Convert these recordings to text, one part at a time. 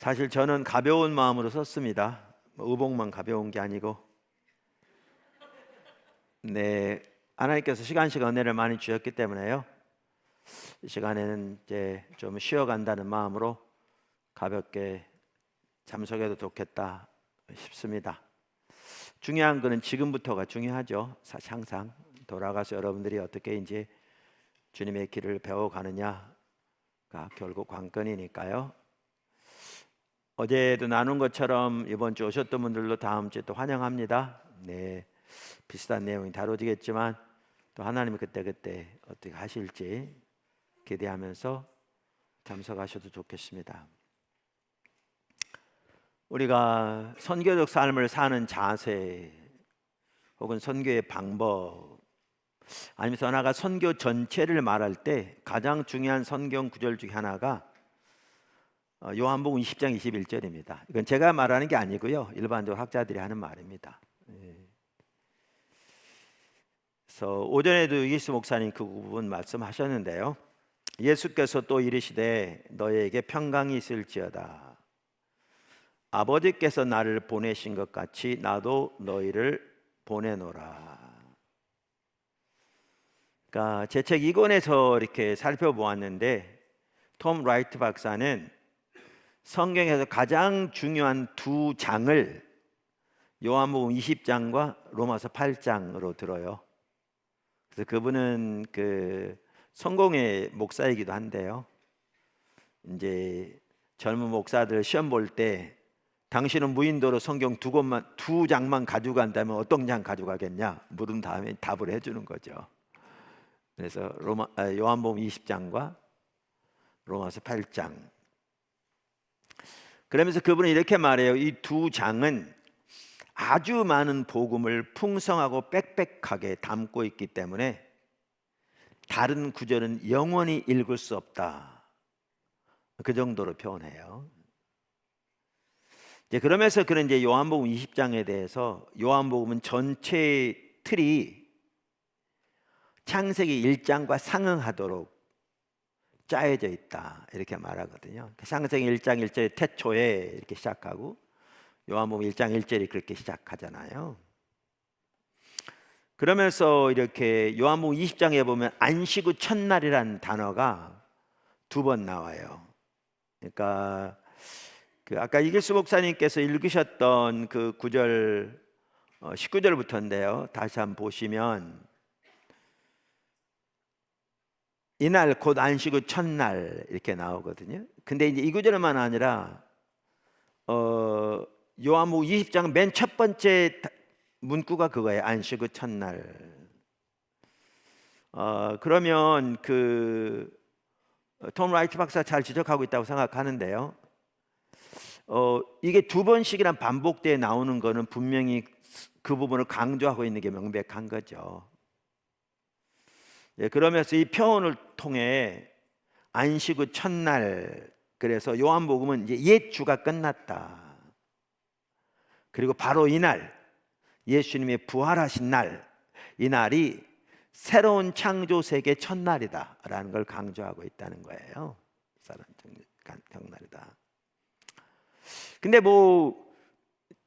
사실 저는 가벼운 마음으로 썼습니다. 의복만 가벼운 게 아니고, 네, 하나님께서 시간씩 은혜를 많이 주셨기 때문에요. 이 시간에는 이제 좀 쉬어간다는 마음으로 가볍게 잠석해도 좋겠다 싶습니다. 중요한 거는 지금부터가 중요하죠. 사실 항상 돌아가서 여러분들이 어떻게 이제 주님의 길을 배워가느냐가 결국 관건이니까요. 어제도 나눈 것처럼 이번 주 오셨던 분들도 다음 주에 또 환영합니다. 네, 비슷한 내용이 다뤄지겠지만 또 하나님이 그때그때 어떻게 하실지 기대하면서 참석하셔도 좋겠습니다. 우리가 선교적 삶을 사는 자세 혹은 선교의 방법, 아니면 하나가 선교 전체를 말할 때 가장 중요한 성경 구절 중에 하나가 요한복음 20장 21절입니다. 이건 제가 말하는 게 아니고요, 일반적으로 학자들이 하는 말입니다. 그래서 오전에도 이기수 목사님 그 부분 말씀하셨는데요. 예수께서 또 이르시되 너희에게 평강이 있을지어다. 아버지께서 나를 보내신 것 같이 나도 너희를 보내노라. 그러니까 제 책 2권에서 이렇게 살펴보았는데, 톰 라이트 박사는 성경에서 가장 중요한 두 장을 요한복음 20장과 로마서 8장으로 들어요. 그래서 그분은 그 성공의 목사이기도 한데요. 이제 젊은 목사들 시험 볼 때 당신은 무인도로 성경 두 장만 가져간다면 어떤 장 가져가겠냐 물은 다음에 답을 해주는 거죠. 그래서 요한복음 20장과 로마서 8장. 그러면서 그분은 이렇게 말해요. 이 두 장은 아주 많은 복음을 풍성하고 빽빽하게 담고 있기 때문에 다른 구절은 영원히 읽을 수 없다. 그 정도로 표현해요. 이제 그러면서 그런 이제 요한복음 20장에 대해서 요한복음은 전체의 틀이 창세기 1장과 상응하도록 짜여져 있다 이렇게 말하거든요. 창세기 1장 1절에 태초에 이렇게 시작하고 요한복음 1장 1절이 그렇게 시작하잖아요. 그러면서 이렇게 요한복음 20장에 보면 안식 후 첫날이라는 단어가 두 번 나와요. 그러니까 아까 이길수 목사님께서 읽으셨던 그 구절 19절부터인데요. 다시 한번 보시면 이날 곧 안식 후 첫날 이렇게 나오거든요. 근데 이제 이 구절만 아니라 요한복음 20장 맨 첫 번째 문구가 그거예요. 안식 후 첫날. 그러면 톰 라이트 박사 잘 지적하고 있다고 생각하는데요. 이게 두 번씩이나 반복되어 나오는 거는 분명히 그 부분을 강조하고 있는 게 명백한 거죠. 그러면서 이 표현을 통해 안식 후 첫날, 그래서 요한복음은 이제 옛 주가 끝났다. 그리고 바로 이날 예수님의 부활하신 날, 이 날이 새로운 창조 세계 첫날이다라는 걸 강조하고 있다는 거예요. 새로운 첫날이다. 근데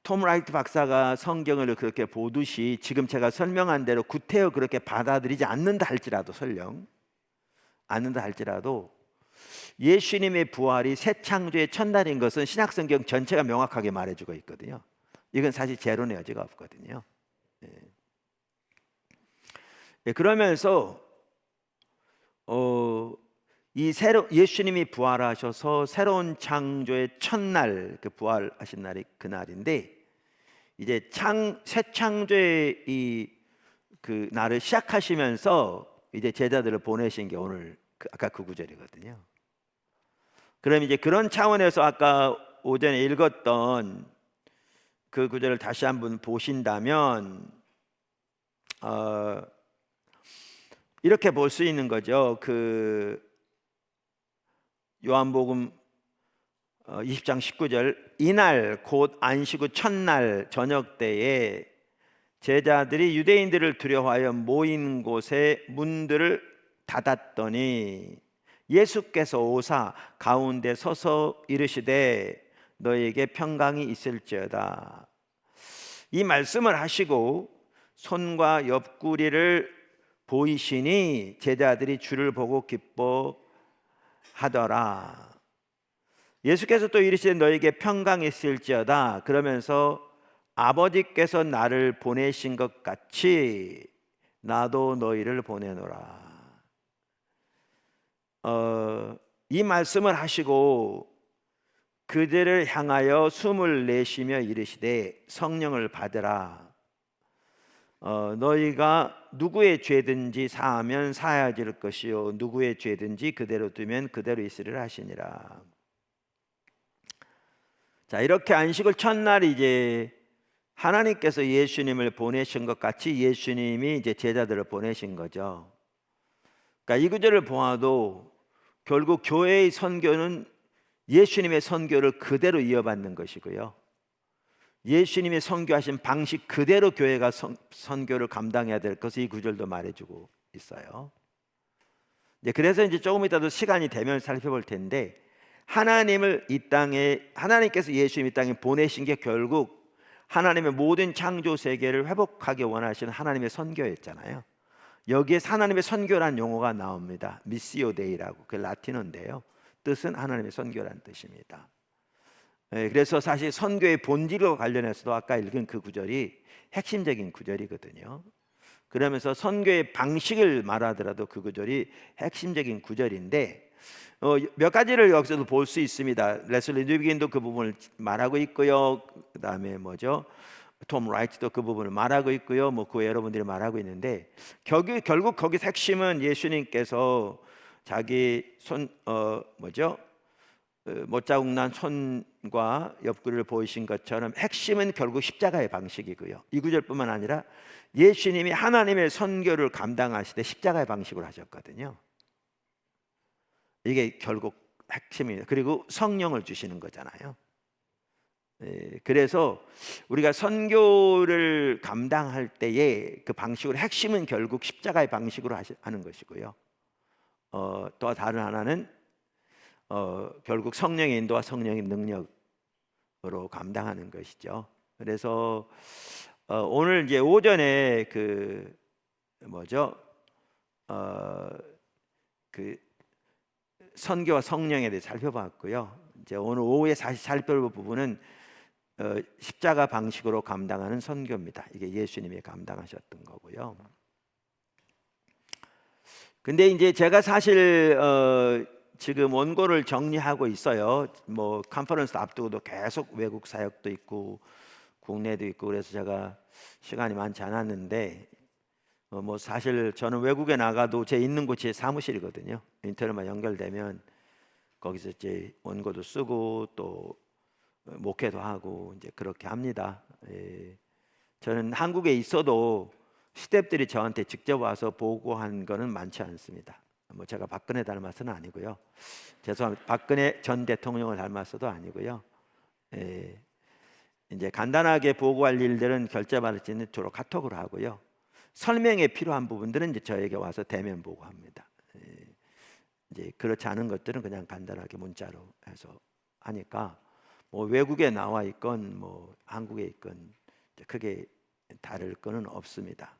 톰 라이트 박사가 성경을 그렇게 보듯이 지금 제가 설명한 대로 구태여 그렇게 받아들이지 않는다 할지라도, 설령 않는다 할지라도 예수님의 부활이 새 창조의 첫날인 것은 신약 성경 전체가 명확하게 말해주고 있거든요. 이건 사실 재론의 여지가 없거든요. 그러면서 예수님이 부활하셔서 새로운 창조의 첫날, 그 부활하신 날이 그날인데, 이제 새 창조의 그 날을 시작하시면서 이제 제자들을 보내신 게 오늘 아까 그 구절이거든요. 그럼 이제 그런 차원에서 아까 오전에 읽었던 그 구절을 다시 한번 보신다면 이렇게 볼 수 있는 거죠. 요한복음 20장 19절, 이날 곧 안식 후 첫날 저녁 때에 제자들이 유대인들을 두려워하여 모인 곳에 문들을 닫았더니 예수께서 오사 가운데 서서 이르시되 너희에게 평강이 있을지어다. 이 말씀을 하시고 손과 옆구리를 보이시니 제자들이 주를 보고 기뻐하더라. 예수께서 또 이르시되 너희에게 평강이 있을지어다. 그러면서 아버지께서 나를 보내신 것 같이 나도 너희를 보내노라. 이 말씀을 하시고 그들을 향하여 숨을 내쉬며 이르시되 성령을 받으라. 너희가 누구의 죄든지 사하면 사하질 것이요 누구의 죄든지 그대로 두면 그대로 있으리라 하시니라. 자, 이렇게 안식을 첫날 이제 하나님께서 예수님을 보내신 것 같이 예수님이 이제 제자들을 보내신 거죠. 그러니까 이 구절을 보아도 결국 교회의 선교는 예수님의 선교를 그대로 이어받는 것이고요. 예수님의 선교하신 방식 그대로 교회가 선교를 감당해야 될 것을 이 구절도 말해주고 있어요. 그래서 이제 조금 이따도 시간이 되면 살펴볼 텐데 하나님께서 예수님 이 땅에 보내신 게 결국 하나님의 모든 창조 세계를 회복하기 원하시는 하나님의 선교였잖아요. 여기에서 하나님의 선교란 용어가 나옵니다. 미시오 데이라고, 그 라틴어인데요. 뜻은 하나님의 선교란 뜻입니다. 그래서 사실 선교의 본질과 관련해서도 아까 읽은 그 구절이 핵심적인 구절이거든요. 그러면서 선교의 방식을 말하더라도 그 구절이 핵심적인 구절인데 몇 가지를 여기서도 볼 수 있습니다. 레슬리 뉴비긴도 그 부분을 말하고 있고요. 그다음에 톰 라이트도 그 부분을 말하고 있고요. 그 여러분들이 말하고 있는데 결국 거기서 핵심은 예수님께서 자기 못자국 난 손과 옆구리를 보이신 것처럼 핵심은 결국 십자가의 방식이고요. 이 구절뿐만 아니라 예수님이 하나님의 선교를 감당하실 때 십자가의 방식으로 하셨거든요. 이게 결국 핵심이에요. 그리고 성령을 주시는 거잖아요. 그래서 우리가 선교를 감당할 때의 그 방식으로 핵심은 결국 십자가의 방식으로 하는 것이고요. 또 다른 하나는 결국 성령의 인도와 성령의 능력으로 감당하는 것이죠. 그래서 오늘 이제 오전에 그 선교와 성령에 대해 살펴봤고요. 이제 오늘 오후에 다시 살펴볼 부분은 십자가 방식으로 감당하는 선교입니다. 이게 예수님이 감당하셨던 거고요. 근데 이제 제가 사실 지금 원고를 정리하고 있어요. 컨퍼런스 앞두고도 계속 외국 사역도 있고 국내도 있고 그래서 제가 시간이 많지 않았는데 사실 저는 외국에 나가도 제 있는 곳이 제 사무실이거든요. 인터넷만 연결되면 거기서 이제 원고도 쓰고 또 목회도 하고 이제 그렇게 합니다. 저는 한국에 있어도 스태프들이 저한테 직접 와서 보고한 거는 많지 않습니다. 제가 박근혜 닮아서는 아니고요. 죄송합니다. 박근혜 전 대통령을 닮아서도 아니고요. 이제 간단하게 보고할 일들은 결제받을 때는 주로 카톡으로 하고요. 설명에 필요한 부분들은 이제 저에게 와서 대면 보고합니다. 이제 그렇지 않은 것들은 그냥 간단하게 문자로 해서 하니까 외국에 나와 있건 한국에 있건 크게 다를 거는 없습니다.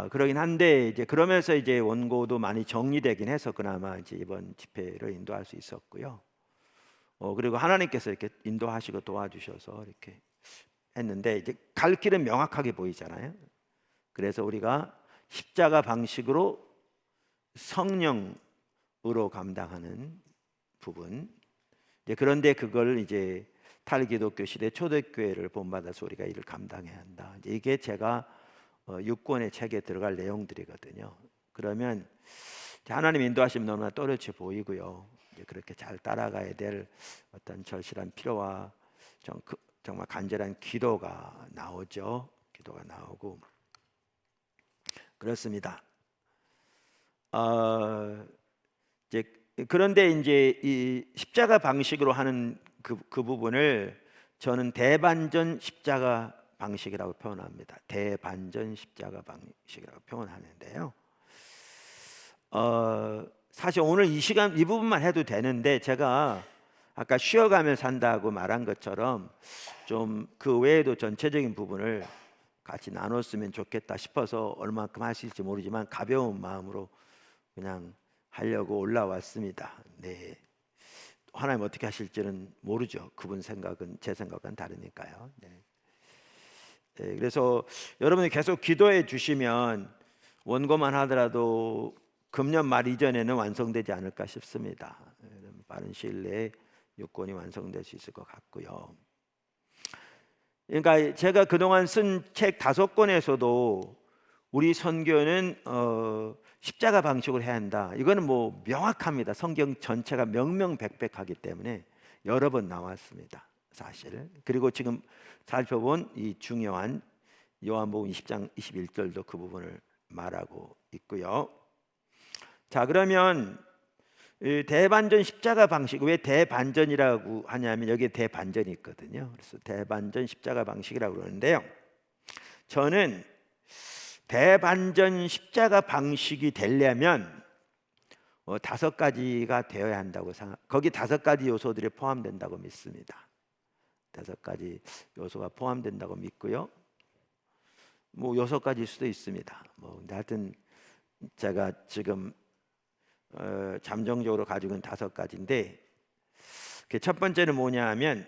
그러긴 한데 이제 그러면서 이제 원고도 많이 정리되긴 해서 그나마 이제 이번 집회를 인도할 수 있었고요. 그리고 하나님께서 이렇게 인도하시고 도와주셔서 이렇게 했는데 이제 갈 길은 명확하게 보이잖아요. 그래서 우리가 십자가 방식으로 성령으로 감당하는 부분. 그런데 그걸 이제 탈기독교 시대 초대교회를 본받아서 우리가 이를 감당해야 한다. 이게 제가 6권의 책에 들어갈 내용들이거든요. 그러면 하나님 인도하시면 너무나 또렷이 보이고요. 이제 그렇게 잘 따라가야 될 어떤 절실한 필요와 정말 간절한 기도가 나오죠. 기도가 나오고 그렇습니다. 그런데 이제 이 십자가 방식으로 하는 그 부분을 저는 대반전 십자가 방식이라고 표현합니다. 대반전 십자가 방식이라고 표현하는데요. 사실 오늘 이 시간 이 부분만 해도 되는데 제가 아까 쉬어가며 산다고 말한 것처럼 좀 그 외에도 전체적인 부분을 같이 나눴으면 좋겠다 싶어서 얼마큼 하실지 모르지만 가벼운 마음으로 그냥 하려고 올라왔습니다. 네. 하나님 어떻게 하실지는 모르죠. 그분 생각은 제 생각은 다르니까요. 네. 네, 그래서 여러분이 계속 기도해 주시면 원고만 하더라도 금년 말 이전에는 완성되지 않을까 싶습니다. 빠른 시일 내에 요건이 완성될 수 있을 것 같고요. 그러니까 제가 그동안 쓴 책 5권에서도 우리 선교는 십자가 방식으로 해야 한다. 이거는 뭐 명확합니다. 성경 전체가 명명백백하기 때문에 여러 번 나왔습니다. 사실. 그리고 지금 살펴본 이 중요한 요한복음 20장 21절도 그 부분을 말하고 있고요. 자, 그러면 이 대반전 십자가 방식, 왜 대반전이라고 하냐면 여기에 대반전이 있거든요. 그래서 대반전 십자가 방식이라고 그러는데요. 저는 대반전 십자가 방식이 되려면 5가지가 되어야 한다고 거기 5가지 요소들이 포함된다고 믿습니다. 5가지 요소가 포함된다고 믿고요. 뭐 6가지일 수도 있습니다. 근데 하여튼 제가 지금 잠정적으로 가지고 있는 5가지인데, 첫 번째는 뭐냐 하면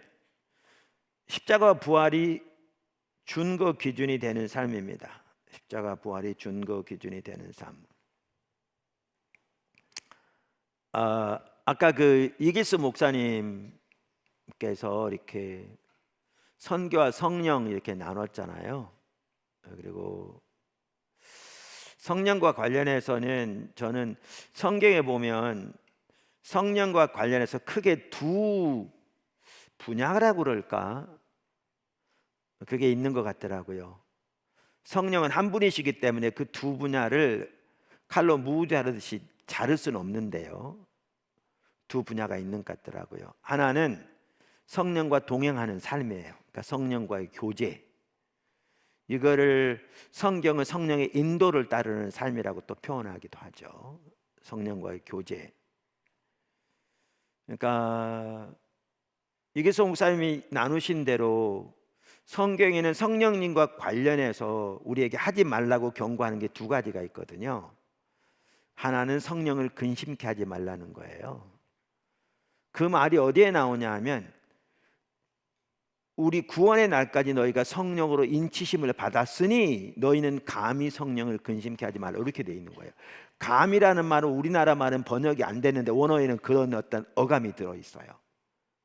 십자가 부활이 준거 기준이 되는 삶입니다. 십자가 부활이 준거 기준이 되는 삶. 아까 그 이기스 목사님께서 이렇게 선교와 성령 이렇게 나눴잖아요. 그리고 성령과 관련해서는 저는 성경에 보면 성령과 관련해서 크게 두 분야라고 그럴까? 그게 있는 것 같더라고요. 성령은 한 분이시기 때문에 그 두 분야를 칼로 무 자르듯이 자를 수는 없는데요. 두 분야가 있는 것 같더라고요. 하나는 성령과 동행하는 삶이에요. 그러니까 성령과의 교제. 이거를 성경은 성령의 인도를 따르는 삶이라고 또 표현하기도 하죠. 성령과의 교제. 그러니까 이기소 목사님이 나누신 대로 성경에는 성령님과 관련해서 우리에게 하지 말라고 경고하는 게 2가지가 있거든요. 하나는 성령을 근심케 하지 말라는 거예요. 그 말이 어디에 나오냐 하면 우리 구원의 날까지 너희가 성령으로 인치심을 받았으니 너희는 감히 성령을 근심케 하지 말라, 이렇게 돼 있는 거예요. 감이라는 말은 우리나라 말은 번역이 안 되는데 원어에는 그런 어떤 어감이 들어있어요.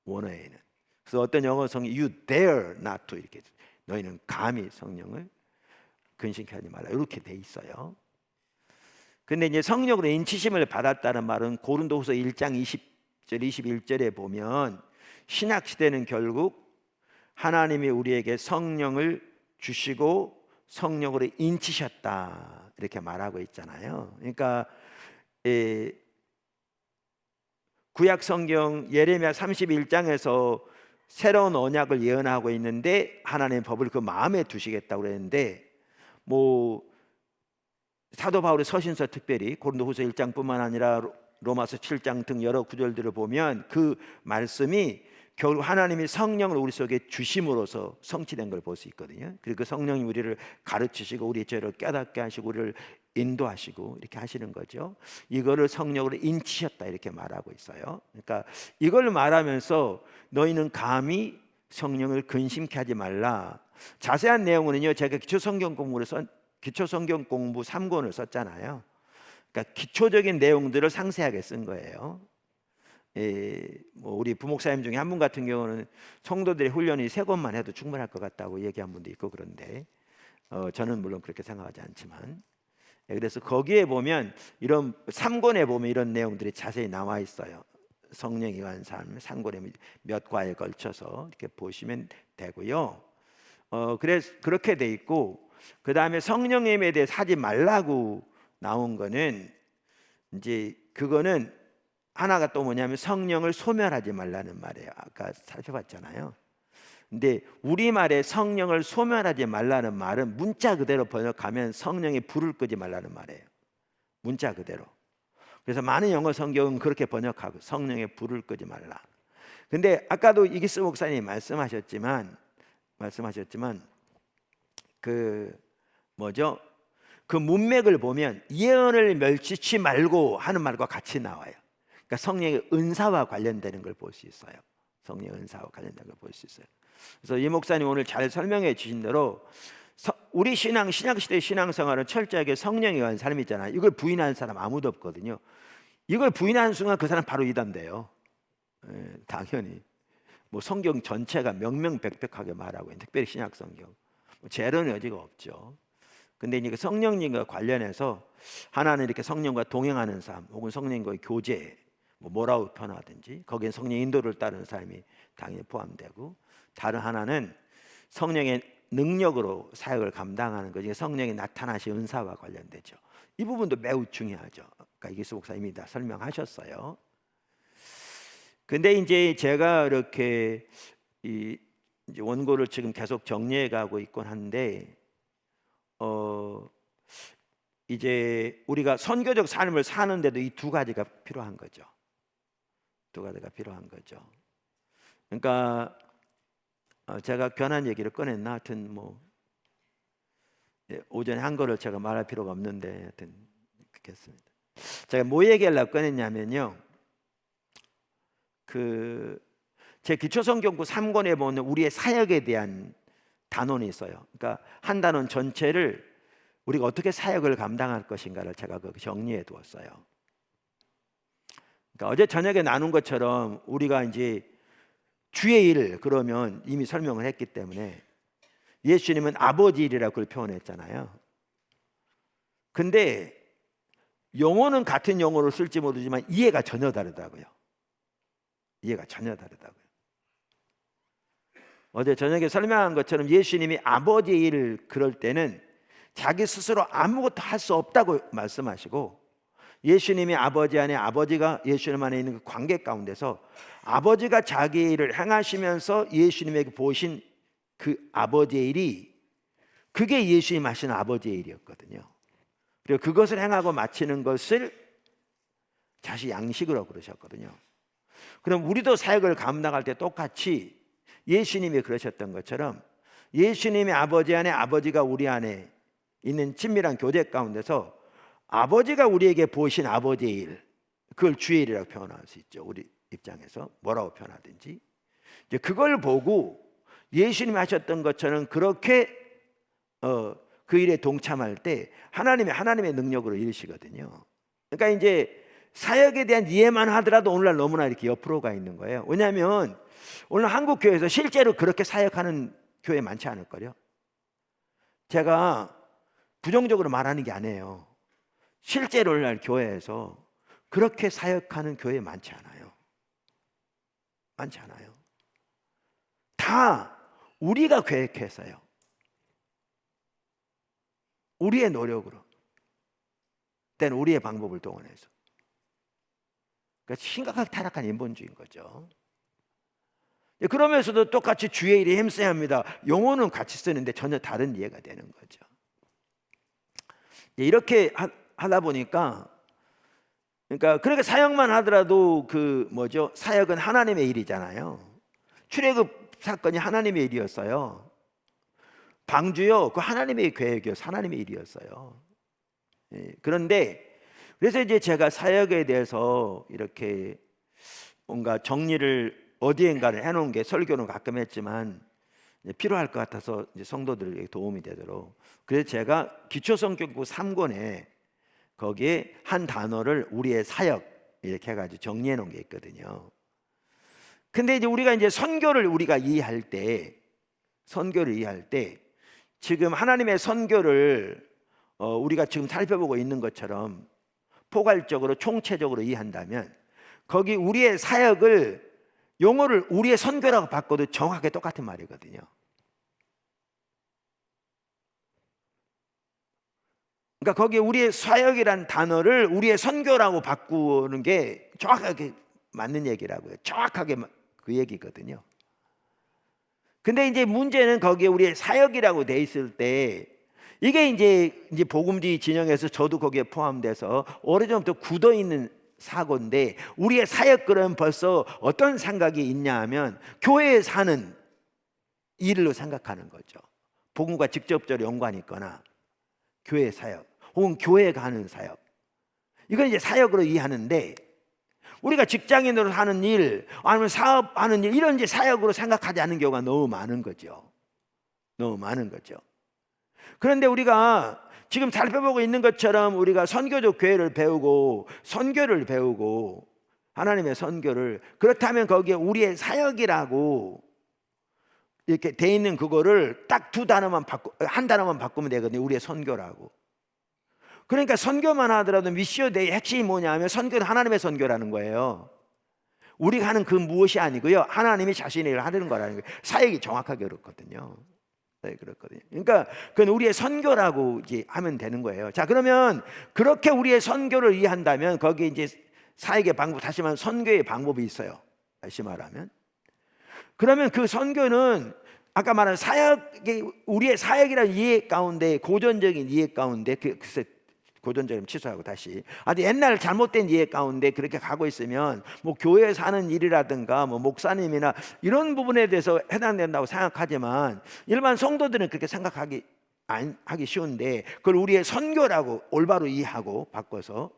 원어에는. 그래서 어떤 영어 성이 you dare not to, 이렇게 너희는 감히 성령을 근심케 하지 말라, 이렇게 돼 있어요. 근데 이제 성령으로 인치심을 받았다는 말은 고린도후서 1장 20절 21절에 보면 신약 시대는 결국 하나님이 우리에게 성령을 주시고 성령으로 인치셨다, 이렇게 말하고 있잖아요. 그러니까 구약 성경 예레미야 31장에서 새로운 언약을 예언하고 있는데 하나님의 법을 그 마음에 두시겠다고 그랬는데, 뭐 사도 바울의 서신서, 특별히 고린도후서 1장뿐만 아니라 로마서 7장 등 여러 구절들을 보면 그 말씀이 결국 하나님이 성령을 우리 속에 주심으로써 성취된 걸 볼 수 있거든요. 그리고 그 성령이 우리를 가르치시고 우리의 죄를 깨닫게 하시고 우리를 인도하시고 이렇게 하시는 거죠. 이거를 성령으로 인치셨다, 이렇게 말하고 있어요. 그러니까 이걸 말하면서 너희는 감히 성령을 근심케 하지 말라. 자세한 내용은요, 제가 기초 성경 공부 3권을 썼잖아요. 그러니까 기초적인 내용들을 상세하게 쓴 거예요. 뭐 우리 부목사님 중에 한 분 같은 경우는 성도들의 훈련이 3권만 해도 충분할 것 같다고 얘기한 분도 있고, 그런데 저는 물론 그렇게 생각하지 않지만, 그래서 거기에 보면 이런 3권에 보면 이런 내용들이 자세히 나와 있어요. 성령이 관한 삶 3권에 몇 과에 걸쳐서 이렇게 보시면 되고요. 그래서 그렇게 돼 있고, 그 다음에 성령님에 대해 하지 말라고 나온 거는 이제 그거는 하나가 또 뭐냐면 성령을 소멸하지 말라는 말이에요. 아까 살펴봤잖아요. 근데 우리말에 성령을 소멸하지 말라는 말은 문자 그대로 번역하면 성령의 불을 끄지 말라는 말이에요. 문자 그대로. 그래서 많은 영어 성경은 그렇게 번역하고 성령의 불을 끄지 말라. 근데 아까도 이기스 목사님이 말씀하셨지만 그 뭐죠? 그 문맥을 보면 예언을 멸치지 말고 하는 말과 같이 나와요. 그러니까 성령의 은사와 관련되는 걸 볼 수 있어요. 성령의 은사와 관련된 걸 볼 수 있어요. 그래서 이 목사님 오늘 잘 설명해 주신 대로 우리 신약시대 신앙생활은 철저하게 성령에 의한 삶이잖아요. 이걸 부인하는 사람 아무도 없거든요. 이걸 부인하는 순간 그 사람 바로 이단돼요. 당연히 뭐 성경 전체가 명명백백하게 말하고 있는, 특별히 신약 성경 제로는 여지가 없죠. 근데 이제 성령님과 관련해서 하나는 이렇게 성령과 동행하는 삶, 혹은 성령과의 교제, 뭐라고 표현하든지 거기에 성령 인도를 따르는 삶이 당연히 포함되고, 다른 하나는 성령의 능력으로 사역을 감당하는 것, 성령이 나타나신 은사와 관련되죠. 이 부분도 매우 중요하죠. 그러니까 이기수 목사님이 다 설명하셨어요. 근데 이제 제가 이렇게 이제 원고를 지금 계속 정리해 가고 있곤 한데, 이제 우리가 선교적 삶을 사는데도 이 두 가지가 필요한 거죠. 두 가지가 필요한 거죠. 그러니까 제가 괜한 얘기를 꺼냈나? 하여튼 뭐 오전에 한 거를 제가 말할 필요가 없는데 하여튼 그렇겠습니다. 제가 뭐 얘기하려고 꺼냈냐면요, 제 기초성경구 3권에 보면 우리의 사역에 대한 단원이 있어요. 그러니까 한 단원 전체를 우리가 어떻게 사역을 감당할 것인가를 제가 정리해 두었어요. 그러니까 어제 저녁에 나눈 것처럼 우리가 이제 주의 일 그러면 이미 설명을 했기 때문에 예수님은 아버지 일이라고 그걸 표현했잖아요. 근데 용어는 같은 용어를 쓸지 모르지만 이해가 전혀 다르다고요. 이해가 전혀 다르다고요. 어제 저녁에 설명한 것처럼 예수님이 아버지의 일을 그럴 때는 자기 스스로 아무것도 할 수 없다고 말씀하시고, 예수님이 아버지 안에, 아버지가 예수님 안에 있는 그 관계 가운데서 아버지가 자기 일을 행하시면서 예수님에게 보신 그 아버지의 일이, 그게 예수님 하신 아버지의 일이었거든요. 그리고 그것을 행하고 마치는 것을 자시 양식으로 그러셨거든요. 그럼 우리도 사역을 감당할 때 똑같이 예수님이 그러셨던 것처럼 예수님이 아버지 안에, 아버지가 우리 안에 있는 친밀한 교제 가운데서 아버지가 우리에게 보신 아버지의 일, 그걸 주의 일이라고 표현할 수 있죠. 우리 입장에서 뭐라고 표현하든지 이제 그걸 보고 예수님이 하셨던 것처럼 그렇게 그 일에 동참할 때 하나님의 능력으로 이루시거든요. 그러니까 이제 사역에 대한 이해만 하더라도 오늘날 너무나 이렇게 옆으로 가 있는 거예요. 왜냐하면 오늘 한국 교회에서 실제로 그렇게 사역하는 교회 많지 않을걸요. 제가 부정적으로 말하는 게 아니에요. 실제로 오늘날 교회에서 그렇게 사역하는 교회 많지 않아요. 많지 않아요. 다 우리가 계획해서요. 우리의 노력으로, 때는 우리의 방법을 동원해서. 그러니까 심각하게 타락한 인본주의인 거죠. 그러면서도 똑같이 주의 일에 힘써야 합니다. 용어는 같이 쓰는데 전혀 다른 이해가 되는 거죠. 이렇게 하다 보니까, 그러니까 그렇게 사역만 하더라도 사역은 하나님의 일이잖아요. 출애굽 사건이 하나님의 일이었어요. 방주요, 그 하나님의 계획이었어요. 하나님의 일이었어요. 그런데 그래서 이제 제가 사역에 대해서 이렇게 뭔가 정리를 어디엔가를 해놓은 게, 설교는 가끔 했지만 필요할 것 같아서 이제 성도들에게 도움이 되도록, 그래서 제가 기초성경구 3권에 거기에 한 단어를 우리의 사역 이렇게 해가지고 정리해 놓은 게 있거든요. 근데 이제 우리가 선교를 이해할 때 지금 하나님의 선교를 우리가 지금 살펴보고 있는 것처럼 포괄적으로 총체적으로 이해한다면, 거기 우리의 사역을 용어를 우리의 선교라고 바꿔도 정확하게 똑같은 말이거든요. 그러니까 거기에 우리의 사역이라는 단어를 우리의 선교라고 바꾸는 게 정확하게 맞는 얘기라고요. 정확하게 그 얘기거든요. 근데 이제 문제는 거기에 우리의 사역이라고 돼 있을 때, 이게 이제 복음주의 진영에서 저도 거기에 포함돼서 오래전부터 굳어 있는 사고인데, 우리의 사역들은 벌써 어떤 생각이 있냐 하면 교회에 사는 일로 생각하는 거죠. 복음과 직접적으로 연관이 있거나 교회 사역 혹은 교회에 가는 사역, 이건 이제 사역으로 이해하는데, 우리가 직장인으로 하는 일 아니면 사업하는 일, 이런 이제 사역으로 생각하지 않는 경우가 너무 많은 거죠. 너무 많은 거죠. 그런데 우리가 지금 살펴보고 있는 것처럼 우리가 선교적 교회를 배우고 선교를 배우고 하나님의 선교를, 그렇다면 거기에 우리의 사역이라고 이렇게 돼 있는 그거를 딱 한 단어만 바꾸면 되거든요. 우리의 선교라고. 그러니까 선교만 하더라도 미시오데이의 핵심이 뭐냐면 선교는 하나님의 선교라는 거예요. 우리가 하는 그 무엇이 아니고요, 하나님이 자신의 일을 하려는 거라는 거예요. 사역이 정확하게 그렇거든요. 그러니까 그건 우리의 선교라고 이제 하면 되는 거예요. 자, 그러면 그렇게 우리의 선교를 이해한다면 거기에 이제 사역의 방법, 다시 말하면 선교의 방법이 있어요. 다시 말하면, 그러면 그 선교는 아까 말한 사역이, 우리의 사역이라는 이해 가운데, 고전적인 이해 가운데, 글쎄 고전적인 취소하고 다시 아주 옛날 잘못된 이해 가운데 그렇게 가고 있으면 뭐 교회에서 하는 일이라든가 뭐 목사님이나 이런 부분에 대해서 해당된다고 생각하지만, 일반 성도들은 그렇게 생각하기 하기 쉬운데, 그걸 우리의 선교라고 올바로 이해하고 바꿔서,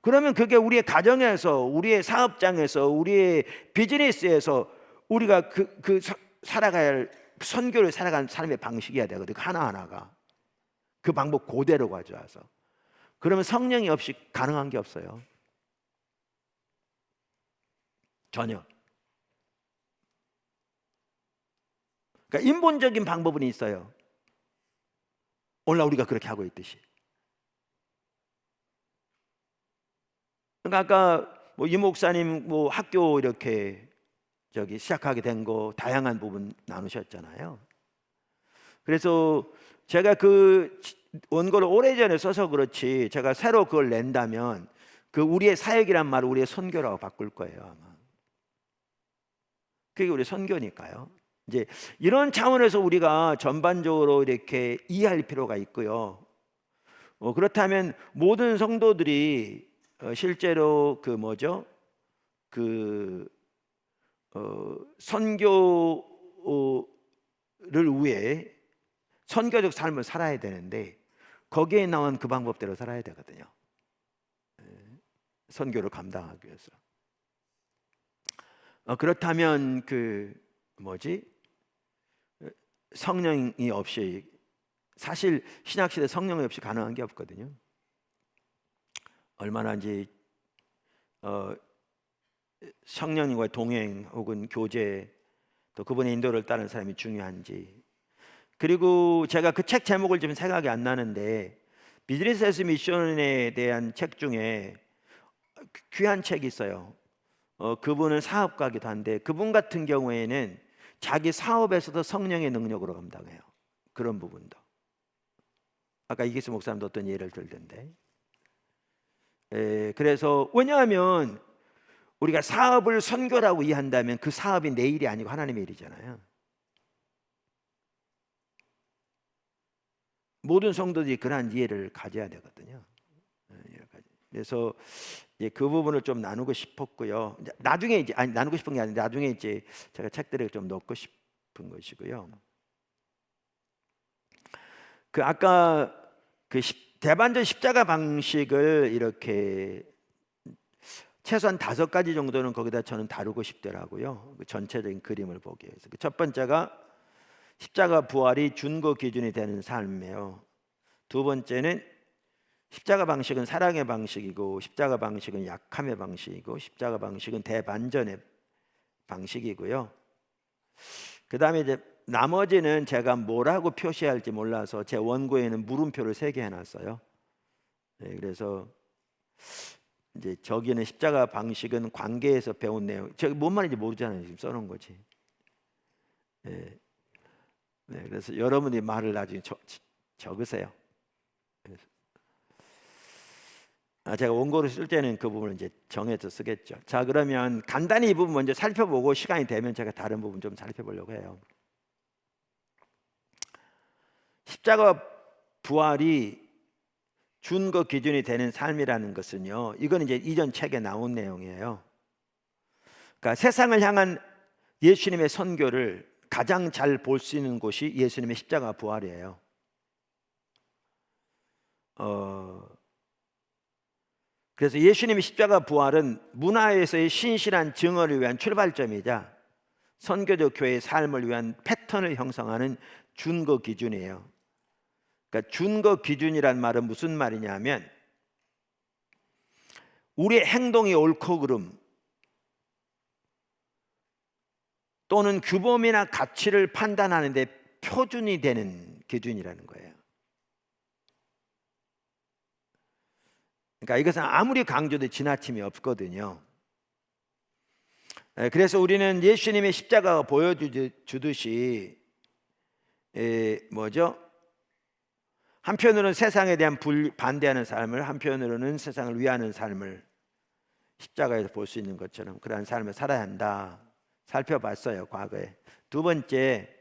그러면 그게 우리의 가정에서, 우리의 사업장에서, 우리의 비즈니스에서 우리가 살아가야 할 선교를 살아가는 삶의 방식이어야 되거든요. 하나하나가 그 방법 그대로 가져와서. 그러면 성령이 없이 가능한 게 없어요. 전혀. 그러니까 인본적인 방법은 있어요. 오늘 우리가 그렇게 하고 있듯이. 그러니까 아까 뭐 이 목사님 뭐 학교 이렇게 시작하게 된 거 다양한 부분 나누셨잖아요. 그래서 제가 그 원고를 오래전에 써서 그렇지, 제가 새로 그걸 낸다면 그 우리의 사역이란 말을 우리의 선교라고 바꿀 거예요, 아마. 그게 우리 선교니까요. 이제 이런 차원에서 우리가 전반적으로 이렇게 이해할 필요가 있고요. 그렇다면 모든 성도들이 실제로 선교를 위해 선교적 삶을 살아야 되는데, 거기에 나온 그 방법대로 살아야 되거든요. 선교를 감당하기 위해서. 그렇다면 성령이 없이, 사실 신약시대 성령이 없이 가능한 게 없거든요. 얼마나 이제 성령님과의 동행 혹은 교제, 또 그분의 인도를 따르는 사람이 중요한지. 그리고 제가 그 책 제목을 지금 생각이 안 나는데, 비즈니스 에스 미션에 대한 책 중에 귀한 책이 있어요. 그분은 사업가기도 한데, 그분 같은 경우에는 자기 사업에서도 성령의 능력으로 감당해요. 그런 부분도. 아까 이기수 목사님도 어떤 예를 들던데. 그래서 왜냐하면 우리가 사업을 선교라고 이해한다면 그 사업이 내 일이 아니고 하나님의 일이잖아요. 모든 성도들이 그러한 이해를 가져야 되거든요. 그래서 이제 그 부분을 좀 나누고 싶었고요. 나중에 이제 나누고 싶은 게 아닌데, 나중에 이제 제가 책들을 좀 넣고 싶은 것이고요. 아까 대반전 십자가 방식을 이렇게 최소한 5가지 정도는 거기다 저는 다루고 싶더라고요. 전체적인 그림을 보기 위해서. 첫 번째가 십자가 부활이 준거 기준이 되는 삶이에요. 두 번째는 십자가 방식은 사랑의 방식이고, 십자가 방식은 약함의 방식이고, 십자가 방식은 대반전의 방식이고요. 그 다음에 이제 나머지는 제가 뭐라고 표시할지 몰라서 제 원고에는 물음표를 3개 해놨어요. 그래서 이제 저기는 십자가 방식은 관계에서 배운 내용, 저기 뭔 말인지 모르잖아요. 지금 써놓은 거지. 그래서 여러분이 말을 나중에 적으세요. 제가 원고를 쓸 때는 그 부분을 이제 정해서 쓰겠죠. 자, 그러면 간단히 이 부분 먼저 살펴보고 시간이 되면 제가 다른 부분 좀 살펴보려고 해요. 십자가 부활이 준거 기준이 되는 삶이라는 것은요, 이건 이제 이전 책에 나온 내용이에요. 그러니까 세상을 향한 예수님의 선교를 가장 잘 볼 수 있는 곳이 예수님의 십자가 부활이에요. 그래서 예수님의 십자가 부활은 문화에서의 신실한 증언을 위한 출발점이자 선교적 교회의 삶을 위한 패턴을 형성하는 준거 기준이에요. 그러니까 준거 기준이란 말은 무슨 말이냐면 우리의 행동이 옳고 그름 또는 규범이나 가치를 판단하는 데 표준이 되는 기준이라는 거예요. 그러니까 이것은 아무리 강조도 지나침이 없거든요. 그래서 우리는 예수님의 십자가가 보여주듯이 한편으로는 세상에 대한 반대하는 삶을, 한편으로는 세상을 위하는 삶을 십자가에서 볼 수 있는 것처럼 그러한 삶을 살아야 한다 살펴봤어요, 과거에. 두 번째,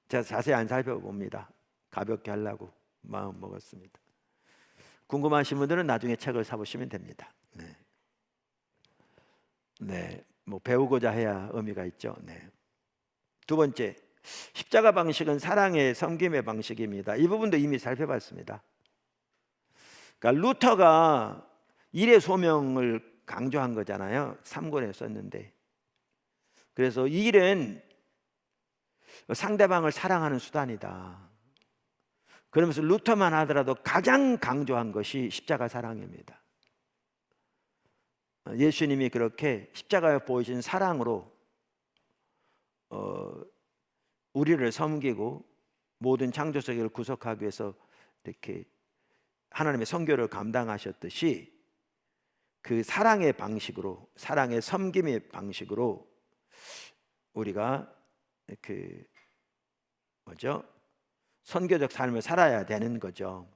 제가 자세히 안 살펴봅니다. 가볍게 하려고 마음 먹었습니다. 궁금하신 분들은 나중에 책을 사보시면 됩니다. 뭐 배우고자 해야 의미가 있죠. 두 번째, 십자가 방식은 사랑의 섬김의 방식입니다. 이 부분도 이미 살펴봤습니다. 그러니까 루터가 일의 소명을 강조한 거잖아요. 3권에 썼는데. 그래서 이 일은 상대방을 사랑하는 수단이다. 그러면서 루터만 하더라도 가장 강조한 것이 십자가 사랑입니다. 예수님이 그렇게 십자가에 보이신 사랑으로 우리를 섬기고 모든 창조 세계를 구속하기 위해서 이렇게 하나님의 선교를 감당하셨듯이 그 사랑의 방식으로, 사랑의 섬김의 방식으로 우리가 선교적 삶을 살아야 되는 거죠.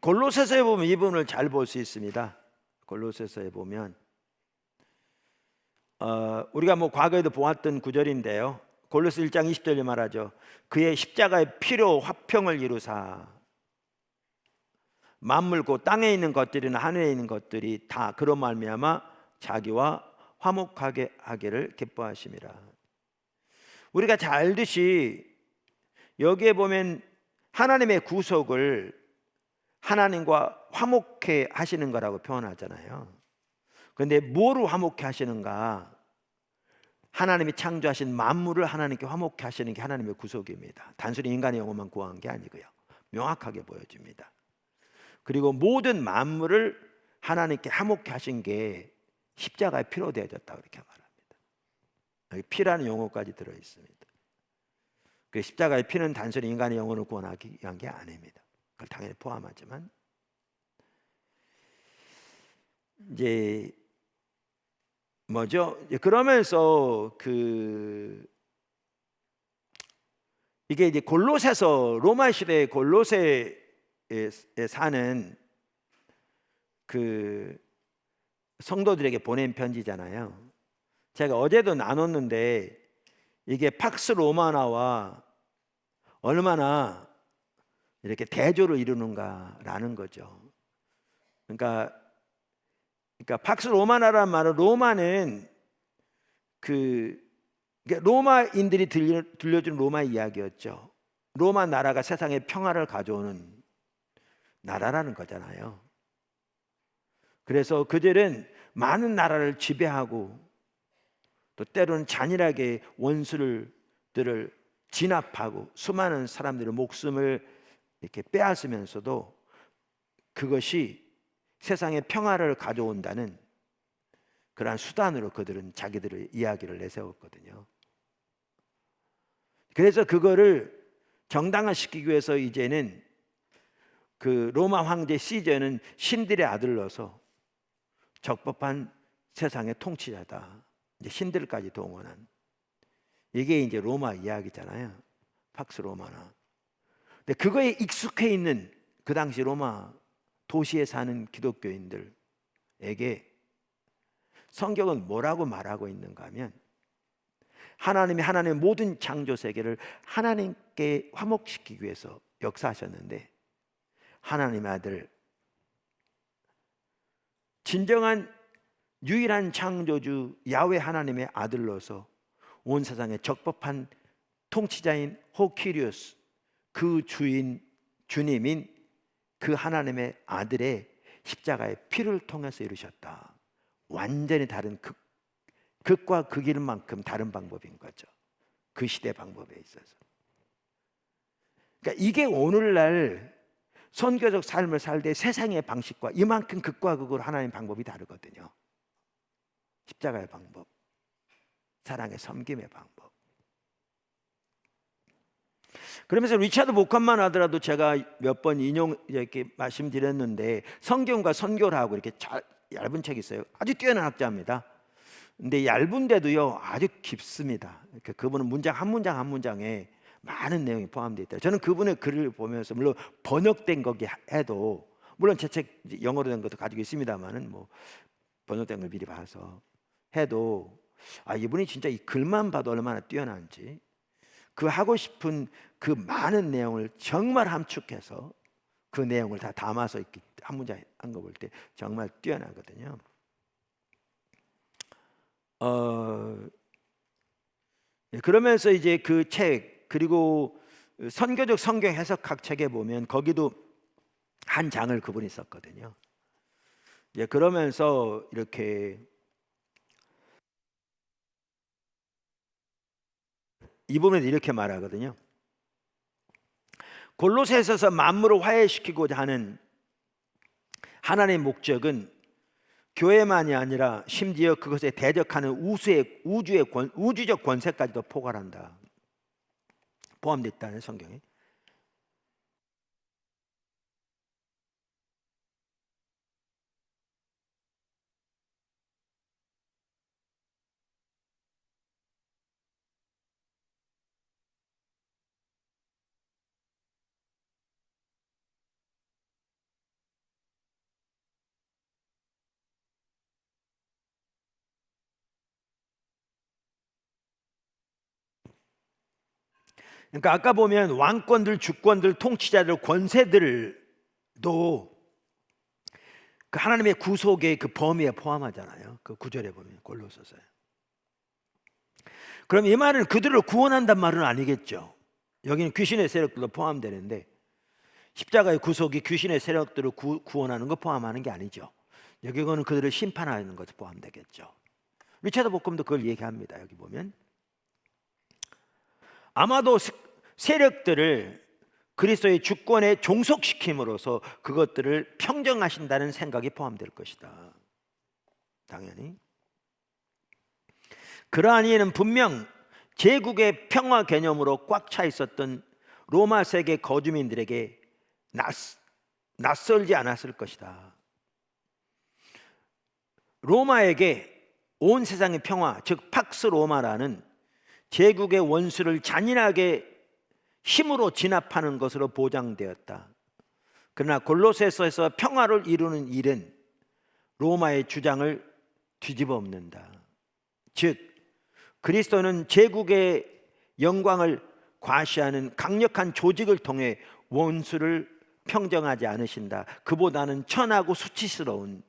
골로새서에 보면 이 부분을 잘 볼 수 있습니다. 골로새서에 보면 우리가 뭐 과거에도 보았던 구절인데요. 골로새 1장 20절에 말하죠. 그의 십자가의 피로 화평을 이루사 만물 곧 땅에 있는 것들이나 하늘에 있는 것들이 다 그런 말미암아 자기와 화목하게 하기를 기뻐하심이라. 우리가 잘 알듯이 여기에 보면 하나님의 구속을 하나님과 화목해 하시는 거라고 표현하잖아요. 그런데 뭐로 화목해 하시는가? 하나님이 창조하신 만물을 하나님께 화목해 하시는 게 하나님의 구속입니다. 단순히 인간의 영혼만 구한 게 아니고요. 명확하게 보여집니다. 그리고 모든 만물을 하나님께 화목해 하신 게 십자가에 피로 되어졌다고 이렇게 말합니다. 여기 피라는 용어까지 들어 있습니다. 그 십자가의 피는 단순히 인간의 영혼을 구원하기 위한 게 아닙니다. 그걸 당연히 포함하지만 이제 그러면서 이게 이제 골로새서, 로마 시대 골로새에 사는 그 성도들에게 보낸 편지잖아요. 제가 어제도 나눴는데 이게 팍스 로마나와 얼마나 이렇게 대조를 이루는가라는 거죠. 그러니까 팍스 로마나라는 말은 로마는 로마인들이 들려준 로마 이야기였죠. 로마 나라가 세상에 평화를 가져오는 나라라는 거잖아요. 그래서 그들은 많은 나라를 지배하고 또 때로는 잔인하게 원수들을 진압하고 수많은 사람들의 목숨을 이렇게 빼앗으면서도 그것이 세상에 평화를 가져온다는 그러한 수단으로 그들은 자기들의 이야기를 내세웠거든요. 그래서 그거를 정당화시키기 위해서 이제는 그 로마 황제 시저는 신들의 아들로서 적법한 세상의 통치자다. 이제 신들까지 동원한 이게 이제 로마 이야기잖아요. 팍스 로마나. 근데 그거에 익숙해 있는 그 당시 로마 도시에 사는 기독교인들에게 성경은 뭐라고 말하고 있는가 하면 하나님의 모든 창조 세계를 하나님 하나님께 화목시키기 위해서 역사하셨는데, 하나님의 아들, 진정한 유일한 창조주 야훼 하나님의 아들로서 온 세상의 적법한 통치자인 호키리오스, 그 주님인 그 하나님의 아들의 십자가의 피를 통해서 이루셨다. 완전히 다른 극과 극일 만큼 다른 방법인 거죠. 그 시대 방법에 있어서. 그러니까 이게 오늘날 선교적 삶을 살 때 세상의 방식과 이만큼 극과 극으로 하나님 방법이 다르거든요. 십자가의 방법, 사랑의 섬김의 방법. 그러면서 리차드 보칸만 하더라도 제가 몇 번 이렇게 말씀드렸는데, 성경과 선교라고 이렇게 얇은 책이 있어요. 아주 뛰어난 학자입니다. 근데 얇은데도요 아주 깊습니다. 그분은 문장 한 문장에 많은 내용이 포함되어 있다. 저는 그분의 글을 보면서, 물론 번역된 거기 해도, 물론 제 책 영어로 된 것도 가지고 있습니다만은 뭐 번역된 걸 미리 봐서 해도, 이분이 진짜 이 글만 봐도 얼마나 뛰어난지, 그 하고 싶은 그 많은 내용을 정말 함축해서 그 내용을 다 담아서 이렇게 한 문장 한 거 볼 때 정말 뛰어나거든요. 그러면서 이제 그 책, 그리고 선교적 성경 해석학 책에 보면 거기도 한 장을 그분이 썼거든요. 그러면서 이렇게 이 부분에 이렇게 말하거든요. 골로새서에서 만물을 화해시키고자 하는 하나님의 목적은 교회만이 아니라 심지어 그것에 대적하는 우주적 권세까지도 포괄한다, 포함되어 있다는 성경에. 그러니까 아까 보면 왕권들, 주권들, 통치자들, 권세들도 그 하나님의 구속의 그 범위에 포함하잖아요. 그 구절에 보면, 골로새서에. 그럼 이 말은 그들을 구원한단 말은 아니겠죠. 여기는 귀신의 세력들도 포함되는데, 십자가의 구속이 귀신의 세력들을 구원하는 거 포함하는 게 아니죠. 여기는 그들을 심판하는 것이 포함되겠죠. 리차드 보컴도 그걸 얘기합니다. 여기 보면 아마도 세력들을 그리스도의 주권에 종속시킴으로써 그것들을 평정하신다는 생각이 포함될 것이다. 당연히 그러한 이유는 분명 제국의 평화 개념으로 꽉 차 있었던 로마 세계 거주민들에게 낯설지 않았을 것이다. 로마에게 온 세상의 평화, 즉 팍스 로마라는 제국의 원수를 잔인하게 힘으로 진압하는 것으로 보장되었다. 그러나 골로새서에서 평화를 이루는 일은 로마의 주장을 뒤집어 엎는다. 즉 그리스도는 제국의 영광을 과시하는 강력한 조직을 통해 원수를 평정하지 않으신다. 그보다는 천하고 수치스러운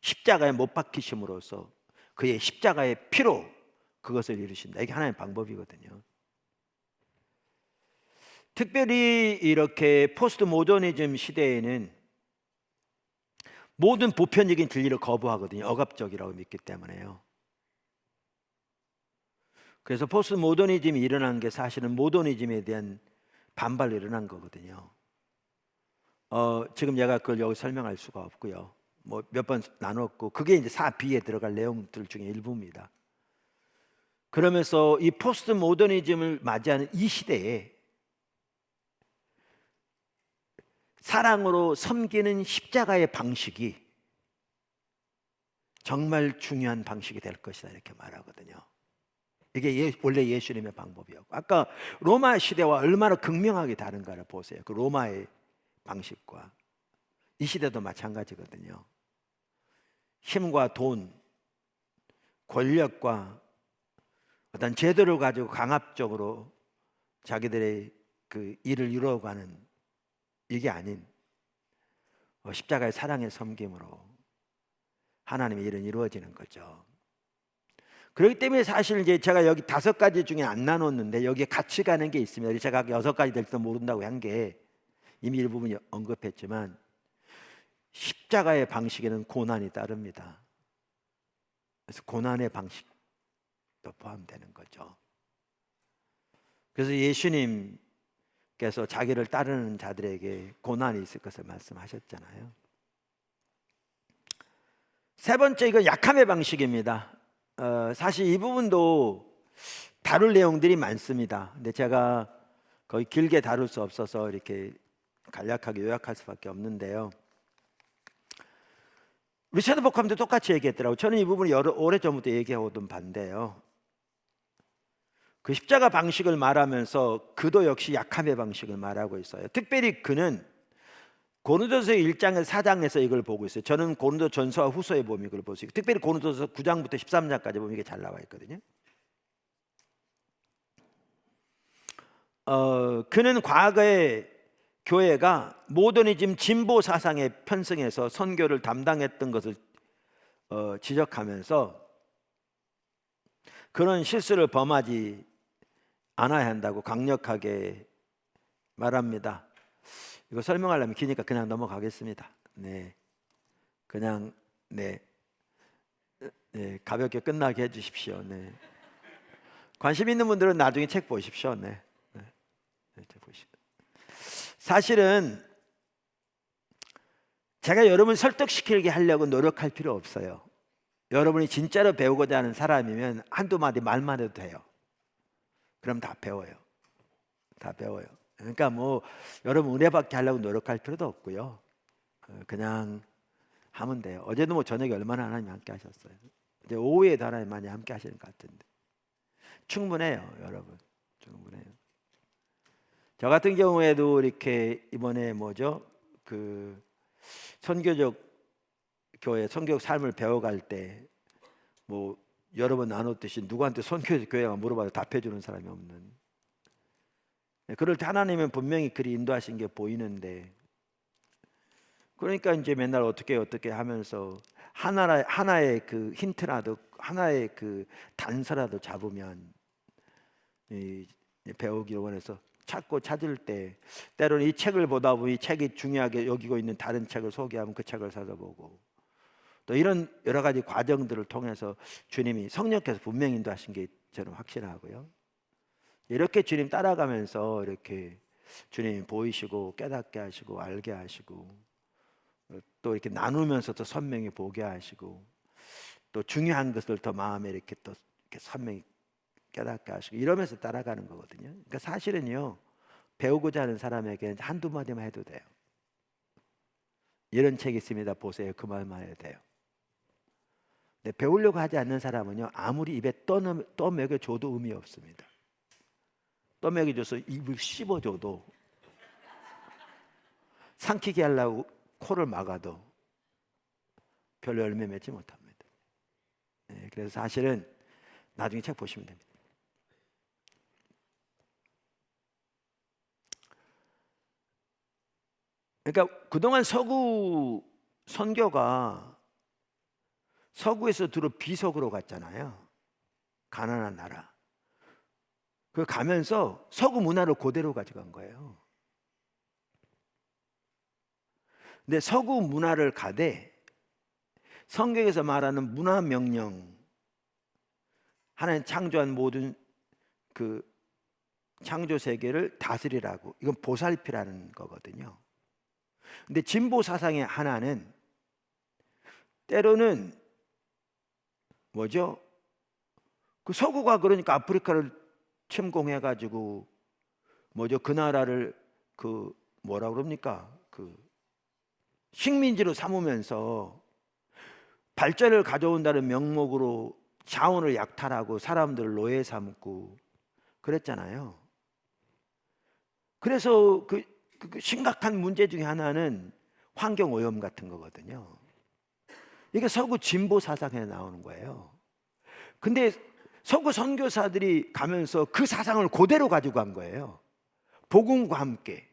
십자가에 못 박히심으로써 그의 십자가의 피로 그것을 이루신다. 이게 하나님의 방법이거든요. 특별히 이렇게 포스트 모더니즘 시대에는 모든 보편적인 진리를 거부하거든요. 억압적이라고 믿기 때문에요. 그래서 포스트 모더니즘이 일어난 게 사실은 모더니즘에 대한 반발로 일어난 거거든요. 지금 제가 그걸 여기 설명할 수가 없고요. 뭐 몇 번 나눴고, 그게 이제 4B에 들어갈 내용들 중에 일부입니다. 그러면서 이 포스트 모더니즘을 맞이하는 이 시대에 사랑으로 섬기는 십자가의 방식이 정말 중요한 방식이 될 것이다, 이렇게 말하거든요. 이게 원래 예수님의 방법이었고, 아까 로마 시대와 얼마나 극명하게 다른가를 보세요. 그 로마의 방식과 이 시대도 마찬가지거든요. 힘과 돈, 권력과 어떤 제도를 가지고 강압적으로 자기들의 그 일을 이루어가는 이게 아닌 십자가의 사랑의 섬김으로 하나님의 일은 이루어지는 거죠. 그렇기 때문에 사실 이제 제가 여기 5가지 중에 안 나눴는데 여기에 같이 가는 게 있습니다. 제가 6가지 될지도 모른다고 한 게 이미 일부분 언급했지만 십자가의 방식에는 고난이 따릅니다. 그래서 고난의 방식도 포함되는 거죠. 그래서 예수님께서 자기를 따르는 자들에게 고난이 있을 것을 말씀하셨잖아요. 세 번째, 이건 약함의 방식입니다. 사실 이 부분도 다룰 내용들이 많습니다. 근데 제가 거의 길게 다룰 수 없어서 이렇게 간략하게 요약할 수밖에 없는데요. 리차드 보캄도 똑같이 얘기했더라고요. 저는 이 부분을 오래전부터 얘기해오던 반대예요. 그 십자가 방식을 말하면서 그도 역시 약함의 방식을 말하고 있어요. 특별히 그는 고린도서 1장에서 4장에서 이걸 보고 있어요. 저는 고린도 전서와 후서에 보면 이걸 볼 수 있고, 특별히 고린도서 9장부터 13장까지 보면 이게 잘 나와 있거든요. 그는 과거에 교회가 모더니즘 진보 사상에 편승해서 선교를 담당했던 것을 지적하면서 그런 실수를 범하지 않아야 한다고 강력하게 말합니다. 이거 설명하려면 기니까 그냥 넘어가겠습니다. 그냥 가볍게 끝나게 해주십시오. 관심 있는 분들은 나중에 책 보십시오. 책 보시고. 사실은 제가 여러분을 설득시키게 하려고 노력할 필요 없어요. 여러분이 진짜로 배우고자 하는 사람이면 한두 마디 말만 해도 돼요. 그럼 다 배워요. 다 배워요. 그러니까 뭐 여러분 은혜받게 하려고 노력할 필요도 없고요. 그냥 하면 돼요. 어제도 뭐 저녁에 얼마나 하나님 함께 하셨어요. 이제 오후에도 하나님 많이 함께 하시는 것 같은데 충분해요, 여러분. 충분해요. 저 같은 경우에도 이렇게 이번에 그 선교적 교회, 선교적 삶을 배워갈 때 뭐 여러 번 나눴듯이 누구한테 선교적 교회가 물어봐도 답해주는 사람이 없는, 그럴 때 하나님은 분명히 그리 인도하신 게 보이는데, 그러니까 이제 맨날 어떻게 하면서 하나의 그 힌트라도, 하나의 그 단서라도 잡으면 배우기를 원해서 찾을 때, 때로는 이 책을 보다 보니 이 책이 중요하게 여기고 있는 다른 책을 소개하면 그 책을 찾아보고, 또 이런 여러 가지 과정들을 통해서 주님이 성령께서 분명히 인도하신 게 저는 확신하고요. 이렇게 주님 따라가면서 이렇게 주님이 보이시고 깨닫게 하시고 알게 하시고, 또 이렇게 나누면서 더 선명히 보게 하시고, 또 중요한 것을 더 마음에 이렇게 또 이렇게 선명히 깨닫게 하시고, 이러면서 따라가는 거거든요. 그러니까 사실은요, 배우고자 하는 사람에게는 한두 마디만 해도 돼요. 이런 책이 있습니다, 보세요. 그 말만 해도 돼요. 근데 배우려고 하지 않는 사람은요, 아무리 입에 떠먹여줘도 의미 없습니다. 떠먹여줘서 입을 씹어줘도, 삼키게 하려고 코를 막아도 별로 열매 맺지 못합니다. 그래서 사실은 나중에 책 보시면 됩니다. 그러니까 그동안 서구 선교가 서구에서 두루 비서구로 갔잖아요. 가난한 나라. 그 가면서 서구 문화를 그대로 가져간 거예요. 근데 서구 문화를 가되 성경에서 말하는 문화 명령, 하나님 창조한 모든 그 창조 세계를 다스리라고, 이건 보살피라는 거거든요. 근데 진보 사상의 하나는 때로는 그 서구가 그러니까 아프리카를 침공해가지고 그 나라를 그 뭐라 그럽니까? 그 식민지로 삼으면서 발전을 가져온다는 명목으로 자원을 약탈하고 사람들을 노예 삼고 그랬잖아요. 그래서 그 심각한 문제 중에 하나는 환경 오염 같은 거거든요. 이게 서구 진보 사상에 나오는 거예요. 근데 서구 선교사들이 가면서 그 사상을 그대로 가지고 간 거예요. 복음과 함께.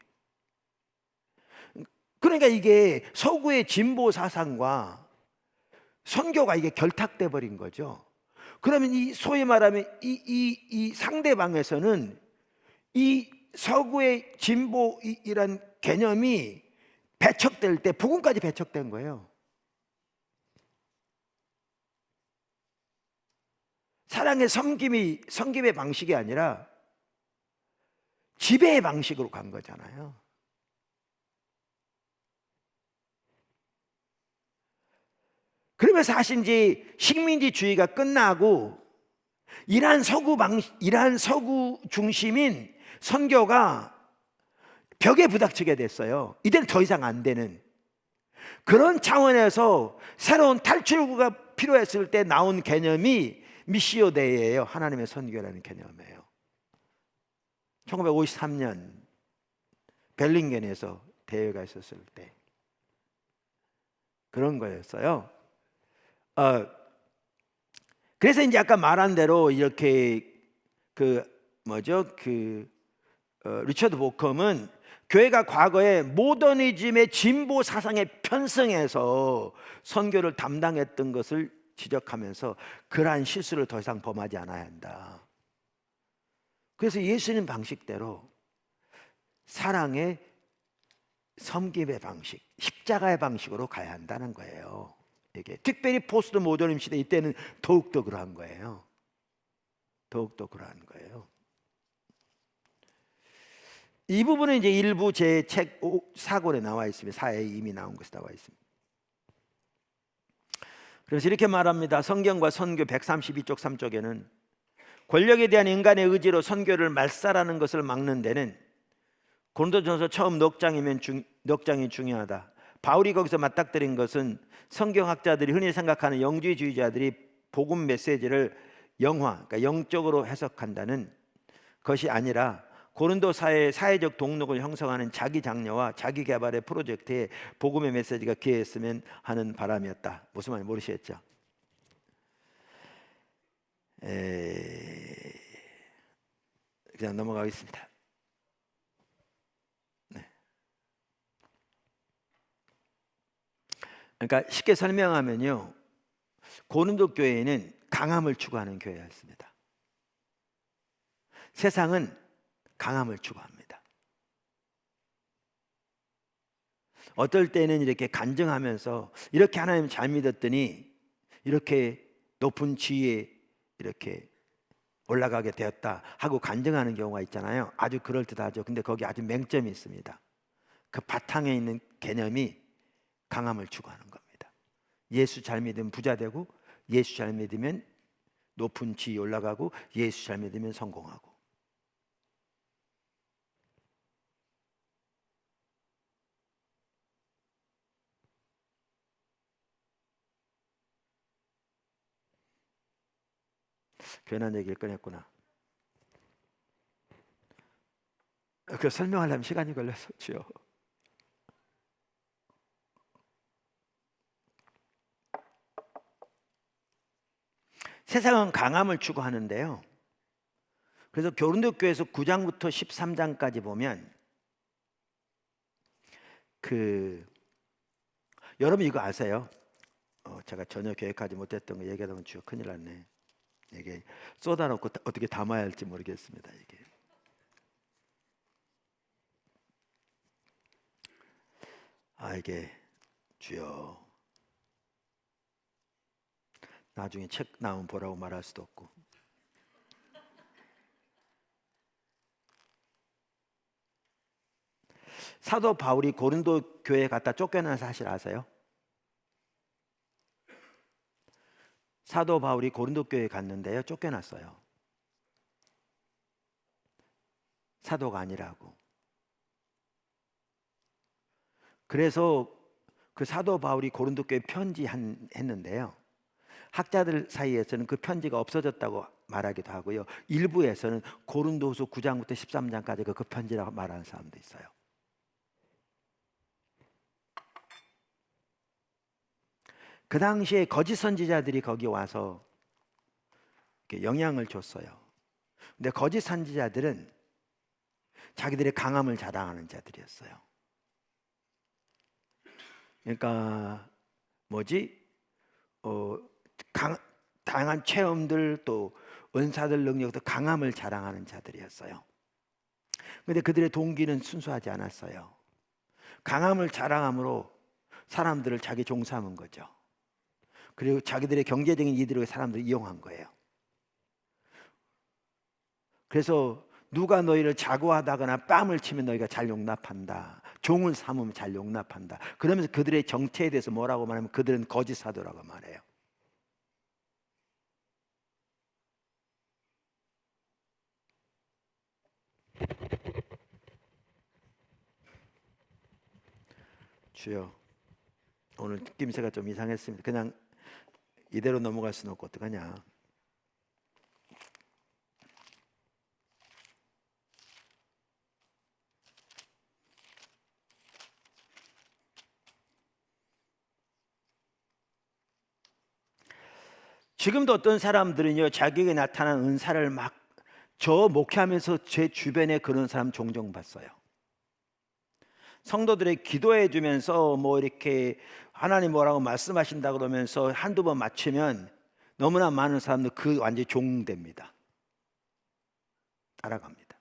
그러니까 이게 서구의 진보 사상과 선교가 이게 결탁돼 버린 거죠. 그러면 이 소위 말하면 이 상대방에서는 이 서구의 진보이란 개념이 배척될 때 복음까지 배척된 거예요. 사랑의 섬김의 방식이 아니라 지배의 방식으로 간 거잖아요. 그러면 사실 이제 식민지주의가 끝나고 이러한 서구 중심인 선교가 벽에 부닥치게 됐어요. 이제는 더 이상 안 되는 그런 차원에서 새로운 탈출구가 필요했을 때 나온 개념이 미시오 데이예요. 하나님의 선교라는 개념이에요. 1953년 벨링겐에서 대회가 있었을 때 그런 거였어요. 그래서 이제 아까 말한 대로 이렇게 리처드 보컴은 교회가 과거에 모더니즘의 진보 사상에 편승해서 선교를 담당했던 것을 지적하면서 그러한 실수를 더 이상 범하지 않아야 한다. 그래서 예수님 방식대로 사랑의 섬김의 방식, 십자가의 방식으로 가야 한다는 거예요. 이게 특별히 포스트 모더니즘 시대 이때는 더욱더 그러한 거예요. 더욱더 그러한 거예요. 이 부분은 이제 일부 제 책 4권에 나와 있습니다. 4에 이미 나온 것이 나와 있습니다. 그래서 이렇게 말합니다. 성경과 선교 132쪽 3쪽에는 권력에 대한 인간의 의지로 선교를 말살하는 것을 막는 데는 고린도전서 처음 넉장이 중요하다. 바울이 거기서 맞닥뜨린 것은 성경학자들이 흔히 생각하는 영지주의자들이 복음 메시지를 그러니까 영적으로 해석한다는 것이 아니라 고린도 사회의 사회적 동력을 형성하는 자기 장려와 자기 개발의 프로젝트에 복음의 메시지가 기여했으면 하는 바람이었다. 무슨 말인지 모르시겠죠? 그냥 넘어가겠습니다. 네. 그러니까 쉽게 설명하면요, 고린도 교회는 강함을 추구하는 교회였습니다. 세상은 강함을 추구합니다. 어떨 때는 이렇게 간증하면서 이렇게 하나님 잘 믿었더니 이렇게 높은 지위에 이렇게 올라가게 되었다 하고 간증하는 경우가 있잖아요. 아주 그럴듯하죠. 근데 거기 아주 맹점이 있습니다. 그 바탕에 있는 개념이 강함을 추구하는 겁니다. 예수 잘 믿으면 부자 되고, 예수 잘 믿으면 높은 지위에 올라가고, 예수 잘 믿으면 성공하고. 괜한 얘기를 꺼냈구나. 그 설명하려면 시간이 걸렸었죠. 세상은 강함을 추구하는데요. 그래서 고린도 교회에서 9장부터 13장까지 보면 여러분 이거 아세요? 제가 전혀 계획하지 못했던 거 얘기하다 보면 주여 큰일 났네. 이게 쏟아놓고 어떻게 담아야 할지 모르겠습니다. 이게 주여, 나중에 책 나오면 보라고 말할 수도 없고. 사도 바울이 고린도 교회에 갔다 쫓겨난 사실 아세요? 사도 바울이 고린도 교회에 갔는데요, 쫓겨났어요. 사도가 아니라고. 그래서 그 사도 바울이 고린도 교회에 편지했는데요, 학자들 사이에서는 그 편지가 없어졌다고 말하기도 하고요, 일부에서는 고린도후서 9장부터 13장까지 그 편지라고 말하는 사람도 있어요. 그 당시에 거짓 선지자들이 거기 와서 영향을 줬어요. 근데 거짓 선지자들은 자기들의 강함을 자랑하는 자들이었어요. 그러니까 다양한 체험들 또 은사들 능력도 강함을 자랑하는 자들이었어요. 그런데 그들의 동기는 순수하지 않았어요. 강함을 자랑함으로 사람들을 자기 종삼은 거죠. 그리고 자기들의 경제적인 이득을 사람들을 이용한 거예요. 그래서 누가 너희를 자고하다거나 뺨을 치면 너희가 잘 용납한다. 종을 삼으면 잘 용납한다. 그러면서 그들의 정체에 대해서 뭐라고 말하면 그들은 거짓 사도라고 말해요. 주여, 오늘 느낌새가 좀 이상했습니다. 그냥 이대로 넘어갈 수는 없고 어떡하냐. 지금도 어떤 사람들은요, 자기에게 나타난 은사를 저 목회하면서 제 주변에 그런 사람 종종 봤어요. 성도들의 기도해 주면서 이렇게 하나님 뭐라고 말씀하신다 그러면서 한두 번 맞추면 너무나 많은 사람들 완전히 종됩니다. 따라갑니다.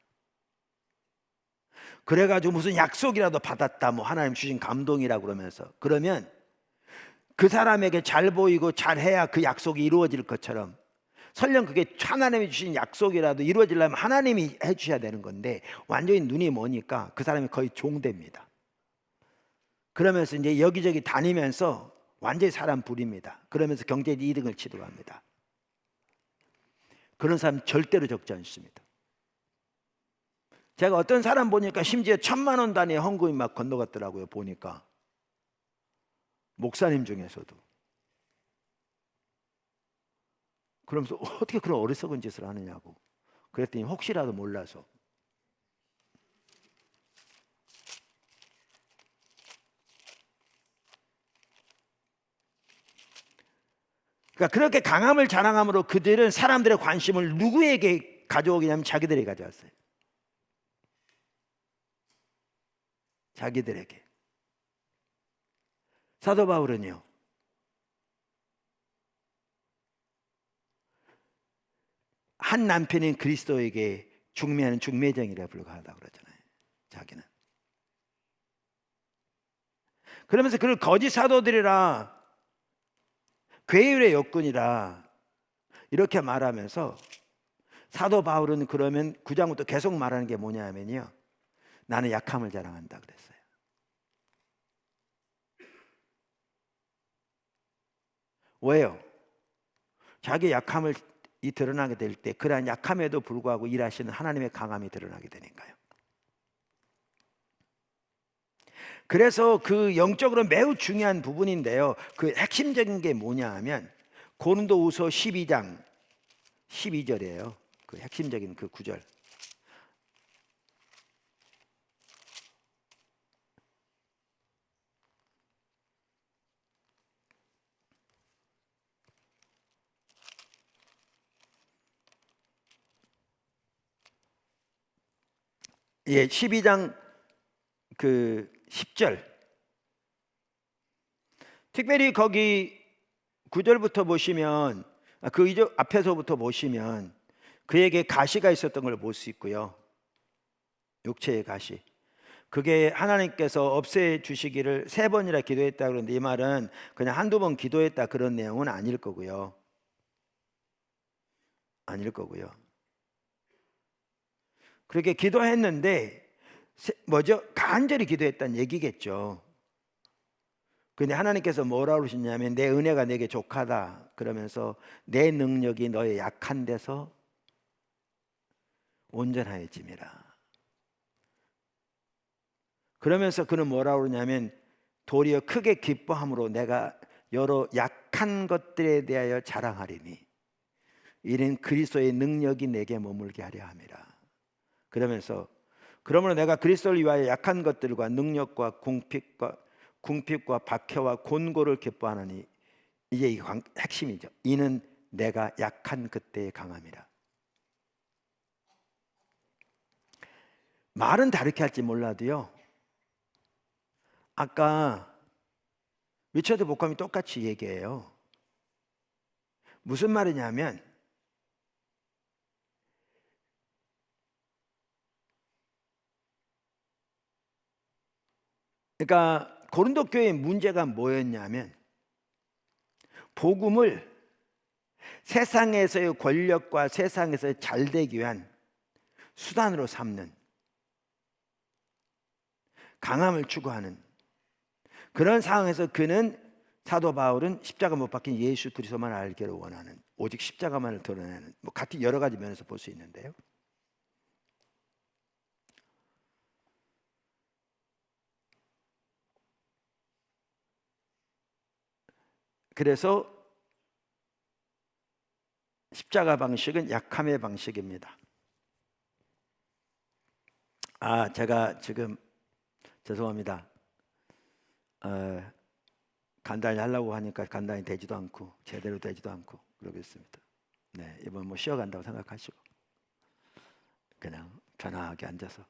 그래가지고 무슨 약속이라도 받았다, 하나님 주신 감동이라 그러면서, 그러면 그 사람에게 잘 보이고 잘해야 그 약속이 이루어질 것처럼, 설령 그게 하나님이 주신 약속이라도 이루어지려면 하나님이 해주셔야 되는 건데 완전히 눈이 머니까 그 사람이 거의 종됩니다. 그러면서 이제 여기저기 다니면서 완전히 사람 부립니다. 그러면서 경제적 이득을 취득합니다. 그런 사람 절대로 적지 않습니다. 제가 어떤 사람 보니까 심지어 1,000만 원 단위의 헌금이 막 건너갔더라고요. 보니까 목사님 중에서도. 그러면서 어떻게 그런 어리석은 짓을 하느냐고. 그랬더니 혹시라도 몰라서. 그러니까 그렇게 강함을 자랑함으로 그들은 사람들의 관심을 누구에게 가져오기냐면 자기들에게 가져왔어요. 자기들에게. 사도 바울은요, 한 남편인 그리스도에게 중매하는 중매쟁이라 불과하다고 그러잖아요. 자기는. 그러면서 그를 거짓 사도들이라, 괴율의 역군이라 이렇게 말하면서, 사도 바울은 그러면 9장부터 계속 말하는 게 뭐냐면요, 나는 약함을 자랑한다 그랬어요. 왜요? 자기 약함을 드러나게 될 때 그러한 약함에도 불구하고 일하시는 하나님의 강함이 드러나게 되니까요. 그래서 그 영적으로 매우 중요한 부분인데요, 그 핵심적인 게 뭐냐 하면 고린도후서 12장 12절이에요. 그 핵심적인 그 구절. 예, 12장 그 10절. 특별히 거기 9절부터 보시면, 그 앞에서부터 보시면 그에게 가시가 있었던 걸 볼 수 있고요. 육체의 가시. 그게 하나님께서 없애 주시기를 3번이나 기도했다 그러는데, 이 말은 그냥 한두 번 기도했다 그런 내용은 아닐 거고요. 그렇게 기도했는데 간절히 기도했다는 얘기겠죠. 근데 하나님께서 뭐라고 그러셨냐면, 내 은혜가 내게 족하다 그러면서 내 능력이 너의 약한 데서 온전하여짐이라. 그러면서 그는 뭐라고 그러냐면, 도리어 크게 기뻐함으로 내가 여러 약한 것들에 대하여 자랑하리니 이는 그리스도의 능력이 내게 머물게 하려 함이라. 그러면서 그러므로 내가 그리스도를 위하여 약한 것들과 능력과 궁핍과 박해와 곤고를 기뻐하노니, 이게 이 핵심이죠. 이는 내가 약한 그때의 강함이라. 말은 다르게 할지 몰라도요, 아까 리처드 복함이 똑같이 얘기해요. 무슨 말이냐면, 그러니까 고린도 교회의 문제가 뭐였냐면, 복음을 세상에서의 권력과 세상에서 잘 되기 위한 수단으로 삼는, 강함을 추구하는 그런 상황에서 사도 바울은 십자가 못 박힌 예수 그리스도만 알기를 원하는, 오직 십자가만을 드러내는, 같은 여러 가지 면에서 볼 수 있는데요. 그래서 십자가 방식은 약함의 방식입니다. 제가 지금 죄송합니다. 간단히 하려고 하니까 간단히 되지도 않고 제대로 되지도 않고 그러고 있습니다. 네, 이번 쉬어간다고 생각하시고 그냥 편하게 앉아서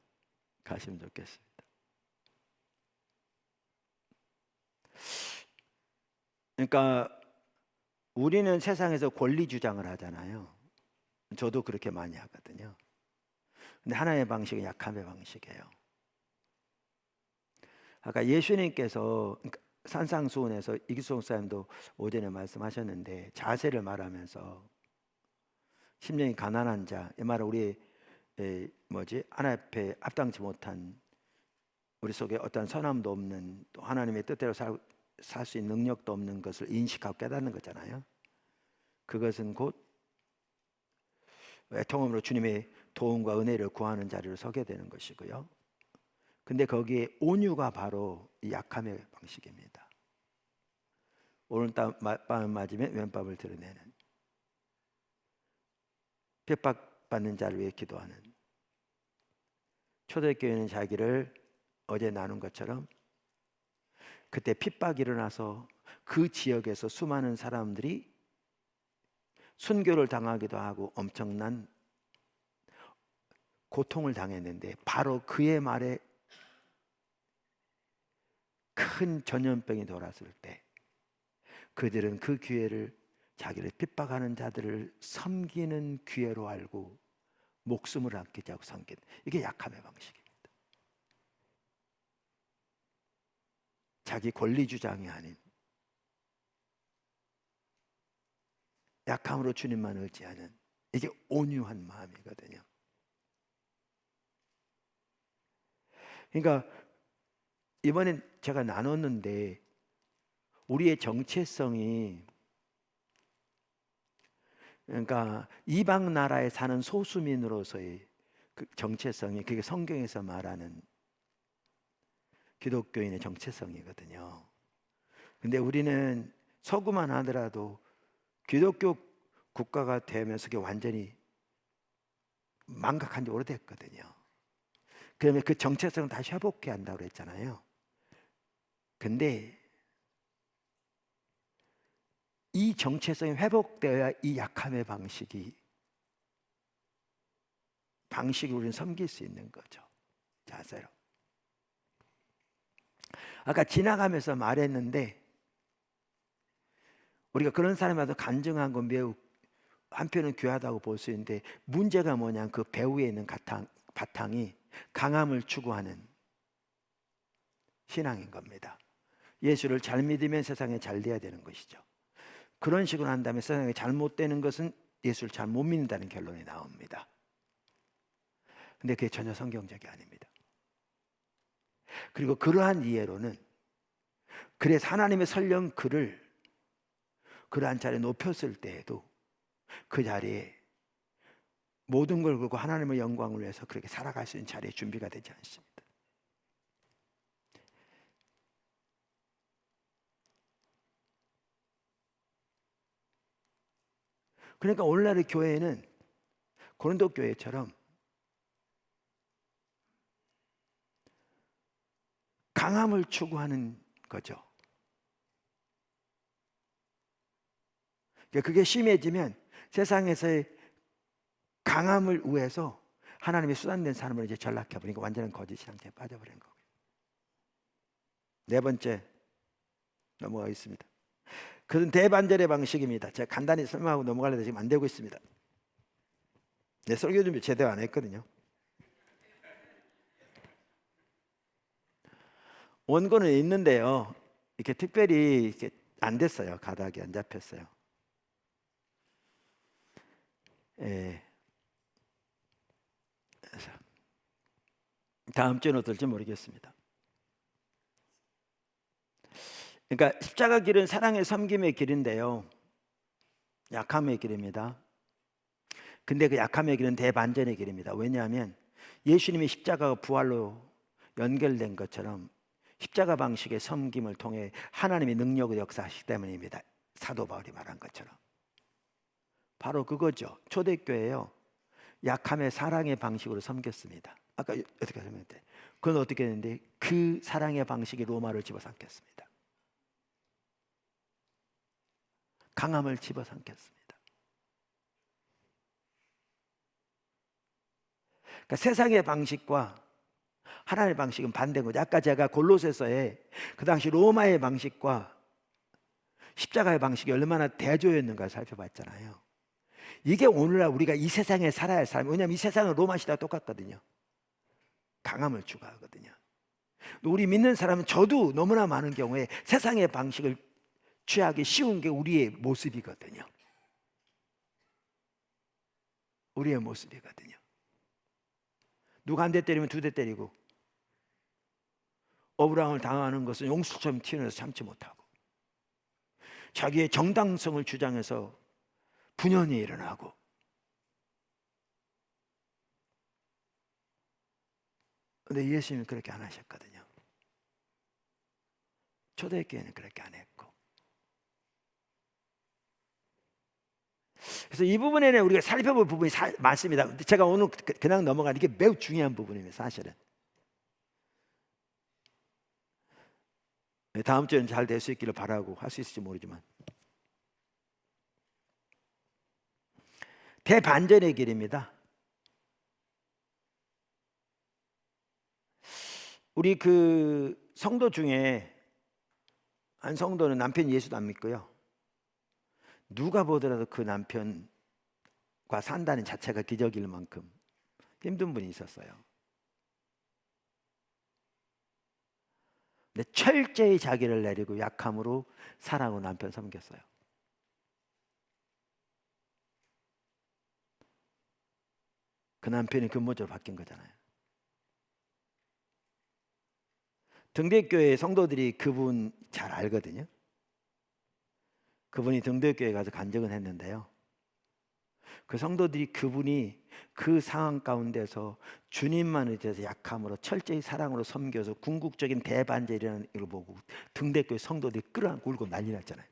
가시면 좋겠습니다. 그러니까 우리는 세상에서 권리 주장을 하잖아요. 저도 그렇게 많이 하거든요. 근데 하나님의 방식은 약함의 방식이에요. 아까 예수님께서 산상수훈에서 이기수 목사님도 오전에 말씀하셨는데, 자세를 말하면서 심령이 가난한 자, 이 말은 우리 하나님 앞에 합당치 못한, 우리 속에 어떤 선함도 없는, 또 하나님의 뜻대로 살 수 있는 능력도 없는 것을 인식하고 깨닫는 거잖아요. 그것은 곧 애통함으로 주님의 도움과 은혜를 구하는 자리로 서게 되는 것이고요. 근데 거기에 온유가 바로 이 약함의 방식입니다. 오른밤 맞으면 왼밤을 드러내는, 핍박받는 자를 위해 기도하는. 초대교회는 자기를 어제 나눈 것처럼 그때 핍박이 일어나서 그 지역에서 수많은 사람들이 순교를 당하기도 하고 엄청난 고통을 당했는데, 바로 그의 말에 큰 전염병이 돌았을 때 그들은 그 기회를, 자기를 핍박하는 자들을 섬기는 기회로 알고 목숨을 아끼지 않고 섬기는, 이게 약함의 방식입니다. 자기 권리 주장이 아닌 약함으로 주님만 의지하는, 이게 온유한 마음이거든요. 그러니까 이번엔 제가 나눴는데, 우리의 정체성이, 그러니까 이방 나라에 사는 소수민으로서의 그 정체성이, 그게 성경에서 말하는 기독교인의 정체성이거든요. 근데 우리는 서구만 하더라도 기독교 국가가 되면서 그게 완전히 망각한 지 오래됐거든요. 그러면 그 정체성을 다시 회복해야 한다고 그랬잖아요. 근데 이 정체성이 회복되어야 이 약함의 방식이 우리는 섬길 수 있는 거죠. 자세로. 아까 지나가면서 말했는데, 우리가 그런 사람마다 간증한 건 매우 한편은 귀하다고 볼 수 있는데, 문제가 뭐냐면 그 배후에 있는 바탕이 강함을 추구하는 신앙인 겁니다. 예수를 잘 믿으면 세상에 잘 돼야 되는 것이죠. 그런 식으로 한다면 세상에 잘못되는 것은 예수를 잘 못 믿는다는 결론이 나옵니다. 근데 그게 전혀 성경적이 아닙니다. 그리고 그러한 이해로는, 그래서 하나님의 설령 그를 그러한 자리에 높였을 때에도 그 자리에 모든 걸 걸고 하나님의 영광을 위해서 그렇게 살아갈 수 있는 자리에 준비가 되지 않습니다. 그러니까 오늘날의 교회는 고린도 교회처럼 강함을 추구하는 거죠. 그게 심해지면 세상에서의 강함을 위해서 하나님의 수단된 사람을 이제 전락해 버리니까 완전한 거짓 상태에 빠져버린 거예요. 네 번째 넘어가겠습니다. 그건 대반전의 방식입니다. 제가 간단히 설명하고 넘어가려다 지금 안 되고 있습니다. 내 설교 준비 제대로 안 했거든요. 원고는 있는데요. 이렇게 특별히 이렇게 안 됐어요. 가닥이 안 잡혔어요. 예. 그래서 다음 주는 어떨지 모르겠습니다. 그러니까 십자가 길은 사랑의 섬김의 길인데요. 약함의 길입니다. 근데 그 약함의 길은 대반전의 길입니다. 왜냐하면 예수님이 십자가가 부활로 연결된 것처럼 십자가 방식의 섬김을 통해 하나님의 능력을 역사하시기 때문입니다. 사도 바울이 말한 것처럼. 바로 그거죠. 초대교회요. 약함의 사랑의 방식으로 섬겼습니다. 아까 어떻게 설명했대? 그건 어떻게 했는데 그 사랑의 방식이 로마를 집어삼켰습니다. 강함을 집어삼켰습니다. 그러니까 세상의 방식과 하나님의 방식은 반대인 거죠. 아까 제가 골로새서에 그 당시 로마의 방식과 십자가의 방식이 얼마나 대조였는가 살펴봤잖아요. 이게 오늘날 우리가 이 세상에 살아야 할 삶. 왜냐하면 이 세상은 로마 시대와 똑같거든요. 강함을 추구하거든요. 우리 믿는 사람은 저도 너무나 많은 경우에 세상의 방식을 취하기 쉬운 게 우리의 모습이거든요. 우리의 모습이거든요. 누가 한 대 때리면 두 대 때리고 억울함을 당하는 것은 용수처럼 튀어나와서 참지 못하고 자기의 정당성을 주장해서 분연이 일어나고 근데 예수님은 그렇게 안 하셨거든요. 초대교회는 그렇게 안 했고 그래서 이 부분에는 우리가 살펴볼 부분이 많습니다. 제가 오늘 그냥 넘어가는 게 매우 중요한 부분입니다. 사실은 다음 주에는 잘 될 수 있기를 바라고 할 수 있을지 모르지만 대반전의 길입니다. 우리 그 성도 중에 한 성도는 남편 예수도 안 믿고요. 누가 보더라도 그 남편과 산다는 자체가 기적일 만큼 힘든 분이 있었어요. 근데 철저히 자기를 내리고 약함으로 사랑으로 남편 섬겼어요. 그 남편이 근본적으로 바뀐 거잖아요. 등대교회 성도들이 그분 잘 알거든요. 그분이 등대교회 가서 간증을 했는데요. 그 성도들이 그분이 그 상황 가운데서 주님만에 대해서 약함으로 철저히 사랑으로 섬겨서 궁극적인 대반전이라는 걸 보고 등대교회 성도들이 끌어안고 울고 난리 났잖아요.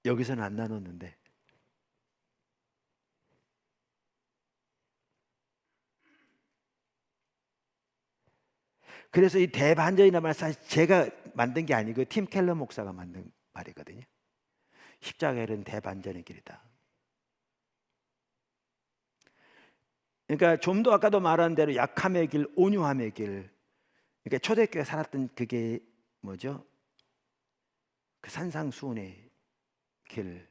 여기서는 안 나눴는데 그래서 이 대반전이라는 말 사실 제가 만든 게 아니고 팀 켈러 목사가 만든 말이거든요. 십자가는 대반전의 길이다. 그러니까 좀 더 아까도 말한 대로 약함의 길, 온유함의 길. 그러니까 초대교회 살았던 그게 뭐죠? 그 산상수훈의 길.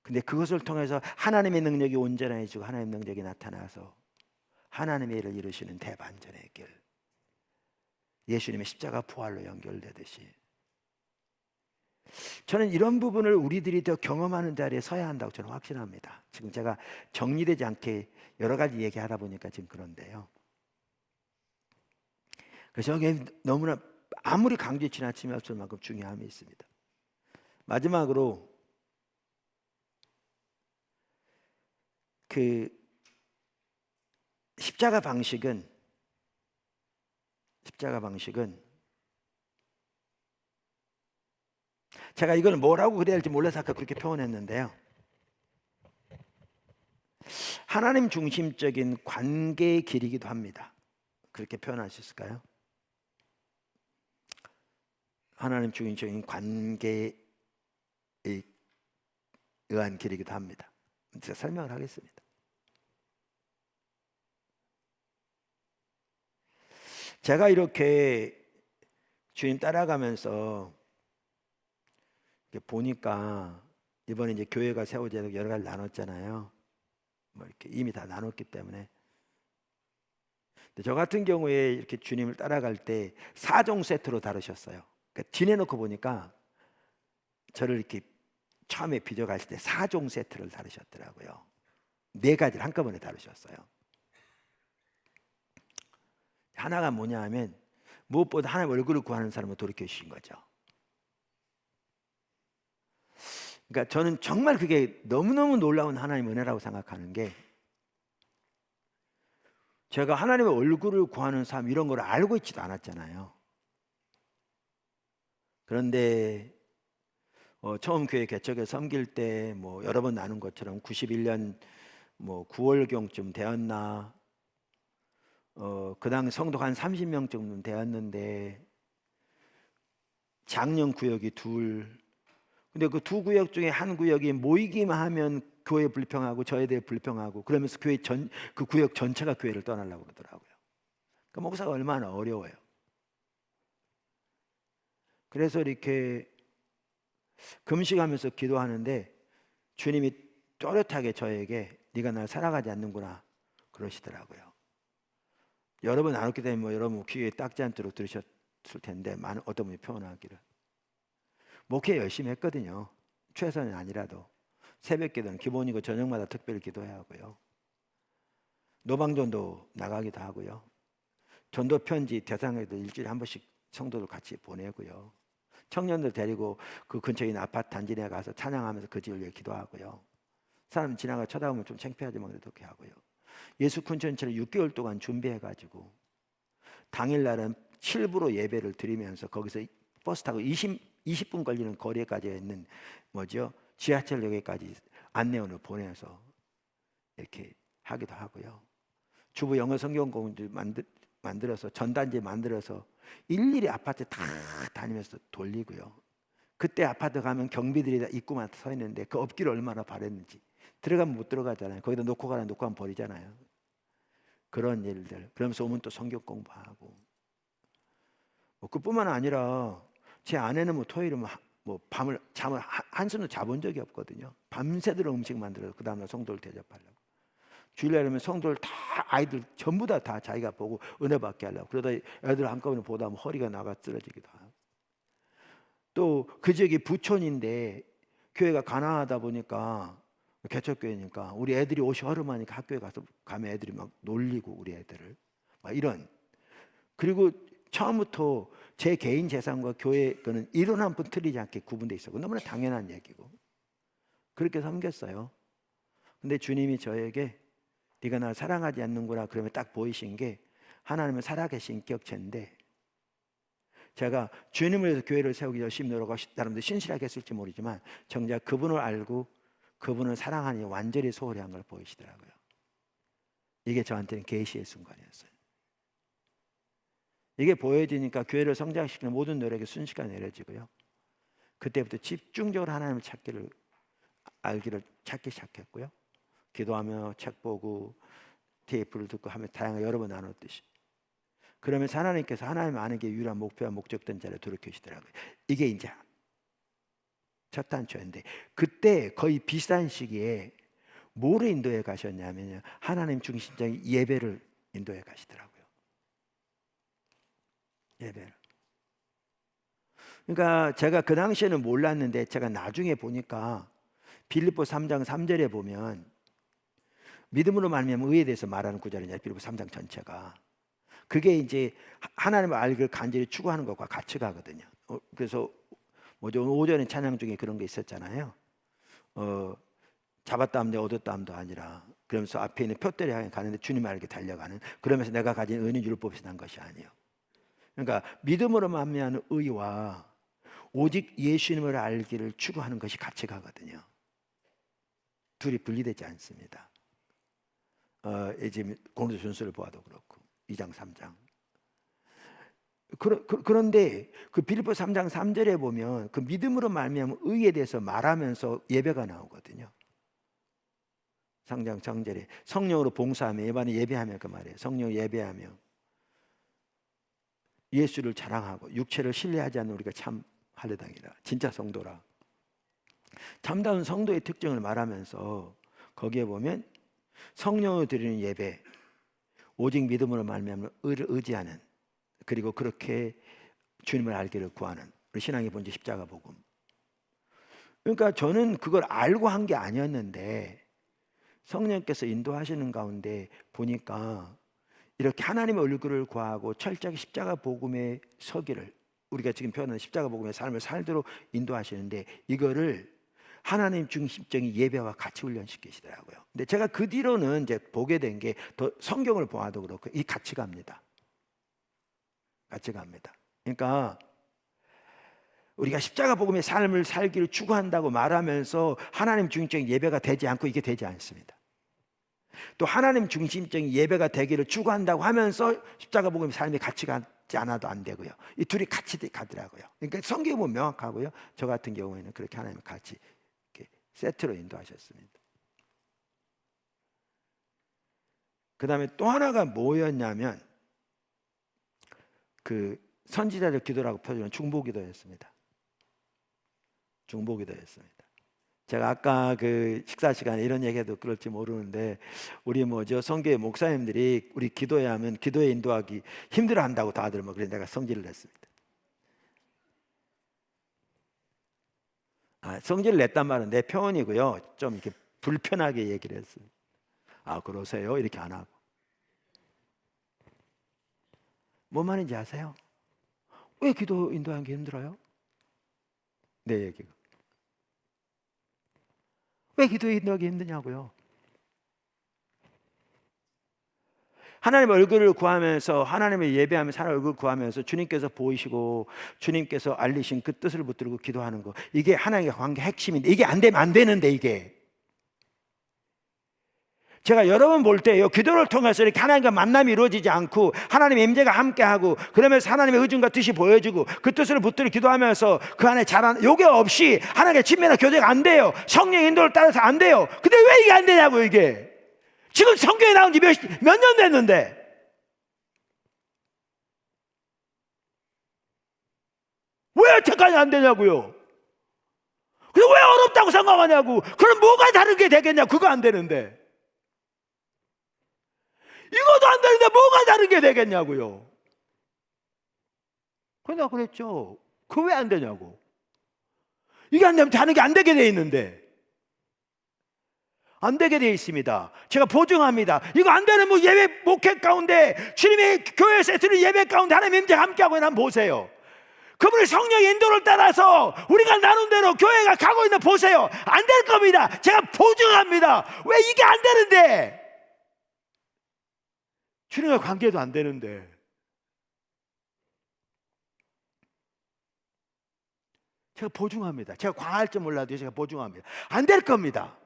근데 그것을 통해서 하나님의 능력이 온전해지고 하나님의 능력이 나타나서 하나님의 일을 이루시는 대반전의 길. 예수님의 십자가 부활로 연결되듯이 저는 이런 부분을 우리들이 더 경험하는 자리에 서야 한다고 저는 확신합니다. 지금 제가 정리되지 않게 여러 가지 얘기하다 보니까 지금 그런데요. 그래서 여기 너무나 아무리 강조해 지나치면 없을 만큼 중요함이 있습니다. 마지막으로 그 십자가 방식은 제가 이걸 뭐라고 그래야 할지 몰라서 아까 그렇게 표현했는데요. 하나님 중심적인 관계의 길이기도 합니다. 그렇게 표현할 수 있을까요? 하나님 중인적인 관계에 의한 길이기도 합니다. 제가 설명을 하겠습니다. 제가 이렇게 주님 따라가면서 보니까 이번에 이제 교회가 세워져서 여러 가지 나눴잖아요. 뭐 이렇게 이미 다 나눴기 때문에. 근데 저 같은 경우에 이렇게 주님을 따라갈 때 4종 세트로 다루셨어요. 그러니까 지내놓고 보니까 저를 이렇게 처음에 빚어가실 때 4종 세트를 다루셨더라고요. 4가지를 한꺼번에 다루셨어요. 하나가 뭐냐 하면 무엇보다 하나님 얼굴을 구하는 사람을 돌이켜 주신 거죠. 그러니까 저는 정말 그게 너무너무 놀라운 하나님 은혜라고 생각하는 게, 제가 하나님의 얼굴을 구하는 삶 이런 걸 알고 있지도 않았잖아요. 그런데 처음 교회 개척에 섬길 때 뭐 여러 번 나눈 것처럼 91년 뭐 9월경쯤 되었나, 그 당시 성도가 한 30명쯤 되었는데 작년 구역이 둘. 근데 그 두 구역 중에 한 구역이 모이기만 하면 교회 불평하고 저에 대해 불평하고, 그러면서 그 구역 전체가 교회를 떠나려고 그러더라고요. 그 목사가 얼마나 어려워요. 그래서 이렇게 금식하면서 기도하는데 주님이 또렷하게 저에게 네가 날 사랑하지 않는구나 그러시더라고요. 여러 번 나눴기 때문에 뭐 여러분 귀에 닦지 않도록 들으셨을 텐데, 많은 어떤 분이 표현하기를, 목회 열심히 했거든요. 최선은 아니라도 새벽 기도는 기본이고 저녁마다 특별히 기도해야 하고요. 노방전도 나가기도 하고요. 전도 편지 대상에도 일주일에 한 번씩 성도들 같이 보내고요. 청년들 데리고 그 근처에 있는 아파트 단지 내 가서 찬양하면서 그 집을 위해 기도하고요. 사람 지나가 쳐다보면 좀 창피하지만 그래도 그렇게 하고요. 예수 콘텐츠를 6개월 동안 준비해가지고 당일날은 7부로 예배를 드리면서 거기서 버스 타고 20분 걸리는 거리까지 있는 지하철역에까지 안내원을 보내서 이렇게 하기도 하고요. 주부 영어 성경 공부 만들어서 전단지 만들어서 일일이 아파트 다 다니면서 돌리고요. 그때 아파트 가면 경비들이 다 입구만 서 있는데 그 업기를 얼마나 바랬는지, 들어가면 못 들어가잖아요. 거기다 놓고 가면 버리잖아요. 그런 일들. 그러면서 오면 또 성경 공부하고, 그뿐만 아니라 제 아내는 뭐 토요일은 뭐 밤을 잠을 한숨도 자본 적이 없거든요. 밤새도록 음식 만들어서 그 다음날 성도를 대접하려고. 주일날이면 성도를 다, 아이들 전부 다 자기가 보고 은혜 받게 하려고. 그러다 애들 한꺼번에 보다 보면 허리가 나가 쓰러지기도 하고. 또 그 지역이 부촌인데 교회가 가난하다 보니까, 개척교회니까 우리 애들이 옷이 허름하니까 학교에 가면 애들이 막 놀리고, 우리 애들을 막 이런. 그리고 처음부터 제 개인 재산과 교회 거는 1원 한 푼 틀리지 않게 구분돼 있었고, 너무나 당연한 얘기고 그렇게 섬겼어요. 근데 주님이 저에게 네가 날 사랑하지 않는구나 그러면 딱 보이신 게, 하나님은 살아계신 격체인데, 제가 주님을 위해서 교회를 세우기 열심히 노력하고 나름대로 신실하게 했을지 모르지만 정작 그분을 알고 그분을 사랑하니 완전히 소홀히 한 걸 보이시더라고요. 이게 저한테는 계시의 순간이었어요. 이게 보여지니까 교회를 성장시키는 모든 노력이 순식간에 내려지고요. 그때부터 집중적으로 하나님을 알기를 찾기 시작했고요. 기도하며 책 보고 테이프를 듣고 하며 다양하게 여러 번 나눴듯이. 그러면서 하나님께서 하나님 아는 게 유일한 목표와 목적된 자를 돌이키시더라고요. 이게 이제 첫 단초인데, 그때 거의 비슷한 시기에 뭐를 인도해 가셨냐면요, 하나님 중심적인 예배를 인도해 가시더라고요. 예배를. 그러니까 제가 그 당시에는 몰랐는데 제가 나중에 보니까 빌립보 3장 3절에 보면 믿음으로 말미암아 의에 대해서 말하는 구절이냐, 빌립보 3장 전체가. 그게 이제 하나님을 알기를 간절히 추구하는 것과 같이 가거든요. 그래서 오전에 찬양 중에 그런 게 있었잖아요. 잡았다 함도 얻었다 함도 아니라, 그러면서 앞에 있는 표대를 향해 가는데 주님 알게 달려가는, 그러면서 내가 가진 의는 율법에서 난 것이 아니에요. 그러니까 믿음으로 말미암는 의와 오직 예수님을 알기를 추구하는 것이 같이 가거든요. 둘이 분리되지 않습니다. 이제 고린도 전서를 보아도 그렇고 2장 3장. 그런데 그 빌립보 3장 3절에 보면 그 믿음으로 말미암아 의에 대해서 말하면서 예배가 나오거든요. 3장 3절에 성령으로 봉사하며 예배하며 그 말이에요. 성령 예배하며 예수를 자랑하고 육체를 신뢰하지 않는 우리가 참 할례당이다. 진짜 성도라. 참다운 성도의 특징을 말하면서 거기에 보면 성령으로 드리는 예배, 오직 믿음으로 말미암아 의를 의지하는, 그리고 그렇게 주님을 알기를 구하는 우리 신앙의 본질 십자가 복음. 그러니까 저는 그걸 알고 한 게 아니었는데 성령께서 인도하시는 가운데 보니까 이렇게 하나님의 얼굴을 구하고 철저하게 십자가 복음의 서기를, 우리가 지금 표현하는 십자가 복음의 삶을 살도록 인도하시는데 이거를 하나님 중심적인 예배와 같이 훈련시키시더라고요. 근데 제가 그 뒤로는 이제 보게 된 게 더 성경을 보아도 그렇고 이 같이 갑니다. 같이 갑니다. 그러니까 우리가 십자가 복음의 삶을 살기를 추구한다고 말하면서 하나님 중심적인 예배가 되지 않고 이게 되지 않습니다. 또 하나님 중심적인 예배가 되기를 추구한다고 하면서 십자가 복음의 삶이 같이 가지 않아도 안 되고요. 이 둘이 같이 가더라고요. 그러니까 성경이 보면 명확하고요. 저 같은 경우에는 그렇게 하나님 같이 이렇게 세트로 인도하셨습니다. 그 다음에 또 하나가 뭐였냐면 그 선지자들 기도라고 표현한 중보기도였습니다. 중보기도였습니다. 제가 아까 그 식사 시간에 이런 얘기해도 그럴지 모르는데 우리 성교회 목사님들이 우리 기도회 하면 기도에 인도하기 힘들어한다고 다들 그래서 내가 성질을 냈습니다. 성질을 냈단 말은 내 표현이고요. 좀 이렇게 불편하게 얘기를 했습니다. 그러세요? 이렇게 안 하고. 뭔 말인지 아세요? 왜 기도 인도하기 힘들어요? 내 얘기가. 왜 기도에 인도하기 힘드냐고요? 하나님의 얼굴을 구하면서, 하나님의 예배하면서, 하나님의 얼굴을 구하면서 주님께서 보이시고 주님께서 알리신 그 뜻을 붙들고 기도하는 거, 이게 하나님과 관계 핵심인데 이게 안 되면 안 되는데, 이게 제가 여러 번 볼 때요, 기도를 통해서 이렇게 하나님과 만남이 이루어지지 않고 하나님의 임재가 함께하고 그러면서 하나님의 의중과 뜻이 보여지고 그 뜻을 붙들어 기도하면서 그 안에 자라는 요게 없이 하나님과 친밀한 교제가 안 돼요. 성령의 인도를 따라서 안 돼요. 근데 왜 이게 안 되냐고. 이게 지금 성경에 나온 지 몇 년 됐는데 왜 여태까지 안 되냐고요. 그래서 왜 어렵다고 생각하냐고. 그럼 뭐가 다르게 되겠냐. 그거 안 되는데, 이것도 안 되는데 뭐가 다른 게 되겠냐고요. 그러니까 그랬죠. 그 왜 안 되냐고. 이게 안 되면 다른 게 안 되게 돼 있는데, 안 되게 돼 있습니다. 제가 보증합니다. 이거 안 되는 예배 목회 가운데 주님의 교회에서 드리는 예배 가운데 하나님 임재 함께하고 있는 한번 보세요. 그분의 성령의 인도를 따라서 우리가 나눈 대로 교회가 가고 있는 보세요. 안 될 겁니다. 제가 보증합니다. 왜 이게 안 되는데, 주님과 관계도 안 되는데. 제가 보증합니다. 제가 과할 줄 몰라도 제가 보증합니다. 안 될 겁니다.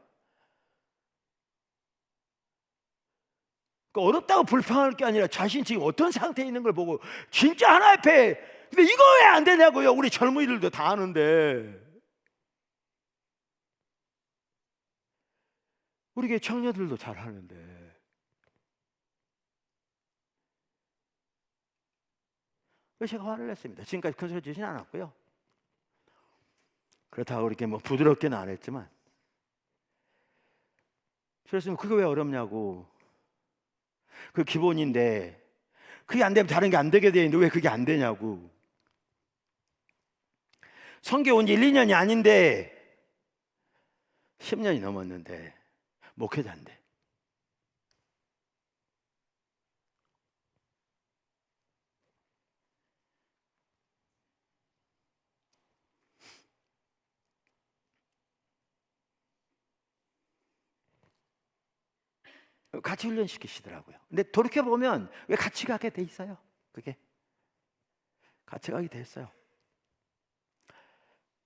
어렵다고 불평할 게 아니라 자신 지금 어떤 상태에 있는 걸 보고 진짜 하나 앞에, 근데 이거 왜 안 되냐고요. 우리 젊은이들도 다 아는데, 우리 교회 청년들도 잘 하는데. 그래서 제가 화를 냈습니다. 지금까지 큰 소리 지진 않았고요. 그렇다고 이렇게 부드럽게는 안 했지만, 그래서 그게 왜 어렵냐고. 그 기본인데 그게 안 되면 다른 게 안 되게 돼 있는데 왜 그게 안 되냐고. 성교 온 지 1, 2년이 아닌데 10년이 넘었는데 목회자인데. 같이 훈련시키시더라고요. 근데 돌이켜보면 왜 같이 가게 돼 있어요. 그게 같이 가게 돼 있어요.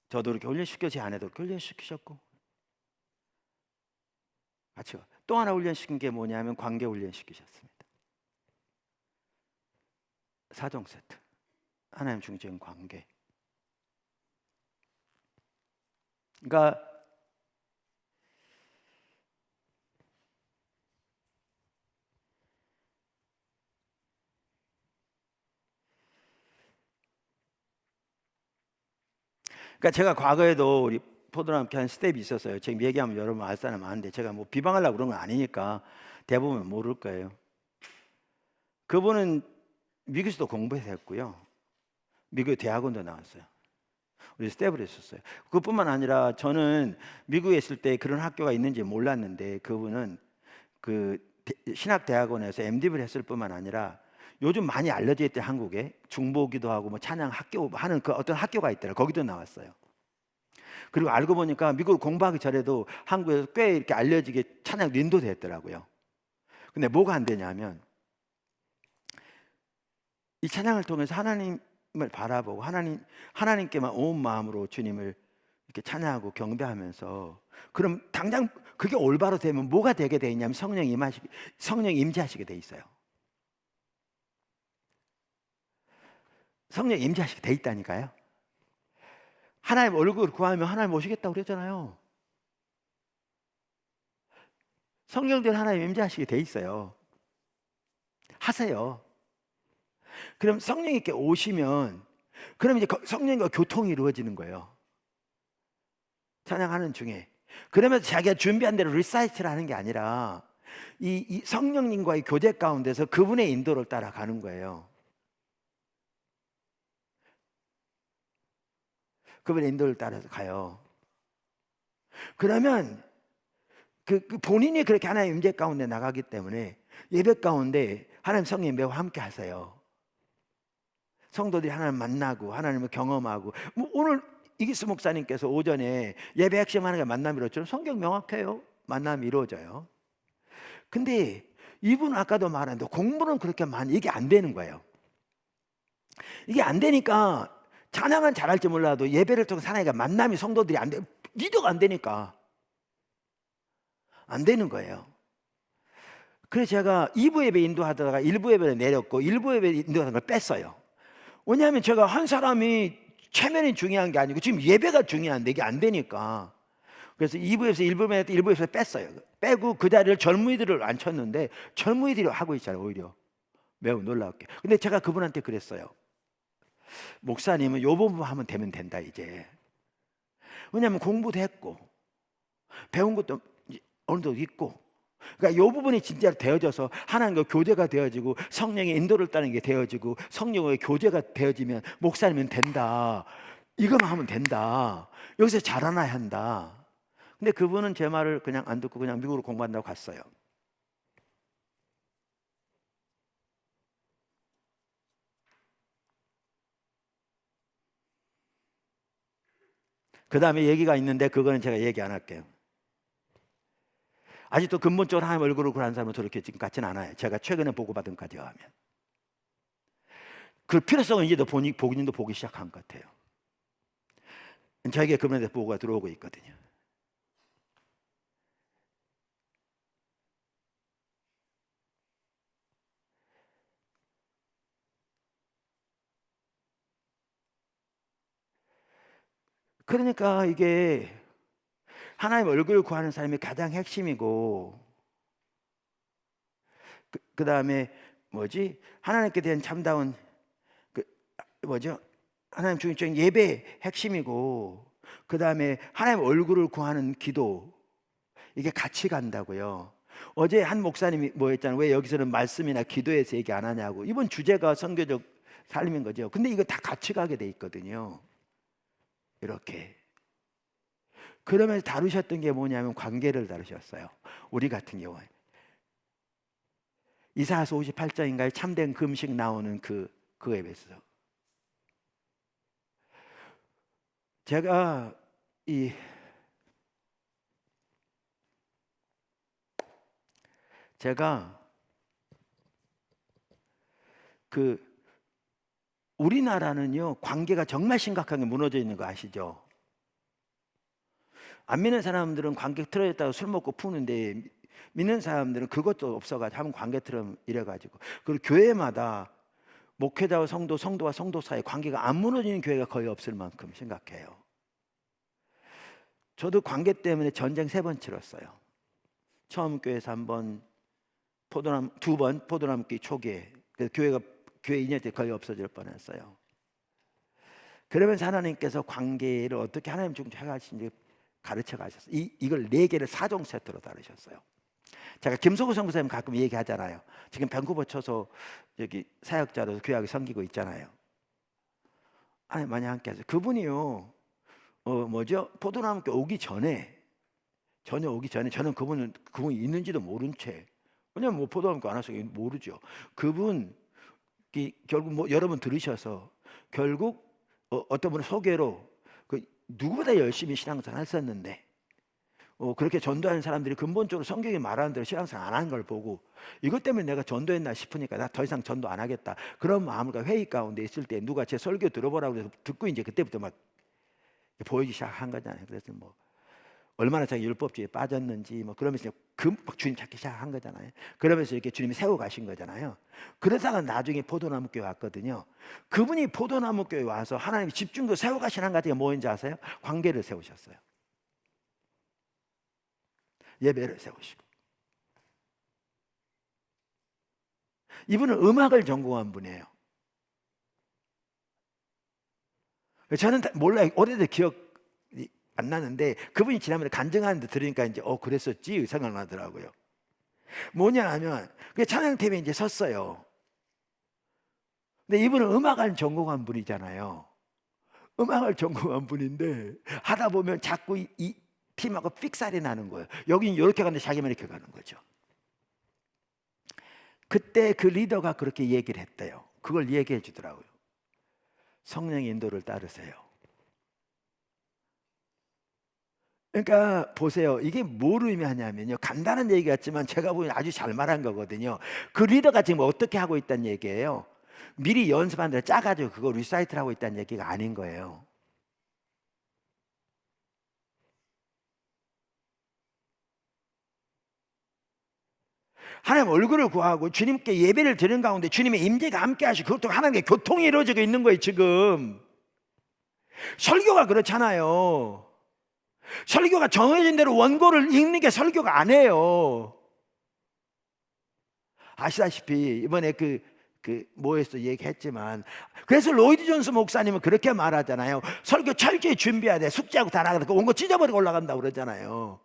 저도 이렇게 훈련시켜지 않아도 훈련시키셨고, 같이 또 하나 훈련시킨 게 뭐냐면 관계 훈련시키셨습니다. 4종 세트. 하나님 중적인 관계. 그러니까 제가 과거에도 우리 포도랑 함께 한 스텝이 있었어요. 지금 얘기하면 여러분 알 사람 많은데 제가 뭐 비방하려고 그런 건 아니니까 대부분 모를 거예요. 그분은 미국에서도 공부해서 했고요. 미국 대학원도 나왔어요. 우리 스텝을 했었어요. 그뿐만 아니라 저는 미국에 있을 때 그런 학교가 있는지 몰랐는데 그분은 그 신학대학원에서 MD를 했을 뿐만 아니라 요즘 많이 알려져 있대 한국에 중보기도 하고 뭐 찬양 학교 하는 그 어떤 학교가 있더라. 거기도 나왔어요. 그리고 알고 보니까 미국을 공부하기 전에도 한국에서 꽤 이렇게 알려지게 찬양 인도도 했더라고요. 근데 뭐가 안 되냐면 이 찬양을 통해서 하나님을 바라보고 하나님께만 온 마음으로 주님을 이렇게 찬양하고 경배하면서 그럼 당장 그게 올바로 되면 뭐가 되게 돼 있냐면 성령 임재하시게 돼 있어요. 성령 임재하시게 돼 있다니까요. 하나님 얼굴을 구하면 하나님 오시겠다고 그랬잖아요. 성령들 하나님 임재하시게 돼 있어요. 하세요. 그럼 성령님께 오시면 그럼 이제 성령과 교통이 이루어지는 거예요. 찬양하는 중에. 그러면서 자기가 준비한 대로 리사이트를 하는 게 아니라 이 성령님과의 교제 가운데서 그분의 인도를 따라가는 거예요. 그분의 인도를 따라서 가요. 그러면 그 본인이 그렇게 하나님의 임재 가운데 나가기 때문에 예배 가운데 하나님 성령 매우 함께 하세요. 성도들이 하나님 만나고 하나님을 경험하고 뭐 오늘 이기수 목사님께서 오전에 예배 핵심 하나가 만남이 이루어져요. 성경 명확해요. 만남이 이루어져요. 근데 이분은 아까도 말했는데 공부는 그렇게 많이 이게 안 되는 거예요. 이게 안 되니까 찬양은 잘할지 몰라도 예배를 통해 하나님과 만남이 성도들이 안 돼. 리더가 안 되니까 안 되는 거예요. 그래서 제가 2부 예배 인도하다가 1부 예배를 내렸고 1부 예배 인도하는 걸 뺐어요. 왜냐하면 제가 한 사람이 체면이 중요한 게 아니고 지금 예배가 중요한데 이게 안 되니까. 그래서 2부에서 1부에서 뺐어요. 빼고 그 자리를 젊은이들을 앉혔는데 젊은이들이 하고 있잖아요. 오히려 매우 놀랍게. 근데 제가 그분한테 그랬어요. 목사님은 요 부분 하면 되면 된다 이제. 왜냐하면 공부도 했고 배운 것도 어느 정도 있고, 그러니까 이 부분이 진짜로 되어져서 하나님과 교제가 되어지고 성령의 인도를 따르는 게 되어지고 성령의 교제가 되어지면 목사님은 된다. 이거만 하면 된다. 여기서 자라나야 한다. 근데 그분은 제 말을 그냥 안 듣고 그냥 미국으로 공부한다고 갔어요. 그 다음에 얘기가 있는데 그거는 제가 얘기 안 할게요. 아직도 근본적으로 하나님 얼굴을 구하는 사람은 저렇게 지금 같지는 않아요. 제가 최근에 보고받은 까지 하면 그 필요성은 이제 복음도 보기 시작한 것 같아요. 저에게 그분에 대해서 보고가 들어오고 있거든요. 그러니까 이게 하나님 얼굴을 구하는 사람이 가장 핵심이고 그 다음에 하나님께 대한 참다운 하나님 중심적인 예배 핵심이고 그 다음에 하나님 얼굴을 구하는 기도 이게 같이 간다고요. 어제 한 목사님이 했잖아요. 왜 여기서는 말씀이나 기도에서 얘기 안 하냐고. 이번 주제가 선교적 삶인 거죠. 근데 이거 다 같이 가게 돼 있거든요. 이렇게. 그러면서 다루셨던 게 뭐냐면 관계를 다루셨어요. 우리 같은 경우에 이사야서 58장인가에 참된 금식 나오는 그에 비해서 제가 우리나라는요 관계가 정말 심각하게 무너져 있는 거 아시죠? 안 믿는 사람들은 관계 틀어졌다고 술 먹고 푸는데 믿는 사람들은 그것도 없어가지고 한번 관계 틀으면 이래가지고 그리고 교회마다 목회자와 성도, 성도와 성도 사이 관계가 안 무너지는 교회가 거의 없을 만큼 심각해요. 저도 관계 때문에 전쟁 3번 치렀어요. 처음 교회에서 1번, 포도나무 2번, 포도나무끼 초기에. 그래서 교회 인연이 거의 없어질 뻔했어요. 그러면서 하나님께서 관계를 어떻게 하나님 중심 해가신지 가르쳐 가셨어요. 이걸 4개를 4종 세트로 다루셨어요. 제가 김소구 선교사님 가끔 얘기하잖아요. 지금 밴쿠버 쳐서 여기 사역자로 교회하게 섬기고 있잖아요. 하나님 많이 함께 하세요. 그분이요, 포도나무께 오기 전에, 전혀 오기 전에 저는 그분이 있는지도 모른 채, 왜냐면 뭐 포도나무께 안 와서 모르죠. 그분이 결국 여러분 들으셔서 결국 어떤 분은 소개로 누구보다 열심히 신앙생활 했었는데 그렇게 전도하는 사람들이 근본적으로 성경이 말하는 대로 신앙생활 안 하는 걸 보고 이것 때문에 내가 전도했나 싶으니까 나 더 이상 전도 안 하겠다. 그런 마음과 회의 가운데 있을 때 누가 제 설교 들어보라고 해서 듣고 이제 그때부터 막 보이기 시작한 거잖아요. 그래서 뭐 얼마나 자기 율법주의에 빠졌는지 그러면서 막 주님 찾기 시작한 거잖아요. 그러면서 이렇게 주님이 세워 가신 거잖아요. 그러다가 나중에 포도나무 교회 왔거든요. 그분이 포도나무 교회 와서 하나님이 집중도 세워 가신 한 가지가 뭐인지 아세요? 관계를 세우셨어요. 예배를 세우시고. 이분은 음악을 전공한 분이에요. 저는 몰라요. 오래돼서 기억이 안 나는데 그분이 지난번에 간증하는데 들으니까 이제 그랬었지 생각나더라고요. 뭐냐 하면 그 찬양팀에 이제 섰어요. 근데 이분은 음악을 전공한 분이잖아요. 음악을 전공한 분인데 하다 보면 자꾸 이 팀하고 삑살이 나는 거예요. 여긴 이렇게 가는데 자기만 이렇게 가는 거죠. 그때 그 리더가 그렇게 얘기를 했대요. 그걸 얘기해 주더라고요. 성령의 인도를 따르세요. 그러니까 보세요. 이게 뭘 의미하냐면요. 간단한 얘기 같지만 제가 보기엔 아주 잘 말한 거거든요. 그 리더가 지금 어떻게 하고 있다는 얘기예요. 미리 연습한 대로 짜가지고 그거 리사이트를 하고 있다는 얘기가 아닌 거예요. 하나님 얼굴을 구하고 주님께 예배를 드리는 가운데 주님의 임재가 함께 하시고 그것도 하나님의 교통이 이루어지고 있는 거예요. 지금 설교가 그렇잖아요. 설교가 정해진 대로 원고를 읽는 게 설교가 아니에요. 아시다시피 이번에 뭐에서 얘기했지만 그래서 로이드 존스 목사님은 그렇게 말하잖아요. 설교 철저히 준비해야 돼. 숙제하고 다 나가다 원고 찢어버리고 올라간다고 그러잖아요.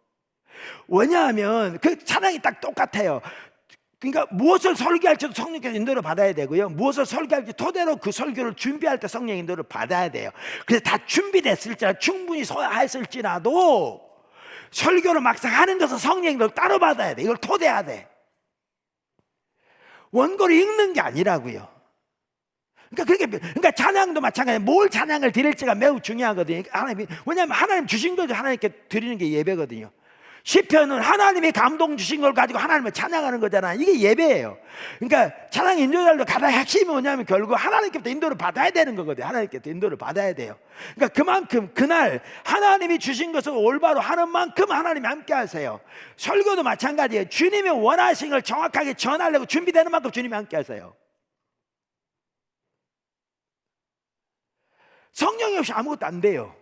왜냐하면 그 찬양이 딱 똑같아요. 그러니까 무엇을 설교할지도 성령께서 인도를 받아야 되고요. 무엇을 설교할지 토대로 그 설교를 준비할 때 성령 인도를 받아야 돼요. 그래서 다 준비됐을지라도 충분히 소화했을지라도 설교를 막상 하는 것은 성령 인도를 따로 받아야 돼. 이걸 토대해야 돼. 원고를 읽는 게 아니라고요. 그러니까 찬양도 마찬가지예요. 뭘 찬양을 드릴지가 매우 중요하거든요. 왜냐하면 하나님 주신 거죠. 하나님께 드리는 게 예배거든요. 시편은 하나님이 감동 주신 걸 가지고 하나님을 찬양하는 거잖아요. 이게 예배예요. 그러니까 찬양 인도자들도 가장 핵심이 뭐냐면 결국 하나님께부터 인도를 받아야 되는 거거든요. 하나님께부터 인도를 받아야 돼요. 그러니까 그만큼 그날 하나님이 주신 것을 올바로 하는 만큼 하나님이 함께 하세요. 설교도 마찬가지예요. 주님이 원하신 걸 정확하게 전하려고 준비되는 만큼 주님이 함께 하세요. 성령이 없이 아무것도 안 돼요.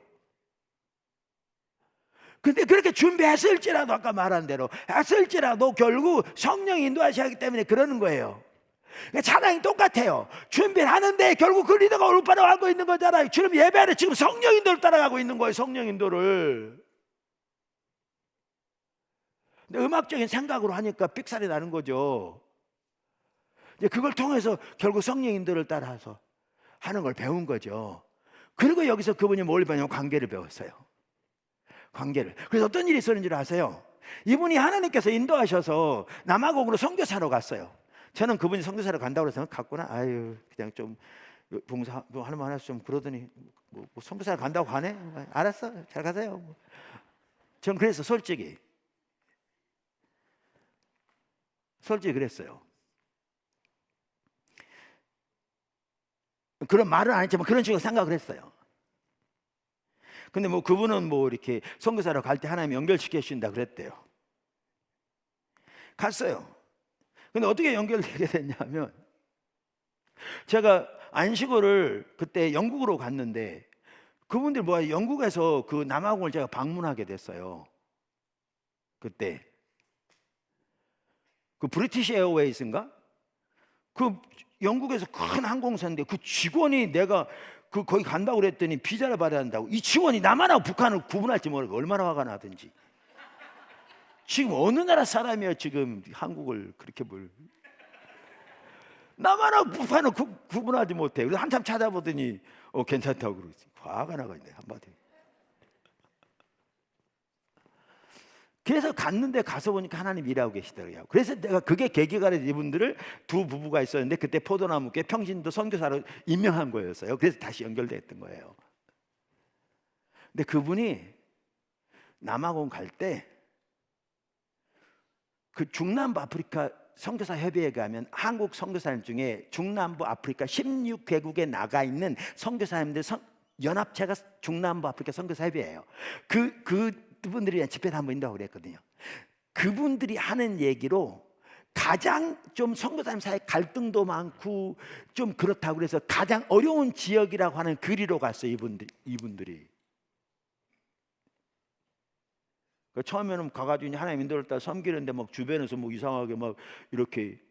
근데 그렇게 준비했을지라도 아까 말한 대로 했을지라도 결국 성령이 인도하셔야 하기 때문에 그러는 거예요. 그러니까 찬양이 똑같아요. 준비를 하는데 결국 그 리더가 올바로 하고 있는 거잖아요. 지금 예배를 지금 성령 인도를 따라가고 있는 거예요. 성령 인도를. 근데 음악적인 생각으로 하니까 삑살이 나는 거죠. 이제 그걸 통해서 결국 성령 인도를 따라서 하는 걸 배운 거죠. 그리고 여기서 그분이 뭘 배우냐면 관계를 배웠어요. 관계를. 그래서 어떤 일이 있었는지 아세요? 이분이 하나님께서 인도하셔서 남아공으로 선교사로 갔어요. 저는 그분이 선교사로 간다고 해서 갔구나. 아유, 그냥 좀 봉사 하는 말 해서 좀 그러더니 뭐 선교사로 간다고 가네. 알았어, 잘 가세요. 전 그래서 솔직히 그랬어요. 그런 말은 안 했지만 그런 식으로 생각을 했어요. 근데 뭐 그분은 뭐 이렇게 선교사로 갈 때 하나님 연결시켜 주신다 그랬대요. 갔어요. 근데 어떻게 연결되게 됐냐면 제가 안식월을 그때 영국으로 갔는데 그분들 뭐야 영국에서 그 남아공을 제가 방문하게 됐어요. 그때 그 브리티시 에어웨이즈인가? 그 영국에서 큰 항공사인데 그 직원이 내가 그 거기 간다고 그랬더니 비자를 받아야 한다고. 이 직원이 남한하고 북한을 구분할지 모르고 얼마나 화가 나든지. 지금 어느 나라 사람이야 지금 한국을 그렇게 남한하고 북한을 구분하지 못해. 그래서 한참 찾아보더니 괜찮다고 그러지. 화가 나가 있네 한마디. 그래서 갔는데 가서 보니까 하나님 일하고 계시더라고요. 그래서 내가 그게 계기가 돼서 이분들을 두 부부가 있었는데 그때 포도나무교회 평신도 선교사로 임명한 거였어요. 그래서 다시 연결됐던 거예요. 근데 그분이 남아공 갈 때 그 중남부 아프리카 선교사 협의회에 가면 한국 선교사님 중에 중남부 아프리카 16개국에 나가 있는 선교사님들 연합체가 중남부 아프리카 선교사 협의회예요. 그분들이 집회를 한번 인도하고 그랬거든요. 그분들이 하는 얘기로 가장 좀 선교사님 사이에 갈등도 많고 좀 그렇다고 그래서 가장 어려운 지역이라고 하는 거리로 갔어요. 이분들이. 처음에는 가가지고 하나님 인도를 따라 섬기는데 막 주변에서 뭐 이상하게 막 이렇게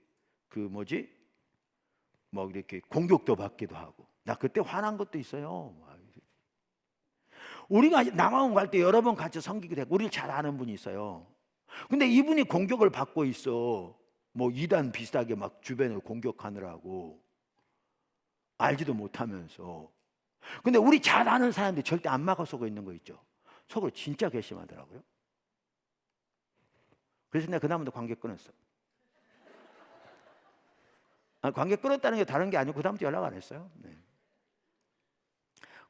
막 이렇게 공격도 받기도 하고. 나 그때 화난 것도 있어요. 우리가 남아공 갈 때 여러 번 같이 섬기기도 했고 우리를 잘 아는 분이 있어요. 근데 이분이 공격을 받고 있어. 뭐 이단 비슷하게 막 주변을 공격하느라고 알지도 못하면서. 근데 우리 잘 아는 사람들이 절대 안 막아 서고 있는 거 있죠. 속으로 진짜 괘씸하더라고요. 그래서 내가 그다음부터 관계 끊었어. 관계 끊었다는 게 다른 게 아니고 그다음부터 연락 안 했어요. 네.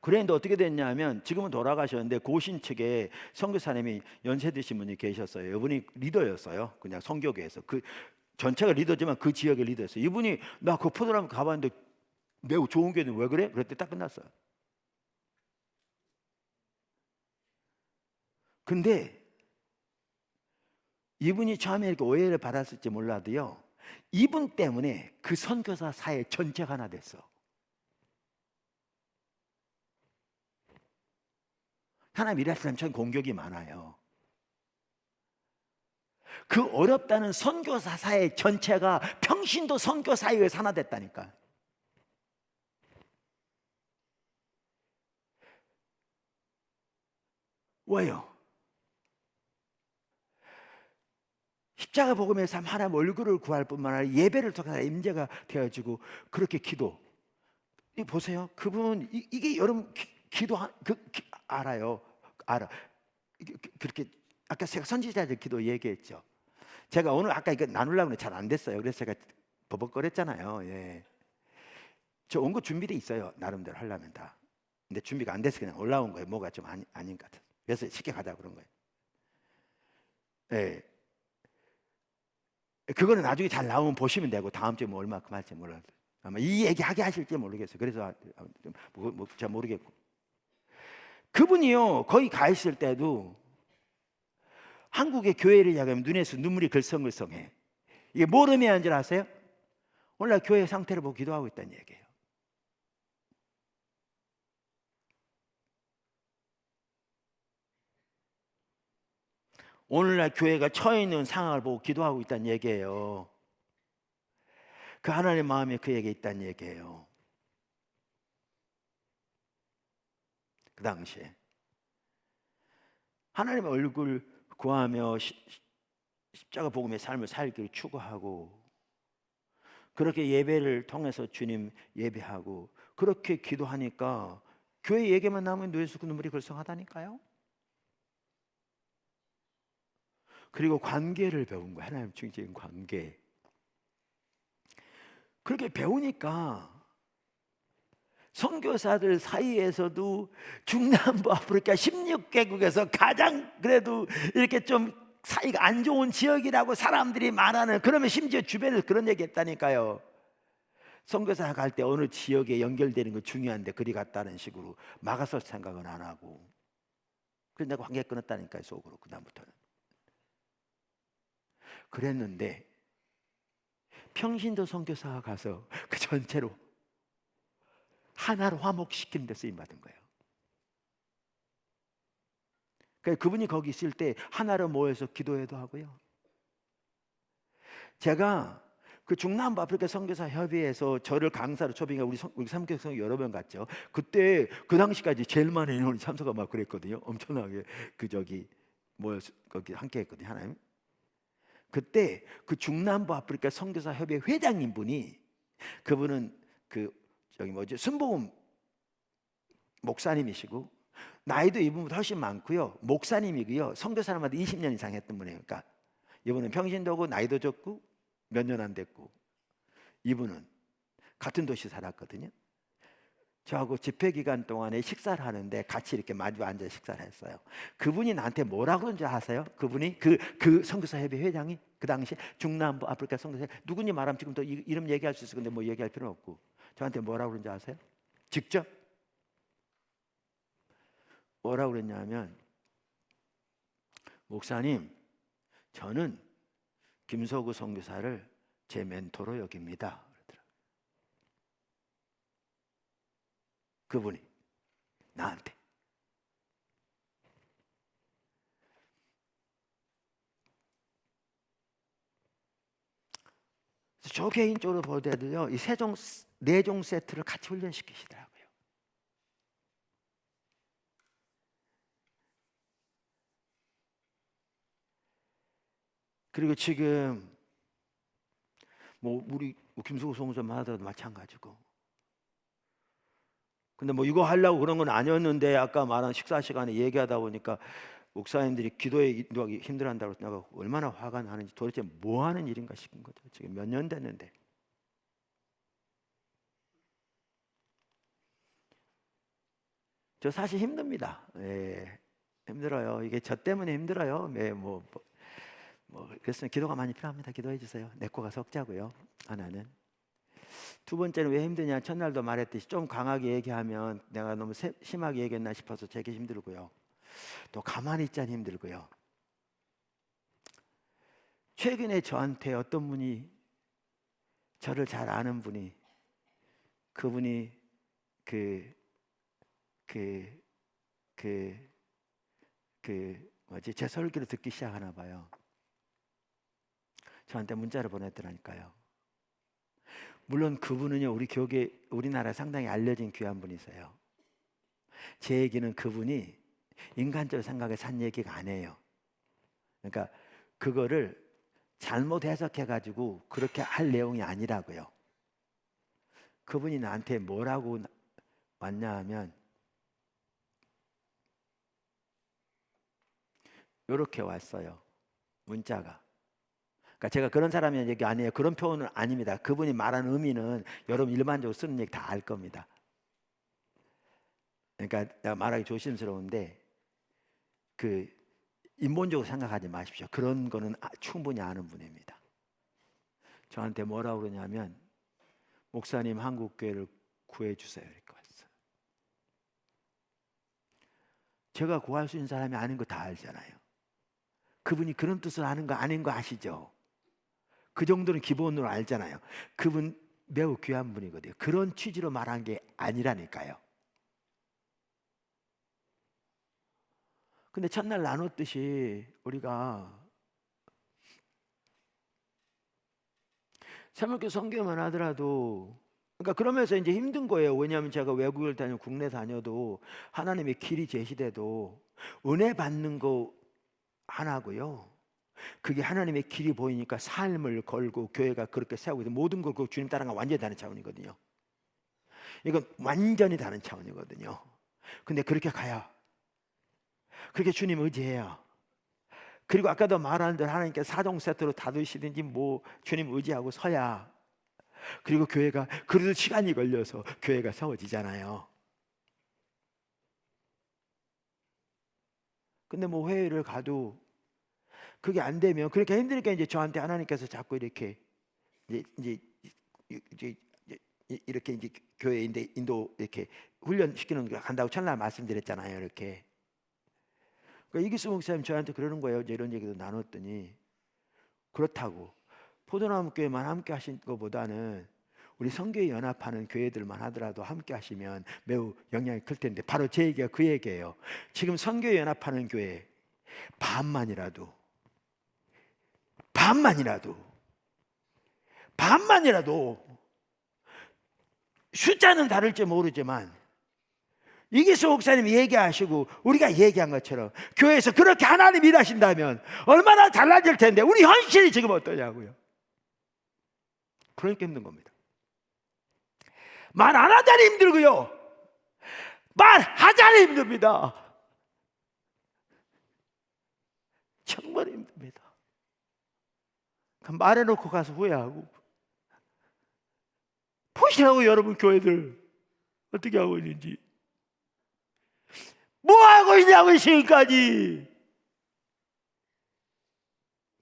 그랬는데 어떻게 됐냐면 지금은 돌아가셨는데 고신 측에 선교사님이 연세 드신 분이 계셨어요. 이분이 리더였어요. 그냥 선교계에서 그 전체가 리더지만 그 지역의 리더였어요. 이분이 나 그 포도나무 가봤는데 매우 좋은 교회는 왜 그래? 그랬더니 딱 끝났어요. 근데 이분이 처음에 이렇게 오해를 받았을지 몰라도요. 이분 때문에 그 선교사 사회 전체가 하나 됐어. 하나님 일하시려면 전 공격이 많아요. 그 어렵다는 선교사 사회 전체가 평신도 선교사에 의해서 하나 됐다니까. 왜요? 십자가 복음의 삶 하나님 얼굴을 구할 뿐만 아니라 예배를 통해서 임재가 되어지고 그렇게 기도. 이 보세요. 그분 이게 여러분 기도 알아요. 알아. 그렇게 아까 제가 선지자들 기도 얘기했죠. 제가 오늘 아까 이거 나누려고 했는데 잘 안 됐어요. 그래서 제가 버벅거렸잖아요. 예. 저 온 거 준비돼 있어요. 나름대로 하려면 다. 근데 준비가 안 돼서 그냥 올라온 거예요. 뭐가 좀 아닌 것 같아서. 그래서 쉽게 가자 그런 거예요. 예. 그거는 나중에 잘 나오면 보시면 되고 다음 주에 뭐 얼마큼 할지 몰라도 아마 이 얘기 하게 하실지 모르겠어요. 그래서 잘 모르겠고 그분이요 거기 가 있을 때도 한국의 교회를 이야기하면 눈에서 눈물이 글썽글썽해. 이게 뭘 의미하는 줄 아세요? 오늘날 교회 상태를 보고 기도하고 있다는 얘기예요. 오늘날 교회가 처해 있는 상황을 보고 기도하고 있다는 얘기예요. 그 하나님의 마음이 그에게 있다는 얘기예요. 그 당시에 하나님의 얼굴 구하며 십자가 복음의 삶을 살기를 추구하고 그렇게 예배를 통해서 주님 예배하고 그렇게 기도하니까 교회 얘기만 나오면 눈에서 눈물이 글썽하다니까요. 그리고 관계를 배운 거예요. 하나님 중적인 관계. 그렇게 배우니까 선교사들 사이에서도 중남부 아프리카 16개국에서 가장 그래도 이렇게 좀 사이가 안 좋은 지역이라고 사람들이 말하는, 그러면 심지어 주변에서 그런 얘기 했다니까요. 선교사 갈 때 어느 지역에 연결되는 거 중요한데 그리 갔다는 식으로 막아설 생각은 안 하고, 그래서 내가 관계 끊었다니까요. 속으로 그다음부터는. 그랬는데 평신도 선교사가 가서 그 전체로 하나로 화목시키는 데 쓰임 받은 거예요. 그러니까 그분이 거기 있을 때 하나로 모여서 기도회도 하고요. 제가 그 중남부 아프리카 선교사 협의회에서 저를 강사로 초빙해 우리 삼교성 여러 번 갔죠. 그때 그 당시까지 제일 많은 인원이 참석하고 막 그랬거든요. 엄청나게 모여서 거기 함께 했거든요. 하나님. 그때 그 중남부 아프리카 선교사 협의회 회장인 분이, 그분은 순복음 목사님이시고 나이도 이분보다 훨씬 많고요. 목사님이고요. 선교사람한테 20년 이상 했던 분이에요. 그러니까 이분은 평신도고 나이도 적고 몇 년 안 됐고, 이분은 같은 도시 살았거든요. 저하고 집회 기간 동안에 식사를 하는데 같이 이렇게 마주 앉아 식사를 했어요. 그분이 나한테 뭐라고 그런지 아세요? 그분이 그 선교사 협의 회장이 그 당시 중남부 아프리카 선교사, 누군지 말하면 지금 또 이름 얘기할 수 있을 건데 뭐 얘기할 필요는 없고, 저한테 뭐라고 그런지 아세요? 직접 뭐라고 그랬냐면, 목사님, 저는 김서구 선교사를 제 멘토로 여깁니다. 그러더라고요. 그분이 나한테. 저 개인적으로 볼 때도요, 이 네 종 세트를 같이 훈련시키시더라고요. 그리고 지금 우리 김수호 성우자만 하더라도 마찬가지고. 근데 이거 하려고 그런 건 아니었는데, 아까 말한 식사 시간에 얘기하다 보니까 목사님들이 기도에 인도하기 힘들어한다고 내가 얼마나 화가 나는지, 도대체 뭐 하는 일인가 싶은 거죠. 지금 몇 년 됐는데. 저 사실 힘듭니다. 예, 힘들어요. 이게 저 때문에 힘들어요. 예, 그래서 기도가 많이 필요합니다. 기도해 주세요. 내 코가 석자고요. 하나는. 두 번째는 왜 힘드냐? 첫날도 말했듯이 좀 강하게 얘기하면 내가 너무 심하게 얘기했나 싶어서 되게 힘들고요. 또 가만히 있자니 힘들고요. 최근에 저한테 어떤 분이, 저를 잘 아는 분이, 그분이 제 설교를 듣기 시작하나 봐요. 저한테 문자를 보냈더라니까요. 물론 그분은요, 우리나라에 상당히 알려진 귀한 분이세요. 제 얘기는 그분이 인간적으로 생각해 산 얘기가 아니에요. 그러니까 그거를 잘못 해석해가지고 그렇게 할 내용이 아니라고요. 그분이 나한테 뭐라고 왔냐 하면, 이렇게 왔어요. 문자가. 그러니까 제가 그런 사람이라는 얘기 아니에요. 그런 표현은 아닙니다. 그분이 말하는 의미는 여러분 일반적으로 쓰는 얘기 다 알 겁니다. 그러니까 내가 말하기 조심스러운데, 인본적으로 생각하지 마십시오. 그런 거는 충분히 아는 분입니다. 저한테 뭐라고 그러냐면, 목사님 한국 교회를 구해주세요. 이렇게 왔어요. 제가 구할 수 있는 사람이 아닌 거 다 알잖아요. 그분이 그런 뜻을 아는 거 아닌 거 아시죠? 그 정도는 기본으로 알잖아요. 그분 매우 귀한 분이거든요. 그런 취지로 말한 게 아니라니까요. 근데 첫날 나눴듯이 우리가 새벽교 성교만 하더라도, 그러니까 그러면서 이제 힘든 거예요. 왜냐하면 제가 외국을 다니고 국내 다녀도 하나님의 길이 제시돼도 은혜 받는 거 하나고요. 그게 하나님의 길이 보이니까 삶을 걸고 교회가 그렇게 세우고 모든 걸 그 주님 따라가 완전히 다른 차원이거든요. 이건 완전히 다른 차원이거든요. 근데 그렇게 가야, 그렇게 주님 의지해야, 그리고 아까도 말한 대로 하나님께 사종 세트로 닫으시든지 주님 의지하고 서야, 그리고 교회가, 그래도 시간이 걸려서 교회가 세워지잖아요. 근데 회의를 가도 그게 안 되면, 그렇게 힘드니까 이제 저한테 하나님께서 자꾸 이렇게 이렇게 이제 교회 인도 이렇게 훈련시키는 거 간다고 첫날 말씀드렸잖아요. 이렇게. 그러니까 이기수 목사님 저한테 그러는 거예요. 이제 이런 얘기도 나눴더니, 그렇다고 포도나무 교회만 함께 하신 것보다는 우리 선교에 연합하는 교회들만 하더라도 함께 하시면 매우 영향이 클 텐데, 바로 제 얘기가 그 얘기예요. 지금 선교에 연합하는 교회 반만이라도 숫자는 다를지 모르지만 이기수 목사님이 얘기하시고 우리가 얘기한 것처럼 교회에서 그렇게 하나님 일하신다면 얼마나 달라질 텐데, 우리 현실이 지금 어떠냐고요. 그러니까 힘든 겁니다. 말 안 하자니 힘들고요, 말하자니 힘듭니다. 정말 힘듭니다. 말해놓고 가서 후회하고. 보시라고 여러분, 교회들 어떻게 하고 있는지. 뭐 하고 있냐고 지금까지.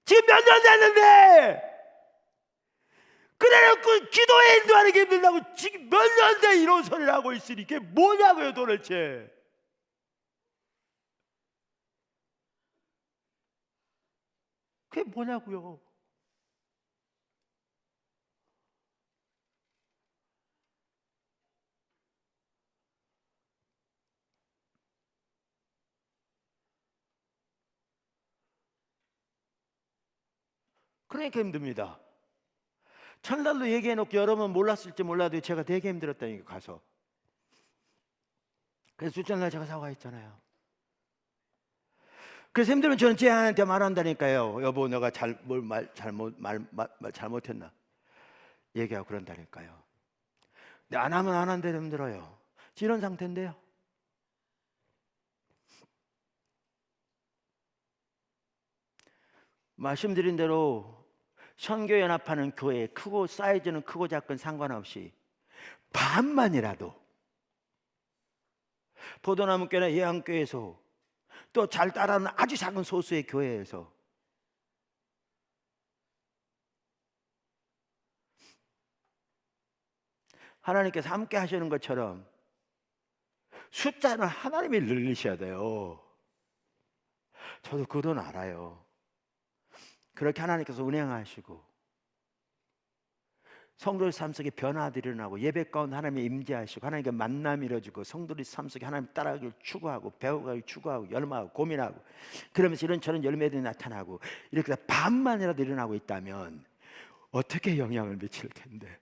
지금 몇 년 됐는데 그래놓고 기도에 인도하는 게 힘들다고 지금 몇 년 돼 이런 소리를 하고 있으니 그게 뭐냐고요 도대체. 그게 뭐냐고요. 그러니까 힘듭니다. 첫날로 얘기해놓고 여러분 몰랐을지 몰라도 제가 되게 힘들었다니까 가서. 그래서 둘째 날 제가 사과했잖아요. 그래서 힘들면 저는 쟤한테 말한다니까요. 여보, 내가 잘못했나 얘기하고 그런다니까요. 근데 안 하면 안 한 대로 힘들어요. 이런 상태인데요. 말씀드린 대로 선교연합하는 교회, 크고 사이즈는 크고 작건 상관없이 반만이라도 포도나무교회나 예한교회에서 또 잘 따라하는 아주 작은 소수의 교회에서 하나님께서 함께 하시는 것처럼 숫자는 하나님이 늘리셔야 돼요. 저도 그건 알아요. 그렇게 하나님께서 운행하시고 성도의 삶 속에 변화들이 일어나고 예배 가운데 하나님이 임재하시고 하나님께 만남이 이루어지고 성도의 삶 속에 하나님 따라가기를 추구하고 배워가기를 추구하고 열망하고 고민하고 그러면서 이런저런 열매들이 나타나고 이렇게 반만이라도 일어나고 있다면 어떻게 영향을 미칠 텐데.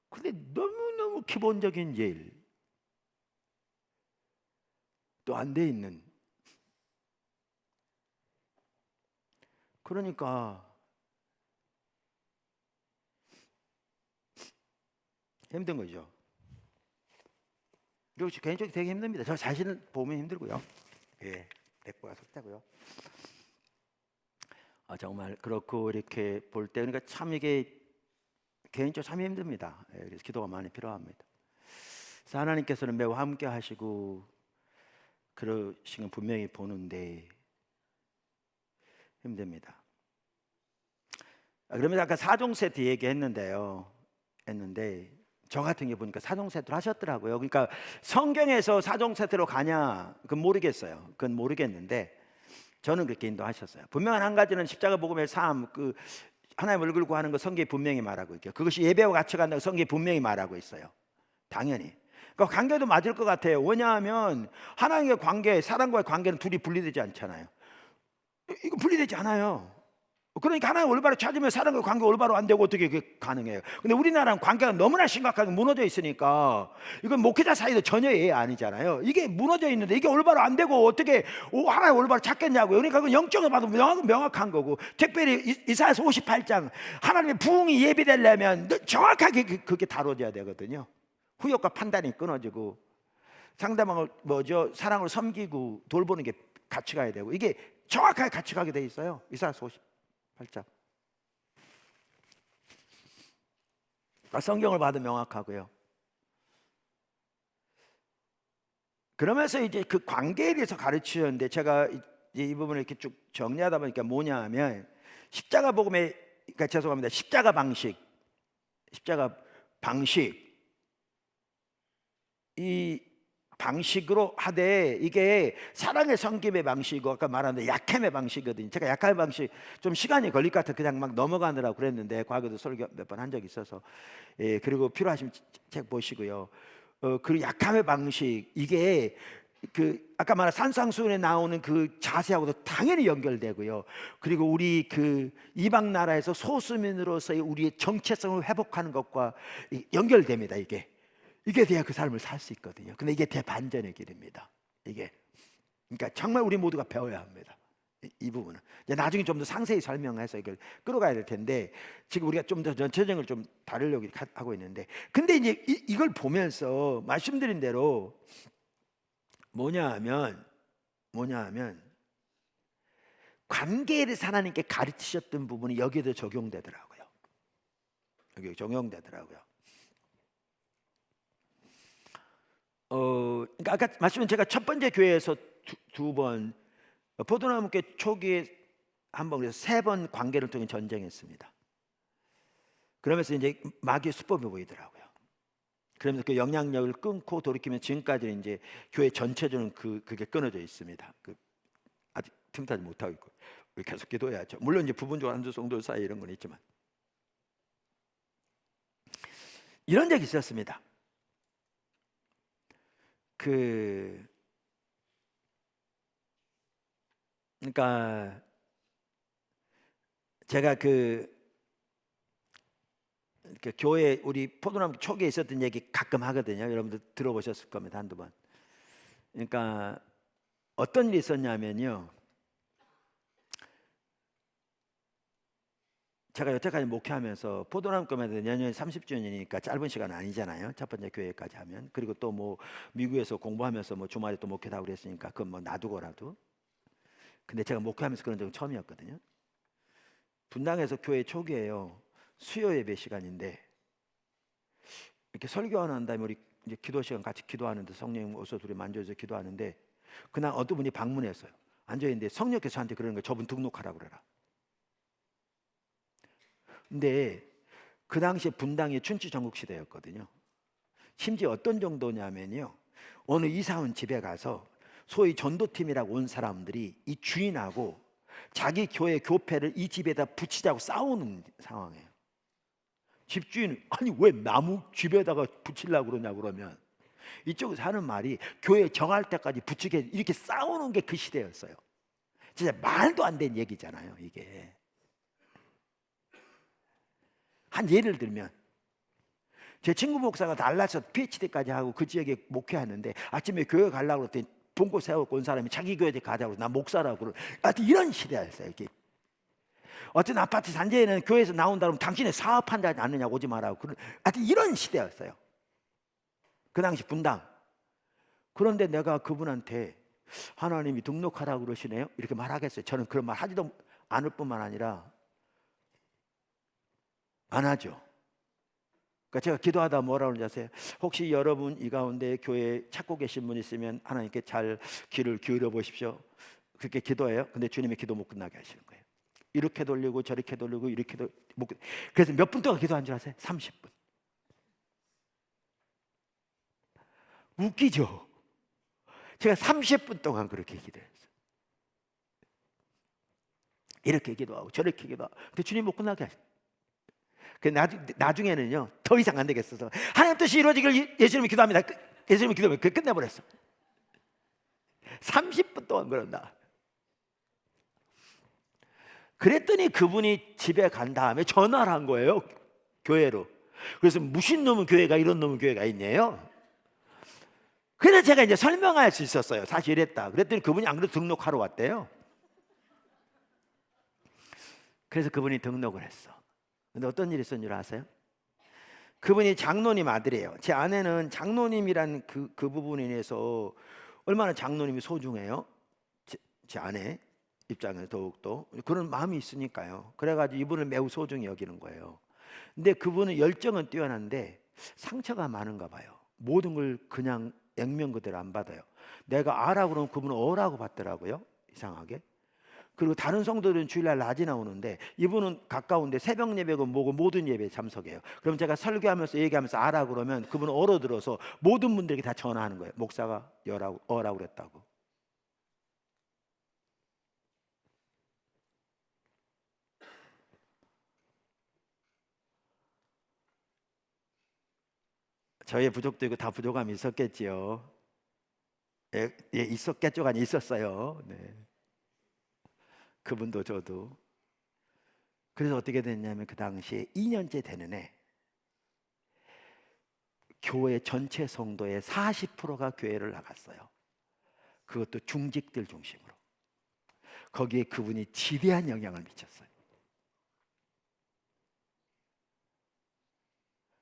근데 너무너무 기본적인 일 또 안 돼 있는, 그러니까 힘든 거죠. 그리고 개인적으로 되게 힘듭니다. 저 자신은 보면 힘들고요. 예, 백보가 속다고요. 정말 그렇고 이렇게 볼 때 그러니까 참 이게 개인적으로 참 힘듭니다. 예, 그래서 기도가 많이 필요합니다. 그래서 하나님께서는 매우 함께 하시고 그러시는 분명히 보는데 힘듭니다. 그러면 아까 4종 세트 얘기했는데요. 저 같은 게 보니까 4종 세트를 하셨더라고요. 그러니까 성경에서 4종 세트로 가냐 그건 모르겠어요. 그건 모르겠는데 저는 그렇게 인도하셨어요. 분명한 한 가지는 십자가 복음의 삶, 그 하나님 얼굴 구하는 거 성경에 분명히 말하고 있고요. 그것이 예배와 같이 간다고 성경에 분명히 말하고 있어요. 당연히. 그러니까 관계도 맞을 것 같아요. 왜냐하면 하나님의 관계, 사람과의 관계는 둘이 분리되지 않잖아요. 이거 분리되지 않아요. 그러니까 하나님 올바로 찾으면 사람과 관계 올바로 안 되고 어떻게 그게 가능해요? 근데 우리나라는 관계가 너무나 심각하게 무너져 있으니까 이건 목회자 사이도 전혀 예의 아니잖아요. 이게 무너져 있는데 이게 올바로 안 되고 어떻게 하나님 올바로 찾겠냐고요. 그러니까 그건 영적으로 봐도 명확한 거고, 특별히 이사야서 58장 하나님의 부흥이 예비되려면 정확하게 그게 다뤄져야 되거든요. 후욕과 판단이 끊어지고 상대방을 사랑으로 섬기고 돌보는 게 같이 가야 되고, 이게 정확하게 같이 가게 돼 있어요. 이사야서 58장. 성경을 봐도 명확하고요. 그러면서 이제 그 관계에 대해서 가르치는데 제가 이 부분을 이렇게 쭉 정리하다 보니까 뭐냐 하면 십자가 복음의, 그러니까 죄송합니다, 십자가 방식, 이 방식으로 하되 이게 사랑의 섬김의 방식이고 아까 말한 약함의 방식이거든요. 제가 약함의 방식 좀 시간이 걸릴 것 같아 그냥 막 넘어가느라고 그랬는데 과거에도 설교 몇 번 한 적이 있어서 그리고 필요하시면 책 보시고요. 그 약함의 방식 이게 그 아까 말한 산상수훈에 나오는 그 자세하고도 당연히 연결되고요. 그리고 우리 그 이방 나라에서 소수민으로서의 우리의 정체성을 회복하는 것과 연결됩니다. 이게 돼야 그 삶을 살 수 있거든요. 근데 이게 대반전의 길입니다. 이게 그러니까 정말 우리 모두가 배워야 합니다. 이 부분은 이제 나중에 좀 더 상세히 설명해서 이걸 끌어가야 될 텐데 지금 우리가 좀 더 전체적으로 좀 다루려고 하고 있는데 근데 이제 이걸 보면서 말씀드린 대로 뭐냐 하면 관계를 하나님께 가르치셨던 부분이 여기에도 적용되더라고요. 여기 적용되더라고요. 그러니까 아까 말씀은 제가 첫 번째 교회에서 두 번 포도나무교회 초기에 한 번 그래서 세 번 관계를 통해 전쟁했습니다. 그러면서 이제 마귀의 수법이 보이더라고요. 그러면서 그 영향력을 끊고 돌이키면 지금까지는 이제 교회 전체적으로 그게 끊어져 있습니다. 아직 틈타지 못하고 있고 계속 기도해야죠. 물론 이제 부분적으로 한두 성도 사이 이런 건 있지만 이런 적이 있었습니다. 그러니까 제가 그 교회 우리 포도나무 초기에 있었던 얘기 가끔 하거든요. 여러분들 들어보셨을 겁니다. 한두 번. 그러니까 어떤 일이 있었냐면요. 제가 여태까지 목회하면서 포도나무 교회는 내년에 30주년이니까 짧은 시간 아니잖아요. 첫 번째 교회까지 하면. 그리고 또 뭐 미국에서 공부하면서 뭐 주말에 또 목회다 그랬으니까 그건 뭐 놔두고라도. 근데 제가 목회하면서 그런 적은 처음이었거든요. 분당에서 교회 초기에요. 수요 예배 시간인데 이렇게 설교하는 다음에 우리 이제 기도 시간 같이 기도하는데 성령님 오셔서 둘이 만져서 기도하는데 그날 어떤 분이 방문했어요. 앉아 있는데 성령께서 저한테 그러는 거예요. 저분 등록하라고 그래라. 근데 그 당시에 분당이 춘추 전국 시대였거든요. 심지어 어떤 정도냐면요. 어느 이사 온 집에 가서 소위 전도팀이라고 온 사람들이 이 주인하고 자기 교회 교패를 이 집에다 붙이자고 싸우는 상황이에요. 집주인 아니 왜 나무 집에다가 붙이려고 그러냐 그러면 이쪽에서 하는 말이 교회 정할 때까지 붙이게 이렇게 싸우는 게 그 시대였어요. 진짜 말도 안 되는 얘기잖아요. 이게 한 예를 들면 제 친구 목사가 달라서 PhD까지 하고 그 지역에 목회하는데 아침에 교회 가려고 그랬더니 봉고 세워고 온 사람이 자기 교회에 가자고 나 목사라고 그러 하여튼 이런 시대였어요. 이게 어떤 아파트 단지에는 교회에서 나온다 그러면 당신이 사업한다 않느냐고 오지 말라고 하여튼 이런 시대였어요. 그 당시 분당. 그런데 내가 그분한테 하나님이 등록하라고 그러시네요 이렇게 말하겠어요. 저는 그런 말 하지도 않을 뿐만 아니라 안 하죠. 그러니까 제가 기도하다 뭐라고 그러는지 아세요? 혹시 여러분 이 가운데 교회에 찾고 계신 분 있으면 하나님께 잘 귀를 기울여 보십시오. 그렇게 기도해요. 근데 주님의 기도 못 끝나게 하시는 거예요. 이렇게 돌리고 저렇게 돌리고 이렇게 못 그래서 몇 분 동안 기도한 줄 아세요? 30분. 웃기죠? 제가 30분 동안 그렇게 기도했어요. 이렇게 기도하고 저렇게 기도하고 근데 주님 못 끝나게 하시는 거예요. 나중에는요 더 이상 안 되겠어서 하나님 뜻이 이루어지길 예수님이 기도합니다. 예수님이 기도하면 끝내버렸어. 30분 동안 그런다. 그랬더니 그분이 집에 간 다음에 전화를 한 거예요. 교회로. 그래서 무슨 놈의 교회가 이런 놈의 교회가 있네요. 그래서 제가 이제 설명할 수 있었어요. 사실 이랬다. 그랬더니 그분이 안 그래도 등록하러 왔대요. 그래서 그분이 등록을 했어. 근데 어떤 일이 있었는 줄 아세요? 그분이 장로님 아들이에요. 제 아내는 장로님이란 그 부분에 대해서 얼마나 장로님이 소중해요. 제 아내 입장에서 더욱더 그런 마음이 있으니까요. 그래가지고 이분을 매우 소중히 여기는 거예요. 근데 그분은 열정은 뛰어난데 상처가 많은가 봐요. 모든 걸 그냥 액면 그대로 안 받아요. 내가 아라고 그러면 그분은 어라고 받더라고요. 이상하게. 그리고 다른 성도들은 주일날 낮에 나오는데 이분은 가까운데 새벽 예배고 뭐고 모든 예배에 참석해요. 그럼 제가 설교하면서 얘기하면서 알아 그러면 그분은 얼어들어서 모든 분들에게 다 전화하는 거예요. 목사가 어라고 그랬다고. 저의 부족도 있고 다 부족함이 있었겠지요. 예, 예, 있었겠죠. 아니 있었어요. 네. 그분도 저도. 그래서 어떻게 됐냐면 그 당시에 2년째 되는 해 교회 전체 성도의 40%가 교회를 나갔어요. 그것도 중직들 중심으로. 거기에 그분이 지대한 영향을 미쳤어요.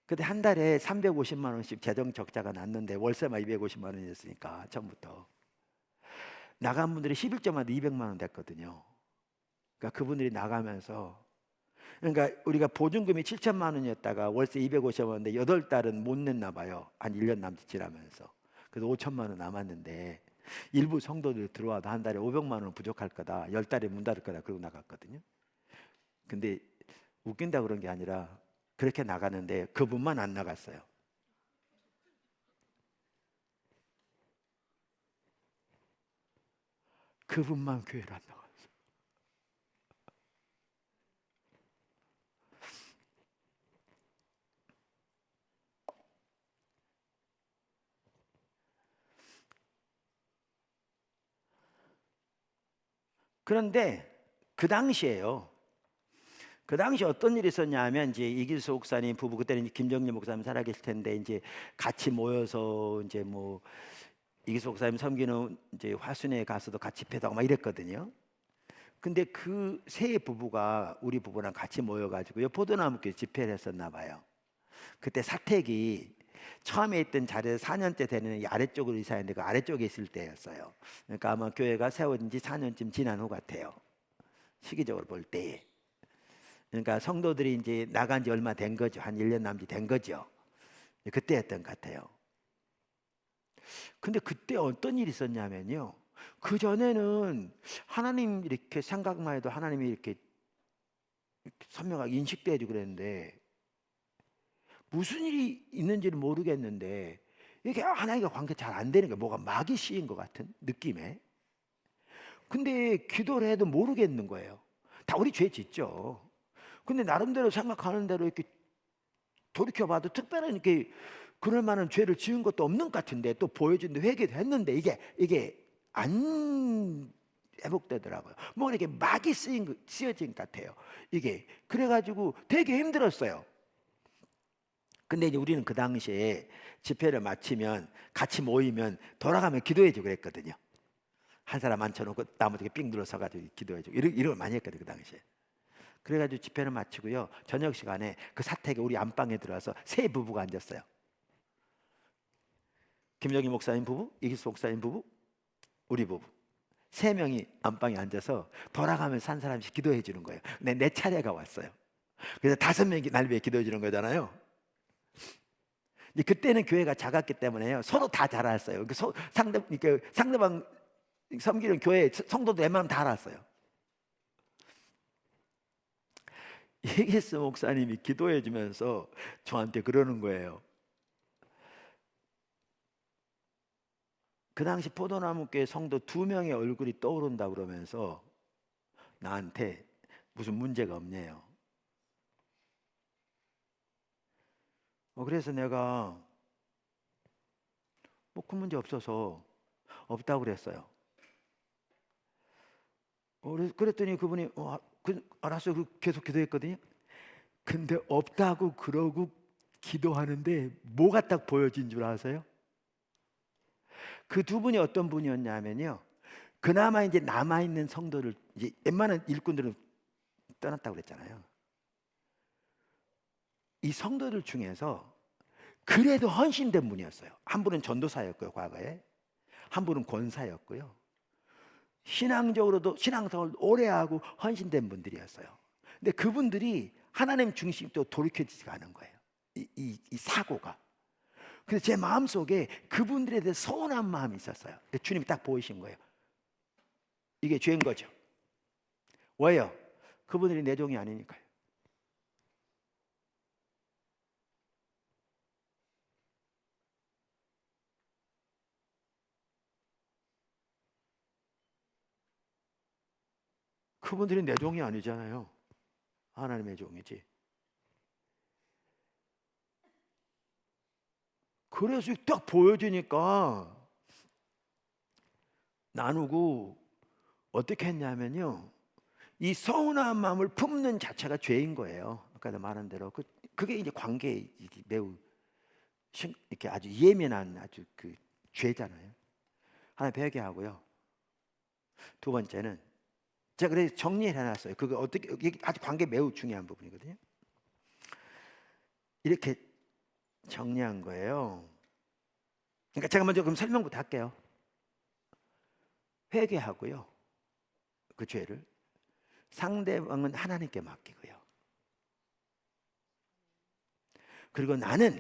근데 한 달에 350만 원씩 재정 적자가 났는데 월세만 250만 원이었으니까 처음부터 나간 분들이 11조마다 200만 원 됐거든요. 그러니까 그분들이 나가면서 그러니까 우리가 보증금이 7천만 원이었다가 월세 250만 원인데 8달은 못 냈나 봐요. 한 1년 남짓 지나면서. 그래서 5천만 원 남았는데 일부 성도들 들어와도 한 달에 500만 원 부족할 거다. 10달에 문 닫을 거다. 그러고 나갔거든요. 근데 웃긴다 그런 게 아니라 그렇게 나가는데 그분만 안 나갔어요. 그분만 교회를 안 나갔어요. 그런데 그 당시에요. 그 당시 어떤 일이 있었냐 하면 이제 이길수 목사님 부부 그때는 김정리 목사님 살아계실 텐데 이제 같이 모여서 이제 뭐 이길수 목사님 섬기는 이제 화순에 가서도 같이 집회도 하고 막 이랬거든요. 근데 그 세 부부가 우리 부부랑 같이 모여가지고요 포도나무교 집회를 했었나 봐요. 그때 사택이 처음에 있던 자리에서 4년째 되는 이 아래쪽으로 이사했는데 그 아래쪽에 있을 때였어요. 그러니까 아마 교회가 세워진 지 4년쯤 지난 후 같아요. 시기적으로 볼 때. 그러니까 성도들이 이제 나간 지 얼마 된 거죠. 한 1년 남짓 된 거죠. 그때였던 것 같아요. 근데 그때 어떤 일이 있었냐면요. 그 전에는 하나님 이렇게 생각만 해도 하나님이 이렇게 선명하게 인식되어지고 그랬는데 무슨 일이 있는지를 모르겠는데 이게 하나님과 관계 잘 안 되는 게 뭐가 막이 씌인 것 같은 느낌에. 근데 기도를 해도 모르겠는 거예요. 다 우리 죄 짓죠. 근데 나름대로 생각하는 대로 이렇게 돌이켜봐도 특별한 이렇게 그럴 만한 죄를 지은 것도 없는 것 같은데 또 보여준데 회개도 했는데 이게 안 회복되더라고요. 뭐 이렇게 막이 씌어진 것 같아요. 이게 그래가지고 되게 힘들었어요. 근데 이제 우리는 그 당시에 집회를 마치면 같이 모이면 돌아가면 기도해주고 그랬거든요. 한 사람 앉혀놓고 나머지 삥 눌러서가지고 기도해주고 이런 걸 많이 했거든요 그 당시에. 그래가지고 집회를 마치고요 저녁 시간에 그 사택에 우리 안방에 들어와서 세 부부가 앉았어요. 김정희 목사님 부부, 이기수 목사님 부부, 우리 부부 세 명이 안방에 앉아서 돌아가면서 한 사람씩 기도해 주는 거예요. 근데 내 차례가 왔어요. 그래서 5명이 날 위해 기도해 주는 거잖아요. 이제 그때는 교회가 작았기 때문에요 서로 다 잘 알았어요. 상대방 섬기는 교회 성도들 웬만하면 다 알았어요. 이기수 목사님이 기도해 주면서 저한테 그러는 거예요. 그 당시 포도나무교회 성도 2명의 얼굴이 떠오른다 그러면서 나한테 무슨 문제가 없네요. 그래서 내가 뭐 큰 문제 없어서 없다고 그랬어요. 그랬더니 그분이 알았어요. 계속 기도했거든요. 근데 없다고 그러고 기도하는데 뭐가 딱 보여진 줄 아세요? 그 두 분이 어떤 분이었냐면요. 그나마 이제 남아있는 성도를 이제 웬만한 일꾼들은 떠났다고 그랬잖아요. 이 성도들 중에서 그래도 헌신된 분이었어요. 한 분은 전도사였고요, 과거에. 한 분은 권사였고요. 신앙적으로도 신앙생활을 오래 하고 헌신된 분들이었어요. 근데 그분들이 하나님 중심도 돌이켜지지가 않은 거예요. 이 사고가. 그래서 제 마음속에 그분들에 대해 서운한 마음이 있었어요. 주님이 딱 보이신 거예요. 이게 죄인 거죠. 왜요? 그분들이 내 종이 아니니까요. 그분들이 내 종이 아니잖아요. 하나님의 종이지. 그래서 딱 보여주니까 나누고 어떻게 했냐면요, 이 서운한 마음을 품는 자체가 죄인 거예요. 아까도 말한 대로 그게 이제 관계에 매우 이렇게 아주 예민한 아주 그 죄잖아요. 하나 배우게 하고요. 두 번째는 제가 그래서 정리해 놨어요. 그거 어떻게, 이게 아주 관계 매우 중요한 부분이거든요. 이렇게 정리한 거예요. 그러니까 제가 먼저 그럼 설명부터 할게요. 회개하고요, 그 죄를 상대방은 하나님께 맡기고요. 그리고 나는,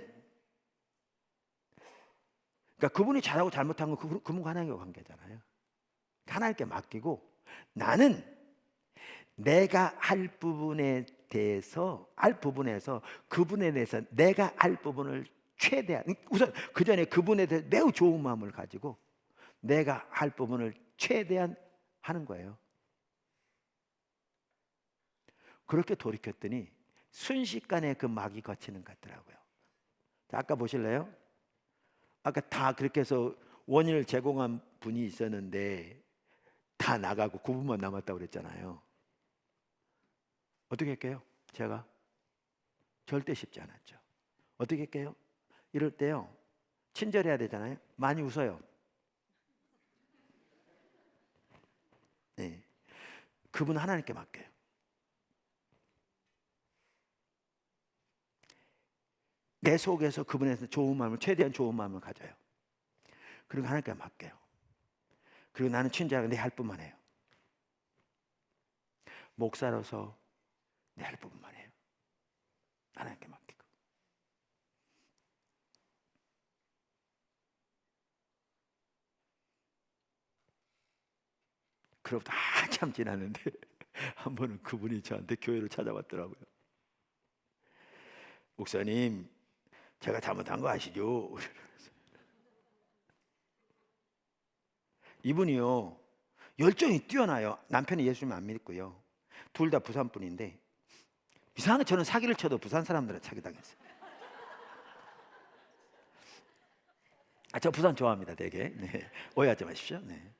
그러니까 그분이 잘하고 잘못한 건 그분과 하나님과 관계잖아요. 하나님께 맡기고 나는 내가 할 부분에 대해서, 그분에 대해서 내가 할 부분을 최대한, 우선 그 전에 그분에 대해서 매우 좋은 마음을 가지고 내가 할 부분을 최대한 하는 거예요. 그렇게 돌이켰더니 순식간에 그 막이 거치는 것 같더라고요. 자, 아까 보실래요? 아까 다 그렇게 해서 원인을 제공한 분이 있었는데 다 나가고 9분만 남았다고 그랬잖아요. 어떻게 할게요? 제가 절대 쉽지 않았죠. 어떻게 할게요? 이럴 때요, 친절해야 되잖아요. 많이 웃어요. 네. 그분 하나님께 맡겨요. 내 속에서 그분에서 좋은 마음을, 최대한 좋은 마음을 가져요. 그리고 하나님께 맡겨요. 그리고 나는 친절하게 내 할 뿐만 해요. 목사로서 내 할 뿐만 해요. 하나님께 맡기고. 그로부터 한참 지났는데 한 번은 그분이 저한테 교회를 찾아왔더라고요. 목사님, 제가 잘못한 거 아시죠? 이분이요, 열정이 뛰어나요. 남편이 예수님 안 믿고요. 둘 다 부산 분인데 이상하게 저는 사기를 쳐도 부산 사람들은 사기당했어요. 저 부산 좋아합니다, 되게. 네. 오해하지 마십시오. 네.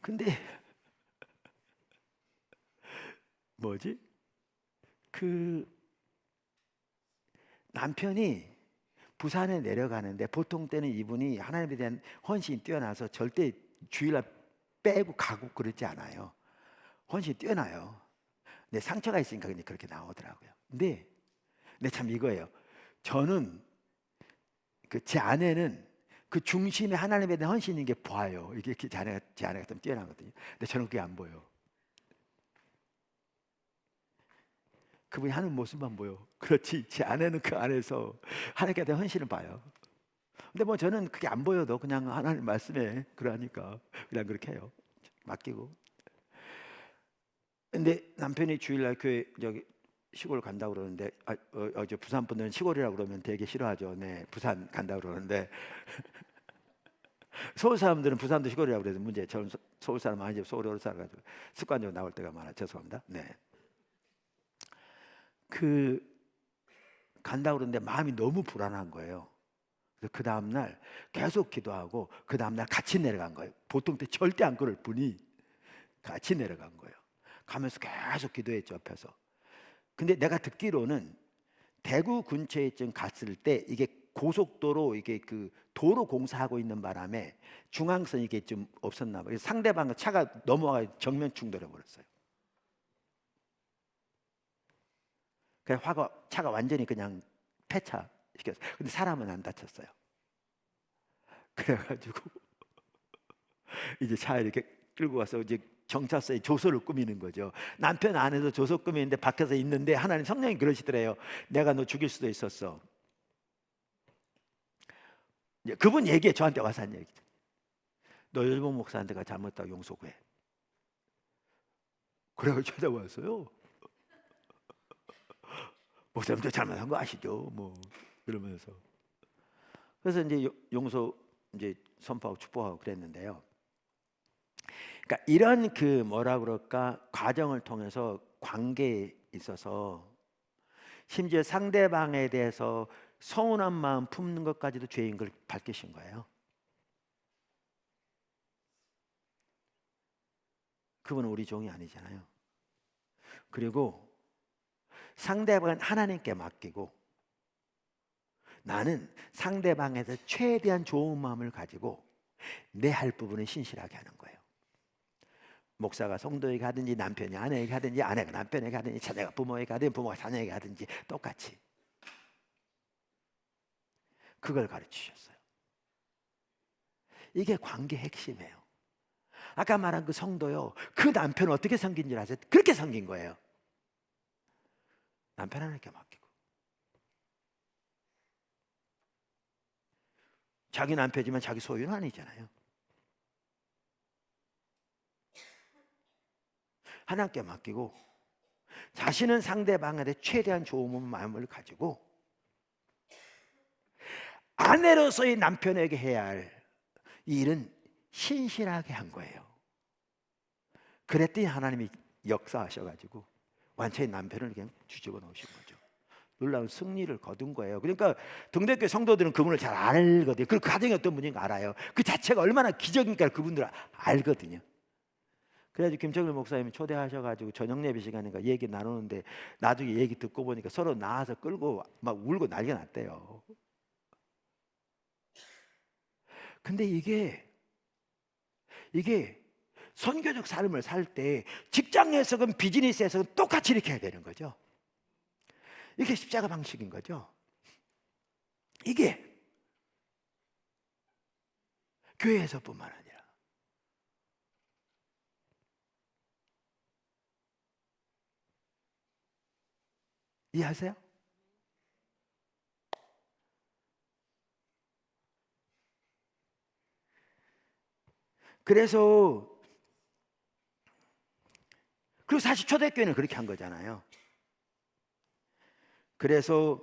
근데 뭐지? 그 남편이 부산에 내려가는데 보통 때는 이분이 하나님에 대한 헌신이 뛰어나서 절대 주일날 빼고 가고 그러지 않아요. 헌신이 뛰어나요. 근데 상처가 있으니까 그렇게 나오더라고요. 근데 참 이거예요. 저는 제 아내는 그 중심에 하나님에 대한 헌신인 게 보여요. 이게 제 아내가 좀 뛰어나거든요. 근데 저는 그게 안 보여. 그분이 하는 모습만 보여. 그렇지, 제 아내는 그 안에서 하나님께 대한 헌신을 봐요. 근데 뭐 저는 그게 안 보여도 그냥 하나님 말씀에 그러니까 그냥 그렇게 해요. 맡기고. 근데 남편이 주일날 교회 저기 시골 간다고 그러는데 저 부산 분들은 시골이라고 그러면 되게 싫어하죠. 네, 부산 간다고 그러는데 서울 사람들은 부산도 시골이라고 그래서 문제. 저는 서울 사람 아니지, 서울에 오래 살아가지고 습관적으로 나올 때가 많아. 죄송합니다. 네. 간다고 그러는데 마음이 너무 불안한 거예요. 그래서 그 다음날 계속 기도하고 그 다음날 같이 내려간 거예요. 보통 때 절대 안 그럴 분이 같이 내려간 거예요. 가면서 계속 기도했죠, 옆에서. 근데 내가 듣기로는 대구 근처에쯤 갔을 때 이게 고속도로, 이게 그 도로 공사하고 있는 바람에 중앙선이 이게 좀 없었나 봐요. 그래서 상대방 차가 넘어가 정면 충돌해 버렸어요. 그래서 차가 완전히 그냥 폐차 시켰어요. 근데 사람은 안 다쳤어요. 그래가지고 이제 차 이렇게 끌고 가서 이제 경찰서에 조서를 꾸미는 거죠. 남편 안에서 조서 꾸미는데 밖에서 있는데 하나님 성령이 그러시더래요. 내가 너 죽일 수도 있었어. 그분 얘기에 저한테 와서 한 얘기죠. 너 일본 목사한테가 잘못했다고 용서 구해. 그래서 찾아왔어요. 목사님도 잘못한 거 아시죠? 뭐 그러면서. 그래서 이제 용서 이제 선포하고 축복하고 그랬는데요. 그러니까 이런 그 뭐라 그럴까 과정을 통해서 관계에 있어서 심지어 상대방에 대해서 서운한 마음 품는 것까지도 죄인 걸 밝히신 거예요. 그분은 우리 종이 아니잖아요. 그리고 상대방은 하나님께 맡기고 나는 상대방에서 최대한 좋은 마음을 가지고 내 할 부분은 신실하게 하는 거예요. 목사가 성도에게 하든지 남편이 아내에게 하든지 아내가 남편에게 하든지 자녀가 부모에게 하든지 부모가 자녀에게 하든지 똑같이 그걸 가르치셨어요. 이게 관계의 핵심이에요. 아까 말한 그 성도요, 그 남편 어떻게 섬긴 줄 아세요? 그렇게 섬긴 거예요. 남편 하나님께 맡기고 자기 남편이지만 자기 소유는 아니잖아요. 하나님께 맡기고 자신은 상대방한테 최대한 좋은 마음을 가지고 아내로서의 남편에게 해야 할 이 일은 신실하게 한 거예요. 그랬더니 하나님이 역사하셔가지고 완전히 남편을 그냥 뒤집어 놓으신 거죠. 놀라운 승리를 거둔 거예요. 그러니까 동대교회 성도들은 그분을 잘 알거든요. 그 가정이 어떤 분인가 알아요. 그 자체가 얼마나 기적인가 그분들 알거든요. 그래가지고 김정일 목사님이 초대하셔가지고 저녁 예배 시간인가 얘기 나누는데 나중에 얘기 듣고 보니까 서로 나와서 끌고 막 울고 난리가 났대요. 근데 이게 선교적 삶을 살 때 직장에서든 비즈니스에서든 똑같이 이렇게 해야 되는 거죠. 이게 십자가 방식인 거죠. 이게 교회에서뿐만 아니라 이해하세요? 그래서 그리고 사실 초대교회는 그렇게 한 거잖아요. 그래서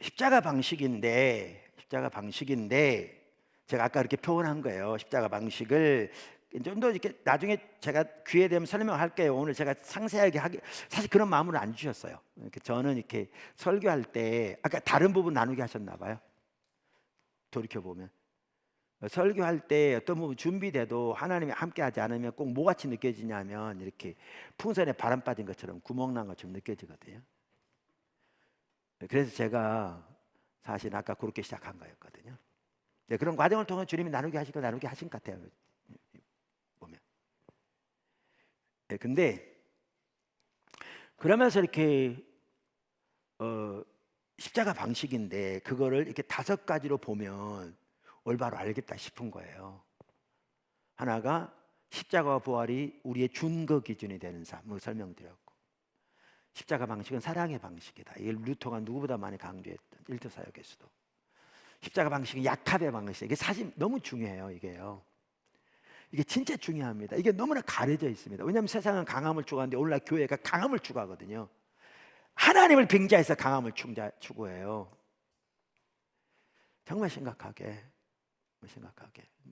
십자가 방식인데 제가 아까 이렇게 표현한 거예요. 십자가 방식을 좀 더 이렇게 나중에 제가 기회 되면 설명할게요. 오늘 제가 상세하게 하기 사실 그런 마음을 안 주셨어요. 저는 이렇게 설교할 때 아까 다른 부분 나누게 하셨나 봐요. 돌이켜 보면 설교할 때 어떤 부분 준비돼도 하나님이 함께하지 않으면 꼭 뭐같이 느껴지냐면 이렇게 풍선에 바람 빠진 것처럼 구멍 난 것처럼 느껴지거든요. 그래서 제가 사실 아까 그렇게 시작한 거였거든요. 네, 그런 과정을 통해 주님이 나누게 하신 것 같아요. 보면. 네, 근데 그러면서 이렇게 십자가 방식인데 그거를 이렇게 5가지로 보면 올바로 알겠다 싶은 거예요. 하나가 십자가와 부활이 우리의 준거 기준이 되는 삶을 설명드렸고, 십자가 방식은 사랑의 방식이다. 이걸 루터가 누구보다 많이 강조했던 일터 사역에서도. 십자가 방식은 약합의 방식이에요. 이게 사실 너무 중요해요. 이게 진짜 중요합니다. 이게 너무나 가려져 있습니다. 왜냐하면 세상은 강함을 추구하는데 오늘날 교회가 강함을 추구하거든요. 하나님을 빙자해서 강함을 추구해요. 정말 심각하게.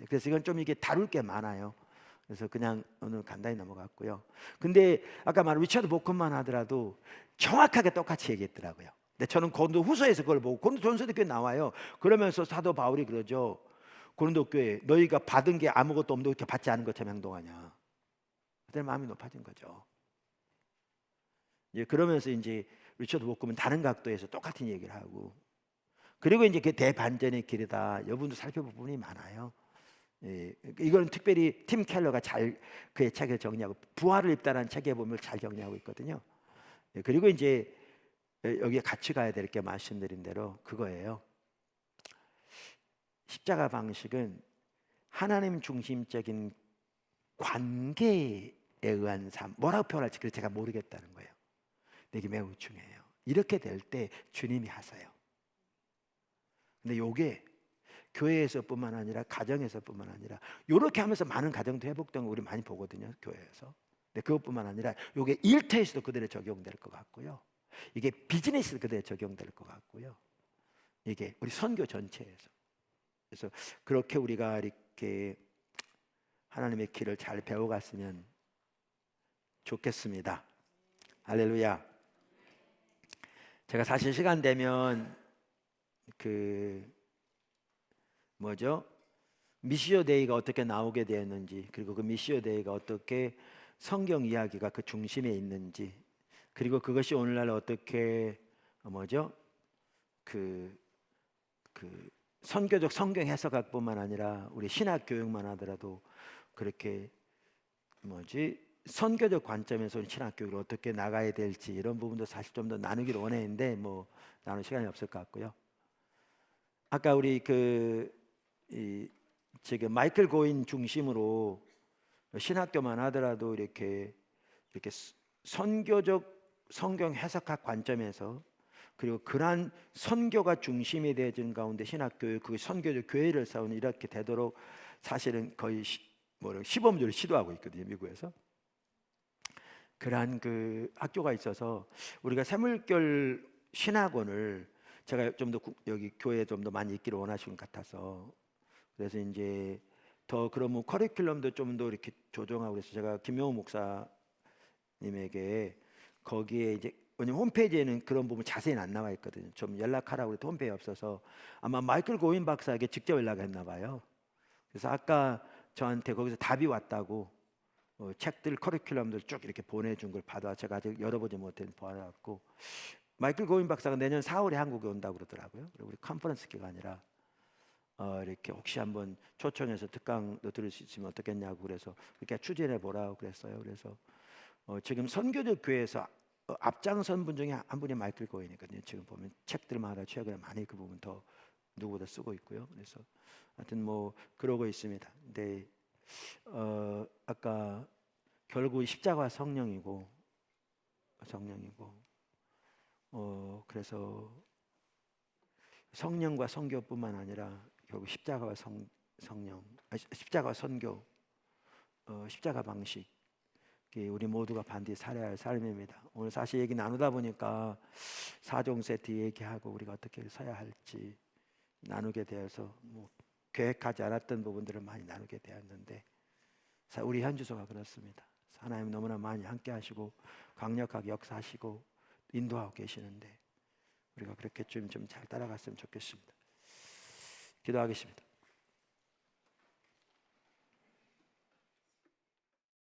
그래서 이건 좀 이게 다룰 게 많아요. 그래서 그냥 오늘 간단히 넘어갔고요. 근데 아까 말한 리처드 보컨만 하더라도 정확하게 똑같이 얘기했더라고요. 근데 저는 고린도 후서에서 그걸 보고 고린도 전서도 꽤 나와요. 그러면서 사도 바울이 그러죠. 고린도 교회 너희가 받은 게 아무것도 없는데 이렇게 받지 않은 것처럼 행동하냐. 그때 마음이 높아진 거죠. 그러면서 이제 리처드 보컨은 다른 각도에서 똑같은 얘기를 하고 그리고 이제 그 대반전의 길이다. 여러분도 살펴볼 부분이 많아요. 이건 특별히 팀 켈러가 잘 그의 책을 정리하고 부활을 입다라는 책에 보면 잘 정리하고 있거든요. 그리고 이제 여기에 같이 가야 될 게 말씀드린 대로 그거예요. 십자가 방식은 하나님 중심적인 관계에 의한 삶. 뭐라고 표현할지 제가 모르겠다는 거예요. 근데 이게 매우 중요해요. 이렇게 될 때 주님이 하세요. 근데 요게 교회에서뿐만 아니라 가정에서뿐만 아니라 이렇게 하면서 많은 가정도 회복된 거 우리 많이 보거든요, 교회에서. 근데 그것뿐만 아니라 이게 일터에서도 그대로 적용될 것 같고요. 이게 비즈니스도 그대로 적용될 것 같고요. 이게 우리 선교 전체에서. 그래서 그렇게 우리가 이렇게 하나님의 길을 잘 배워갔으면 좋겠습니다. 할렐루야. 제가 사실 시간 되면 미시오 데이가 어떻게 나오게 되었는지, 그리고 그 미시오 데이가 어떻게 성경 이야기가 그 중심에 있는지, 그리고 그것이 오늘날 어떻게 선교적 성경 해석학뿐만 아니라 우리 신학 교육만 하더라도 그렇게 선교적 관점에서 우리 신학 교육을 어떻게 나가야 될지 이런 부분도 사실 좀 더 나누기를 원했는데 나눌 시간이 없을 것 같고요. 아까 우리 지금 마이클 고인 중심으로 신학교만 하더라도 이렇게 선교적 성경 해석학 관점에서, 그리고 그러한 선교가 중심이 되어진 가운데 신학교육, 그 선교적 교회를 세우는 이렇게 되도록 사실은 거의 시범적으로 시도하고 있거든요, 미국에서. 그러한 그 학교가 있어서 우리가 새물결 신학원을 제가 좀 더 여기 교회에 좀 더 많이 있기를 원하시는 것 같아서, 그래서 이제 더 그러면 커리큘럼도 좀 더 이렇게 조정하고, 그래서 제가 김명호 목사님에게 거기에 이제, 왜냐면 홈페이지에는 그런 부분 자세히는 안 나와 있거든요. 좀 연락하라고 해도 홈페이지에 없어서 아마 마이클 고인 박사에게 직접 연락했나 봐요. 그래서 아까 저한테 거기서 답이 왔다고 책들 커리큘럼들 쭉 이렇게 보내준 걸 받아 제가 아직 열어보지 못해 보아갖고, 마이클 고인 박사가 내년 4월에 한국에 온다고 그러더라고요. 그리고 우리 컨퍼런스 기간이라 이렇게 혹시 한번 초청해서 특강도 들을 수 있으면 어떻겠냐고 그래서 그렇게 추진해 보라고 그랬어요. 그래서 지금 선교적 교회에서 앞장선 분 중에 한 분이 마이클 고인이거든요. 지금 보면 책들마다 최근에 많이 그 부분 더 누구보다 쓰고 있고요. 그래서 하여튼 그러고 있습니다. 근데 아까 결국 십자가 성령이고 그래서 성령과 선교뿐만 아니라 결국 십자가와 십자가 선교, 십자가 방식, 우리 모두가 반드시 살아야 할 삶입니다. 오늘 사실 얘기 나누다 보니까 4종 세트 얘기하고 우리가 어떻게 서야 할지 나누게 되어서 계획하지 않았던 부분들을 많이 나누게 되었는데, 우리 현주소가 그렇습니다. 하나님 너무나 많이 함께 하시고 강력하게 역사하시고 인도하고 계시는데 우리가 그렇게 좀 잘 따라갔으면 좋겠습니다. 기도하겠습니다.